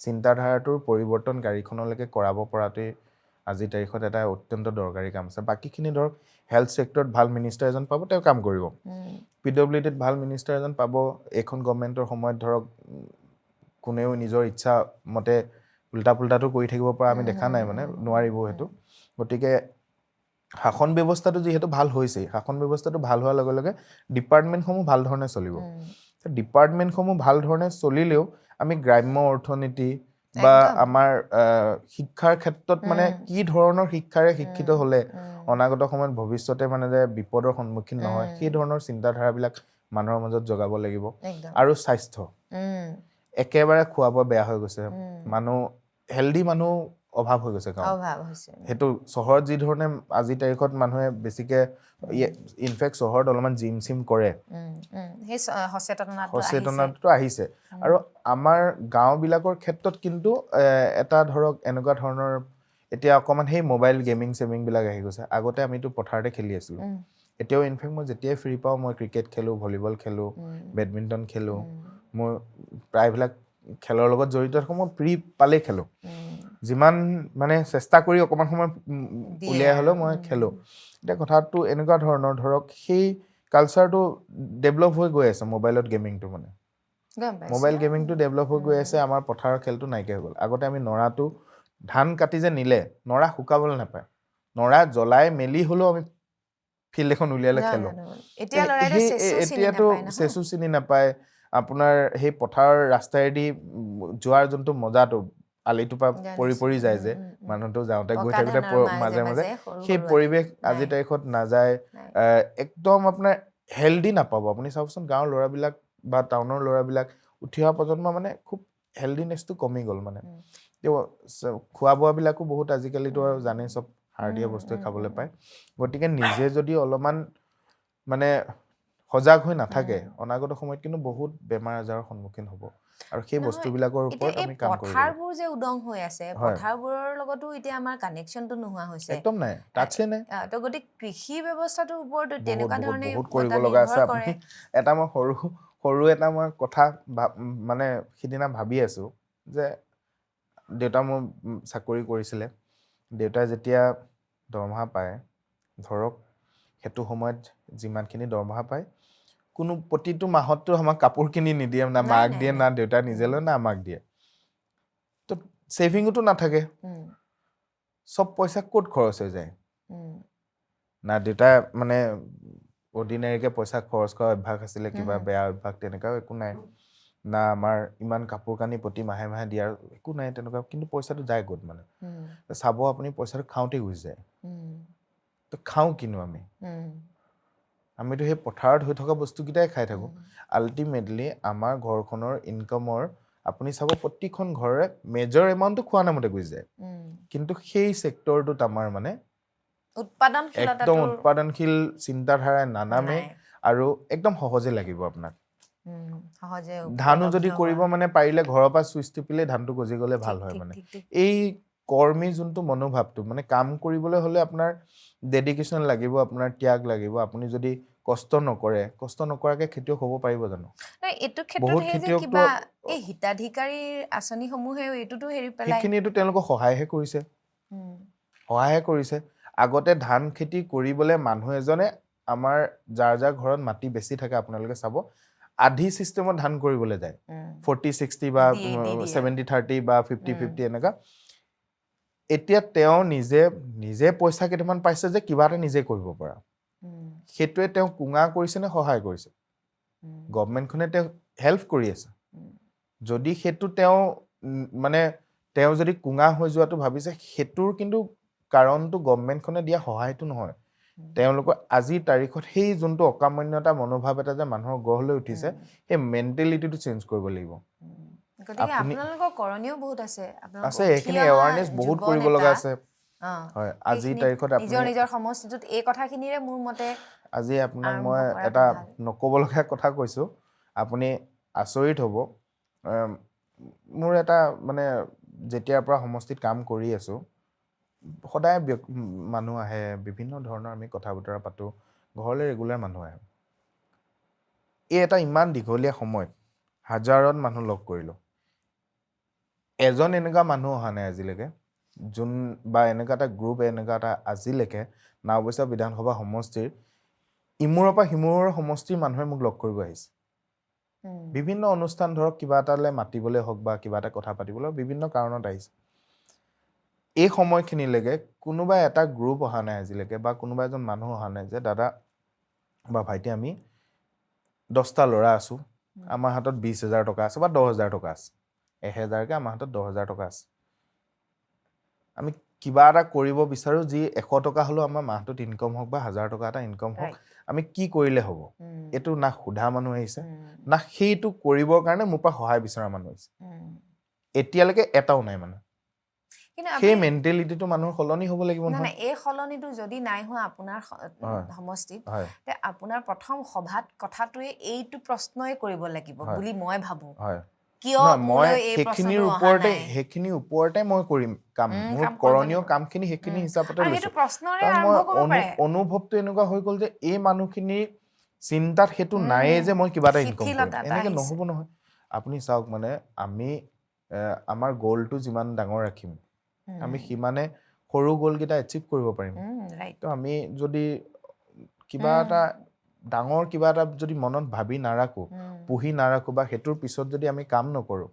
চিন্তাধাৰাটোৰ পৰিৱৰ্তন গাড়ীখনলৈকে কৰাব পৰাটোৱে আজিৰ তাৰিখত এটা অত্যন্ত দৰকাৰী কাম আছে বাকীখিনি ধৰক হেল্থ ছেক্টৰত ভাল মিনিষ্টাৰ এজন পাব তেওঁ কাম কৰিব PWDত ভাল মিনিষ্টাৰ এজন পাব এইখন গভৰ্ণমেণ্টৰ সময়ত ধৰক কোনেও নিজৰ ইচ্ছা মতে উল্টা পুল্টাটো কৰি থাকিব পৰা আমি দেখা নাই মানে নোৱাৰিব সেইটো গতিকে শাসন ব্যৱস্থাটো যিহেতু ভাল হৈছে শাসন ব্যৱস্থাটো ভাল হোৱাৰ লগে লগে ডিপাৰ্টমেণ্টসমূহ ভাল ধৰণে চলিব ডিপাৰ্টমেণ্টসমূহ ভাল ধৰণে চলিলেও আমি গ্ৰাম্য অৰ্থনীতি বা আমাৰ শিক্ষাৰ ক্ষেত্ৰত মানে কি ধৰণৰ শিক্ষাৰে শিক্ষিত হ'লে অনাগত সময়ত ভৱিষ্যতে মানে যে বিপদৰ সন্মুখীন নহয় সেই ধৰণৰ চিন্তাধাৰাবিলাক মানুহৰ মাজত জগাব লাগিব আৰু স্বাস্থ্য একেবাৰে খোৱা বোৱা বেয়া হৈ গৈছে মানুহ হেল্ডি মানুহ অভাৱ হৈ গৈছে সেইটো চহৰত যি ধৰণে আজিৰ তাৰিখত মানুহে বেছিকে ইনফেক্ট চহৰত অলপমান জিম চিম কৰে সচেতনতাটো আহিছে আৰু আমাৰ গাঁওবিলাকৰ ক্ষেত্ৰত কিন্তু এটা ধৰক এনেকুৱা ধৰণৰ এতিয়া অকণমান সেই মোবাইল গেমিং চেমিংবিলাক আহি গৈছে আগতে আমিতো পথাৰতে খেলি আছিলোঁ এতিয়াও ইনফেক্ট মই যেতিয়াই ফ্ৰী পাওঁ মই ক্ৰিকেট খেলোঁ ভলীবল খেলোঁ বেডমিণ্টন খেলোঁ মোৰ প্ৰায়বিলাক খেলৰ লগত জড়িত থাকোঁ মই ফ্ৰী পালেই খেলোঁ যিমান মানে চেষ্টা কৰি অকণমান সময় উলিয়াই হ'লেও মই খেলোঁ এতিয়া কথাটো এনেকুৱা ধৰণৰ ধৰক সেই কালচাৰটো ডেভেলপ হৈ গৈ আছে মোবাইলত গেমিংটো মানে গম পাইছো মোবাইল গেমিংটো ডেভেলপ হৈ গৈ আছে আমাৰ পথাৰৰ খেলটো নাইকিয়া হৈ গ'ল আগতে আমি নৰাটো ধান কাটি যে নিলে নৰা শুকাবলৈ নাপায় নৰা জ্বলাই মেলি হ'লেও আমি ফিল্ড এখন উলিয়ালে খেলো এতিয়া লৰাইটো চেচু চিনি এতিয়াতো নাপায় নহয় চেচু চিনি নাপায় আপোনাৰ সেই পথাৰৰ ৰাস্তাইদি যোৱাৰ যোনটো মজাটো আলিটোপা পৰি পৰি যায় যে মানুহটো যাওঁতে গৈ থাকোতে মাজে মাজে সেই পৰিৱেশ আজি তাৰিখত নাযায় একদম আপোনাৰ হেল্ডি নাপাব আপুনি চাওকচোন গাঁৱৰ ল'ৰাবিলাক বা টাউনৰ ল'ৰাবিলাক উঠি অহা প্ৰজন্ম মানে খুব হেল্ডিনেছটো কমি গ'ল মানে খোৱা বোৱাবিলাকো বহুত আজিকালিতো আৰু জানেই চব সাৰ দিয়া বস্তুৱে খাবলৈ পায় গতিকে নিজে যদি অলপমান মানে সজাগ হৈ নাথাকে অনাগত সময়ত কিন্তু বহুত বেমাৰ আজাৰৰ সন্মুখীন হ'ব আৰু সেই বস্তুবিলাকৰ ওপৰত আমি কাম কৰিব লাগিব পথাৰবোৰ যে উদং হৈ আছে পথাৰবোৰৰ লগতো এতিয়া আমাৰ কানেকচনটো নোহোৱা হৈছে একদম নাই টাচে নাই তো গতিকে কৃষি ব্যৱস্থাটোৰ ওপৰত তেনেকুৱা ধৰণে বহুত কৰিব লগা আছে আপুনি এটা মই সৰু এটা মই কথা মানে সিদিনা ভাবি আছো যে দেউতা মোৰ চাকৰি কৰিছিলে দেউতাই যেতিয়া দৰমহা পায় ধৰক সেইটো সময়ত যিমানখিনি দৰমহা পায় কোনো প্ৰতিটো মাহততো আমাক কাপোৰ কিনি নিদিয়ে না মাক দিয়ে না দেউতা নিজে লয় না আমাক দিয়ে তো সেভিংটো নাথাকে সব পইচা ক'ত খৰচ হৈ যায় না দেউতা মানে অৰ্ডিনাৰীকে পইচা খৰচ কৰা অভ্যাস আছিলে কিবা বেয়া অভ্যাস তেনেকাও একো নাই না আমাৰ ইমান কাপোৰ কানি প্ৰতি মাহে মাহে দিয়াৰ একো নাই তেনেকুৱা কিন্তু পইচাটো যায় ক'ত মানে চাব আপুনি পইচাটো খাওঁতে গুচি যায় তো খাওঁ কিনো আমিতো সেই পথাৰত হৈ থকা বস্তুকেইটাই খাই থাকোঁ আল্টিমেটলি আমাৰ ঘৰখনৰ ইনকামৰ আপুনি চাব প্ৰতিখন ঘৰে মেজৰ এমাউণ্টটো খোৱা নামতে গুচি যায় কিন্তু সেই ছেক্টৰটোত আমাৰ মানে একদম উৎপাদনশীল চিন্তাধাৰাই নানামে আৰু একদম সহজে লাগিব আপোনাক ধানো যদি কৰিব মানে পাৰিলে ঘৰৰ পৰা চুইচ টিপিলে ধানটো গজি গ'লে ভাল হয় মানে এই কৰ্মী যোনটো মনোভাৱটো মানে কাম কৰিবলৈ হ'লে আপোনাৰ ডেডিকেশ্যন লাগিব আপোনাৰ ত্যাগ লাগিব আপুনি যদি কষ্ট নকৰাকে খেতিয়ক হ'ব পাৰিব জানো এইটো ক্ষেত্ৰত সেই যে কিবা এই হিতাধিকাৰীৰ আঁচনিসমূহে এইটোতো হেৰি পেলাই সেইখিনিটো তেওঁলোকক সহায়হে কৰিছে আগতে ধান খেতি কৰিবলৈ মানুহ এজনে আমাৰ যাৰ ঘৰত মাটি বেছি থাকে আপোনালোকে চাব আধি সিস্টেমত ধান কৰিবলৈ যায় 40-60 বা 70-30 বা 50-50 এনেকা এতিয়া তেওঁ নিজে পইচা কেইটামান পাইছে যে কিবা এটা নিজে কৰিব পৰা সেইটোৱে তেওঁ কুঙা কৰিছে নে সহায় কৰিছে গভৰ্ণমেণ্টখনে তেওঁ হেল্প কৰি আছে যদি সেইটো তেওঁ মানে তেওঁ যদি কুঙা হৈ যোৱাটো ভাবিছে সেইটোৰ কিন্তু কাৰণটো গভৰ্ণমেণ্টখনে দিয়া সহায়টো নহয় তেওঁলোকৰ আজিৰ তাৰিখত সেই যোনটো অকামন্যতা মনোভাৱ এটা যে মানুহৰ গঢ় লৈ উঠিছে সেই মেণ্টেলিটিটো চেঞ্জ কৰিব লাগিব গতিকে আপোনালোকৰ কৰণীয় বহুত আছে আছে এইখিনি এৱাৰনেছ বহুত কৰিব লগা আছে হয় আজি তাৰিখত নিজৰ সমষ্টিটোত এই কথাখিনিৰে মোৰ মতে আজি আপোনাক মই এটা নকবলগীয়া কথা কৈছো আপুনি আচৰিত হ'ব মোৰ এটা মানে যেতিয়াৰ পৰা সমষ্টিত কাম কৰি আছো সদায় মানুহ আহে বিভিন্ন ধৰণৰ আমি কথা বতৰা পাতো ঘৰলৈ ৰেগুলাৰ মানুহ আহে এই এটা ইমান দীঘলীয়া সময়ত হাজাৰত মানুহ লগ কৰিলো এজন এনেকুৱা মানুহ অহা নাই আজিলৈকে যোন বা এনেকুৱা এটা গ্ৰুপ এনেকুৱা এটা আজিলৈকে নাওবৈচা বিধানসভা সমষ্টিৰ ইমূৰৰ পৰা সিমূৰৰ সমষ্টিৰ মানুহে মোক লগ কৰিব আহিছে বিভিন্ন অনুষ্ঠান ধৰক কিবা এটালে মাতিবলৈ হওক বা কিবা এটা কথা পাতিবলৈ বিভিন্ন কাৰণত আহিছে এই সময়খিনিলৈকে কোনোবা এটা গ্ৰুপ অহা নাই আজিলৈকে বা কোনোবা এজন মানুহ অহা নাই যে দাদা বা ভাইটি আমি 10টা ল'ৰা আছো আমাৰ হাতত 20,000 টকা আছে বা 10,000 টকা আছে 1,000কে আমাৰ হাতত 10,000 টকা আছে আমি কিবা এটা কৰিব বিচাৰো যি 100 টকা হলো আমাৰ মাহটোত ইনকাম হওক বা 1,000 টকা এটা ইনকাম হওক আমি কি কৰিলে হ'ব এটো না খুধা মানুহ আহিছে না সেইটো কৰিবৰ কাৰণে মোৰ পৰা সহায় বিচৰা মানুহ আহিছে এতিয়ালৈকে এটাও নাই মানে সেই মেণ্টেলিটিটো মানুহৰ সলনি হ'ব লাগিব নহয় এই সলনিটো যদি নাই হোৱা আপোনাৰ সমষ্টিত তে আপোনাৰ প্ৰথম সভাত কথাটোৱে এইটো প্ৰশ্নই কৰিব লাগিব বুলি মই ভাবো কিয় মই এই সেইখিনিৰ ওপৰতে মই কৰিম কাম মোৰ কৰণীয় কামখিনি সেইখিনি হিচাপতে লৈছো অনুভৱটো এনেকুৱা হৈ গ'ল যে এই মানুহখিনি চিন্তাত সেইটো নাইয়ে যে মই কিবা এটা ইনকাম কৰিম এনেকে নহ'ব নহয় আপুনি চাওক মানে আমি আমাৰ গ'লটো যিমান ডাঙৰ ৰাখিম আমি সিমানে সৰু গ'লকেইটা এচিভ কৰিব পাৰিম তো আমি যদি কিবা এটা ডাঙৰ কিবা এটা যদি মনত ভাবি নাৰাখো পুহি নাৰাখো বা সেইটোৰ পিছত যদি আমি কাম নকৰো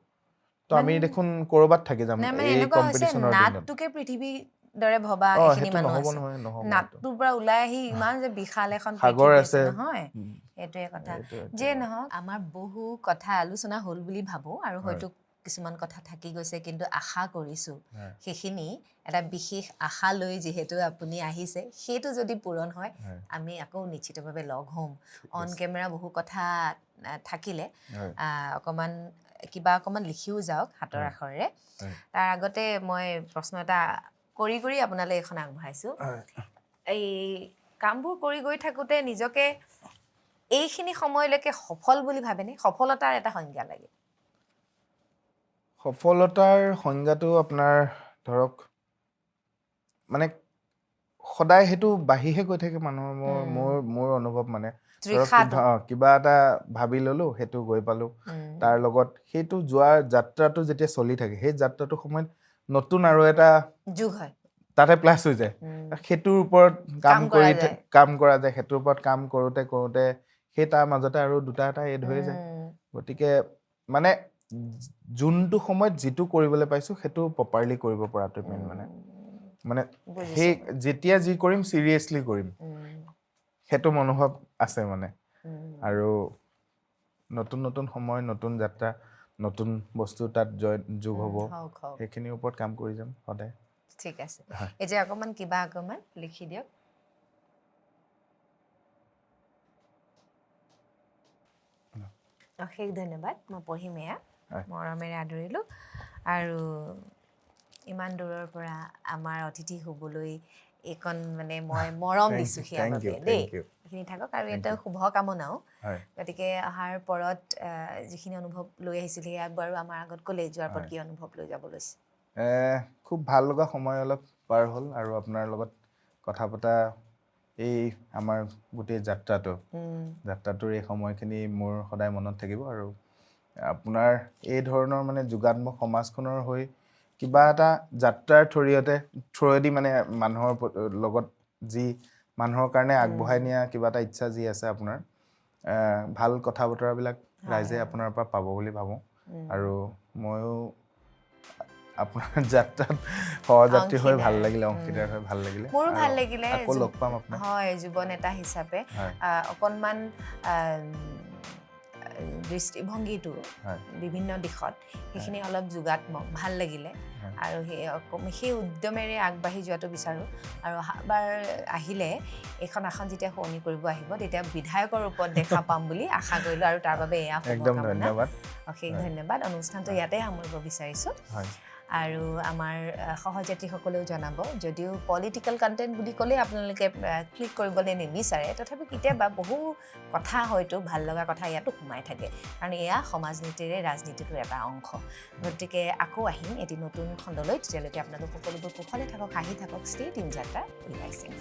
তো আমি দেখোন কৰবাত থাকি যাম এই কম্পিটিশনৰ দিনত নাটটোকে পৃথিৱী দৰে ভবা অ এখিনি সেইটো মানুহ নহব আছে নহয় নহব নাটটোৰ পৰা ওলাই আহি ইমান যে বিশাল এখন সাগৰ পৃথিৱী আছে নহয় এইটোৱে কথা এইটোৱে যে নহওক আমাৰ বহু কথা আলোচনা হ'ল বুলি ভাবো আৰু হয়তো কিছুমান কথা থাকি গৈছে কিন্তু আশা কৰিছো সেইখিনি এটা বিশেষ আশা লৈ যিহেতু আপুনি আহিছে সেইটো যদি পূৰণ হয় আমি আকৌ নিশ্চিতভাৱে লগ হ'ম অন কেমেৰা বহু কথা থাকিলে অকমান লিখিও যাওক হাতৰ আখৰেৰে তাৰ আগতে মই প্ৰশ্ন এটা কৰি আপোনালৈ এখন আগবঢ়াইছো এই কামবোৰ কৰি গৈ থাকোতে নিজকে এইখিনি সময়লৈকে সফল বুলি ভাবেনে সফলতাৰ এটা সংজ্ঞা লাগে সফলতাৰ সংজ্ঞাটো আপোনাৰ ধৰক মানে সদায় সেইটো বাঢ়িহে গৈ থাকে মানুহৰ মোৰ অনুভৱ মানে ধৰক কিবা এটা ভাবি ললো সেইটো গৈ পালো তাৰ লগত সেইটো যোৱাৰ যাত্ৰাটো যেতিয়া চলি থাকে সেই যাত্ৰাটো সময়ত নতুন আৰু এটা যুগ হয় তাতে প্লাছ হৈ যায় সেইটোৰ ওপৰত কাম কৰা যায় সেইটোৰ ওপৰত কাম কৰোতে সেই তাৰ মাজতে আৰু দুটা এটা এড হৈ যায় গতিকে মানে যোনটো সময়ত যিটো কৰিবলৈ পাইছো সেইটো প্ৰপাৰলি কৰিব পৰাটো মেইন মানে সেই যেতিয়া যি কৰিম চিৰিয়াছলি কৰিম সেইটো মনোভাৱ আছে মানে আৰু নতুন নতুন সময় নতুন যাত্ৰা নতুন বস্তু তাত যোগ হ'ব সেইখিনিৰ ওপৰত কাম কৰি যাম সদায় ঠিক আছে এতিয়া অকমান লিখি দিয়ক অশেষ ধন্যবাদ মই পঢ়িম এয়া মৰমেৰে আদৰিলো আৰু ইমান দূৰৰ পৰা আমাৰ অতিথি হ'বলৈ এইকণ মানে মই মৰম দিছো সেয়া বাবে দেই এইখিনি থাকক আৰু এটা শুভকামনাও গতিকে অহাৰ পৰত যিখিনি অনুভৱ লৈ আহিছিল সেয়া বাৰু আমাৰ আগত ক'লে যোৱাৰ পৰত কি অনুভৱ লৈ যাব লৈছে খুব ভাল লগা সময় অলপ পাৰ হ'ল আৰু আপোনাৰ লগত কথা পতা এই আমাৰ গোটেই যাত্ৰাটোৰ এই সময়খিনি মোৰ সদায় মনত থাকিব আৰু আপোনাৰ এই ধৰণৰ মানে যোগাত্মক সমাজখনৰ হৈ কিবা এটা যাত্ৰাৰ থ্ৰুৱেদি মানে মানুহৰ লগত যি মানুহৰ কাৰণে আগবঢ়াই নিয়া কিবা এটা ইচ্ছা যি আছে আপোনাৰ ভাল কথা বতৰাবিলাক ৰাইজে আপোনাৰ পৰা পাব বুলি ভাবোঁ আৰু ময়ো আপোনাৰ যাত্ৰাত সহযাত্ৰী হৈ ভাল লাগিলে অংশীদাৰ হৈ ভাল লাগিলে মোৰো ভাল লাগিলে আকৌ লগ পাম আপোনাক হয় যুৱ নেতা হিচাপে অকণমান দৃষ্টিভংগীটো বিভিন্ন দিশত সেইখিনি অলপ যোগাত্মক ভাল লাগিলে আৰু সেই উদ্যমেৰে আগবাঢ়ি যোৱাটো বিচাৰোঁ আৰু এবাৰ আহিলে এইখন আসন যেতিয়া শুৱনি কৰিব আহিব তেতিয়া বিধায়কৰ ৰূপত দেখা পাম বুলি আশা কৰিলোঁ আৰু তাৰ বাবে এয়া শুভকামনা অশেষ ধন্যবাদ অনুষ্ঠানটো ইয়াতে সামৰিব বিচাৰিছোঁ আৰু আমাৰ সহযাত্ৰীসকলেও জনাব যদিও পলিটিকেল কণ্টেণ্ট বুলি ক'লেই আপোনালোকে ক্লিক কৰিবলৈ নিবিচাৰে তথাপি কেতিয়াবা বহু কথা হয়তো ভাল লগা কথা ইয়াতো সোমাই থাকে কাৰণ এয়া সমাজনীতিৰে ৰাজনীতিটোৰ এটা অংশ গতিকে আকৌ আহিম এটি নতুন খণ্ডলৈ তেতিয়ালৈকে আপোনালোক সকলোবোৰ কুশলে থাকক হাঁহি থাকক ষ্টে টিউন যাত্ৰা উইনাইছিং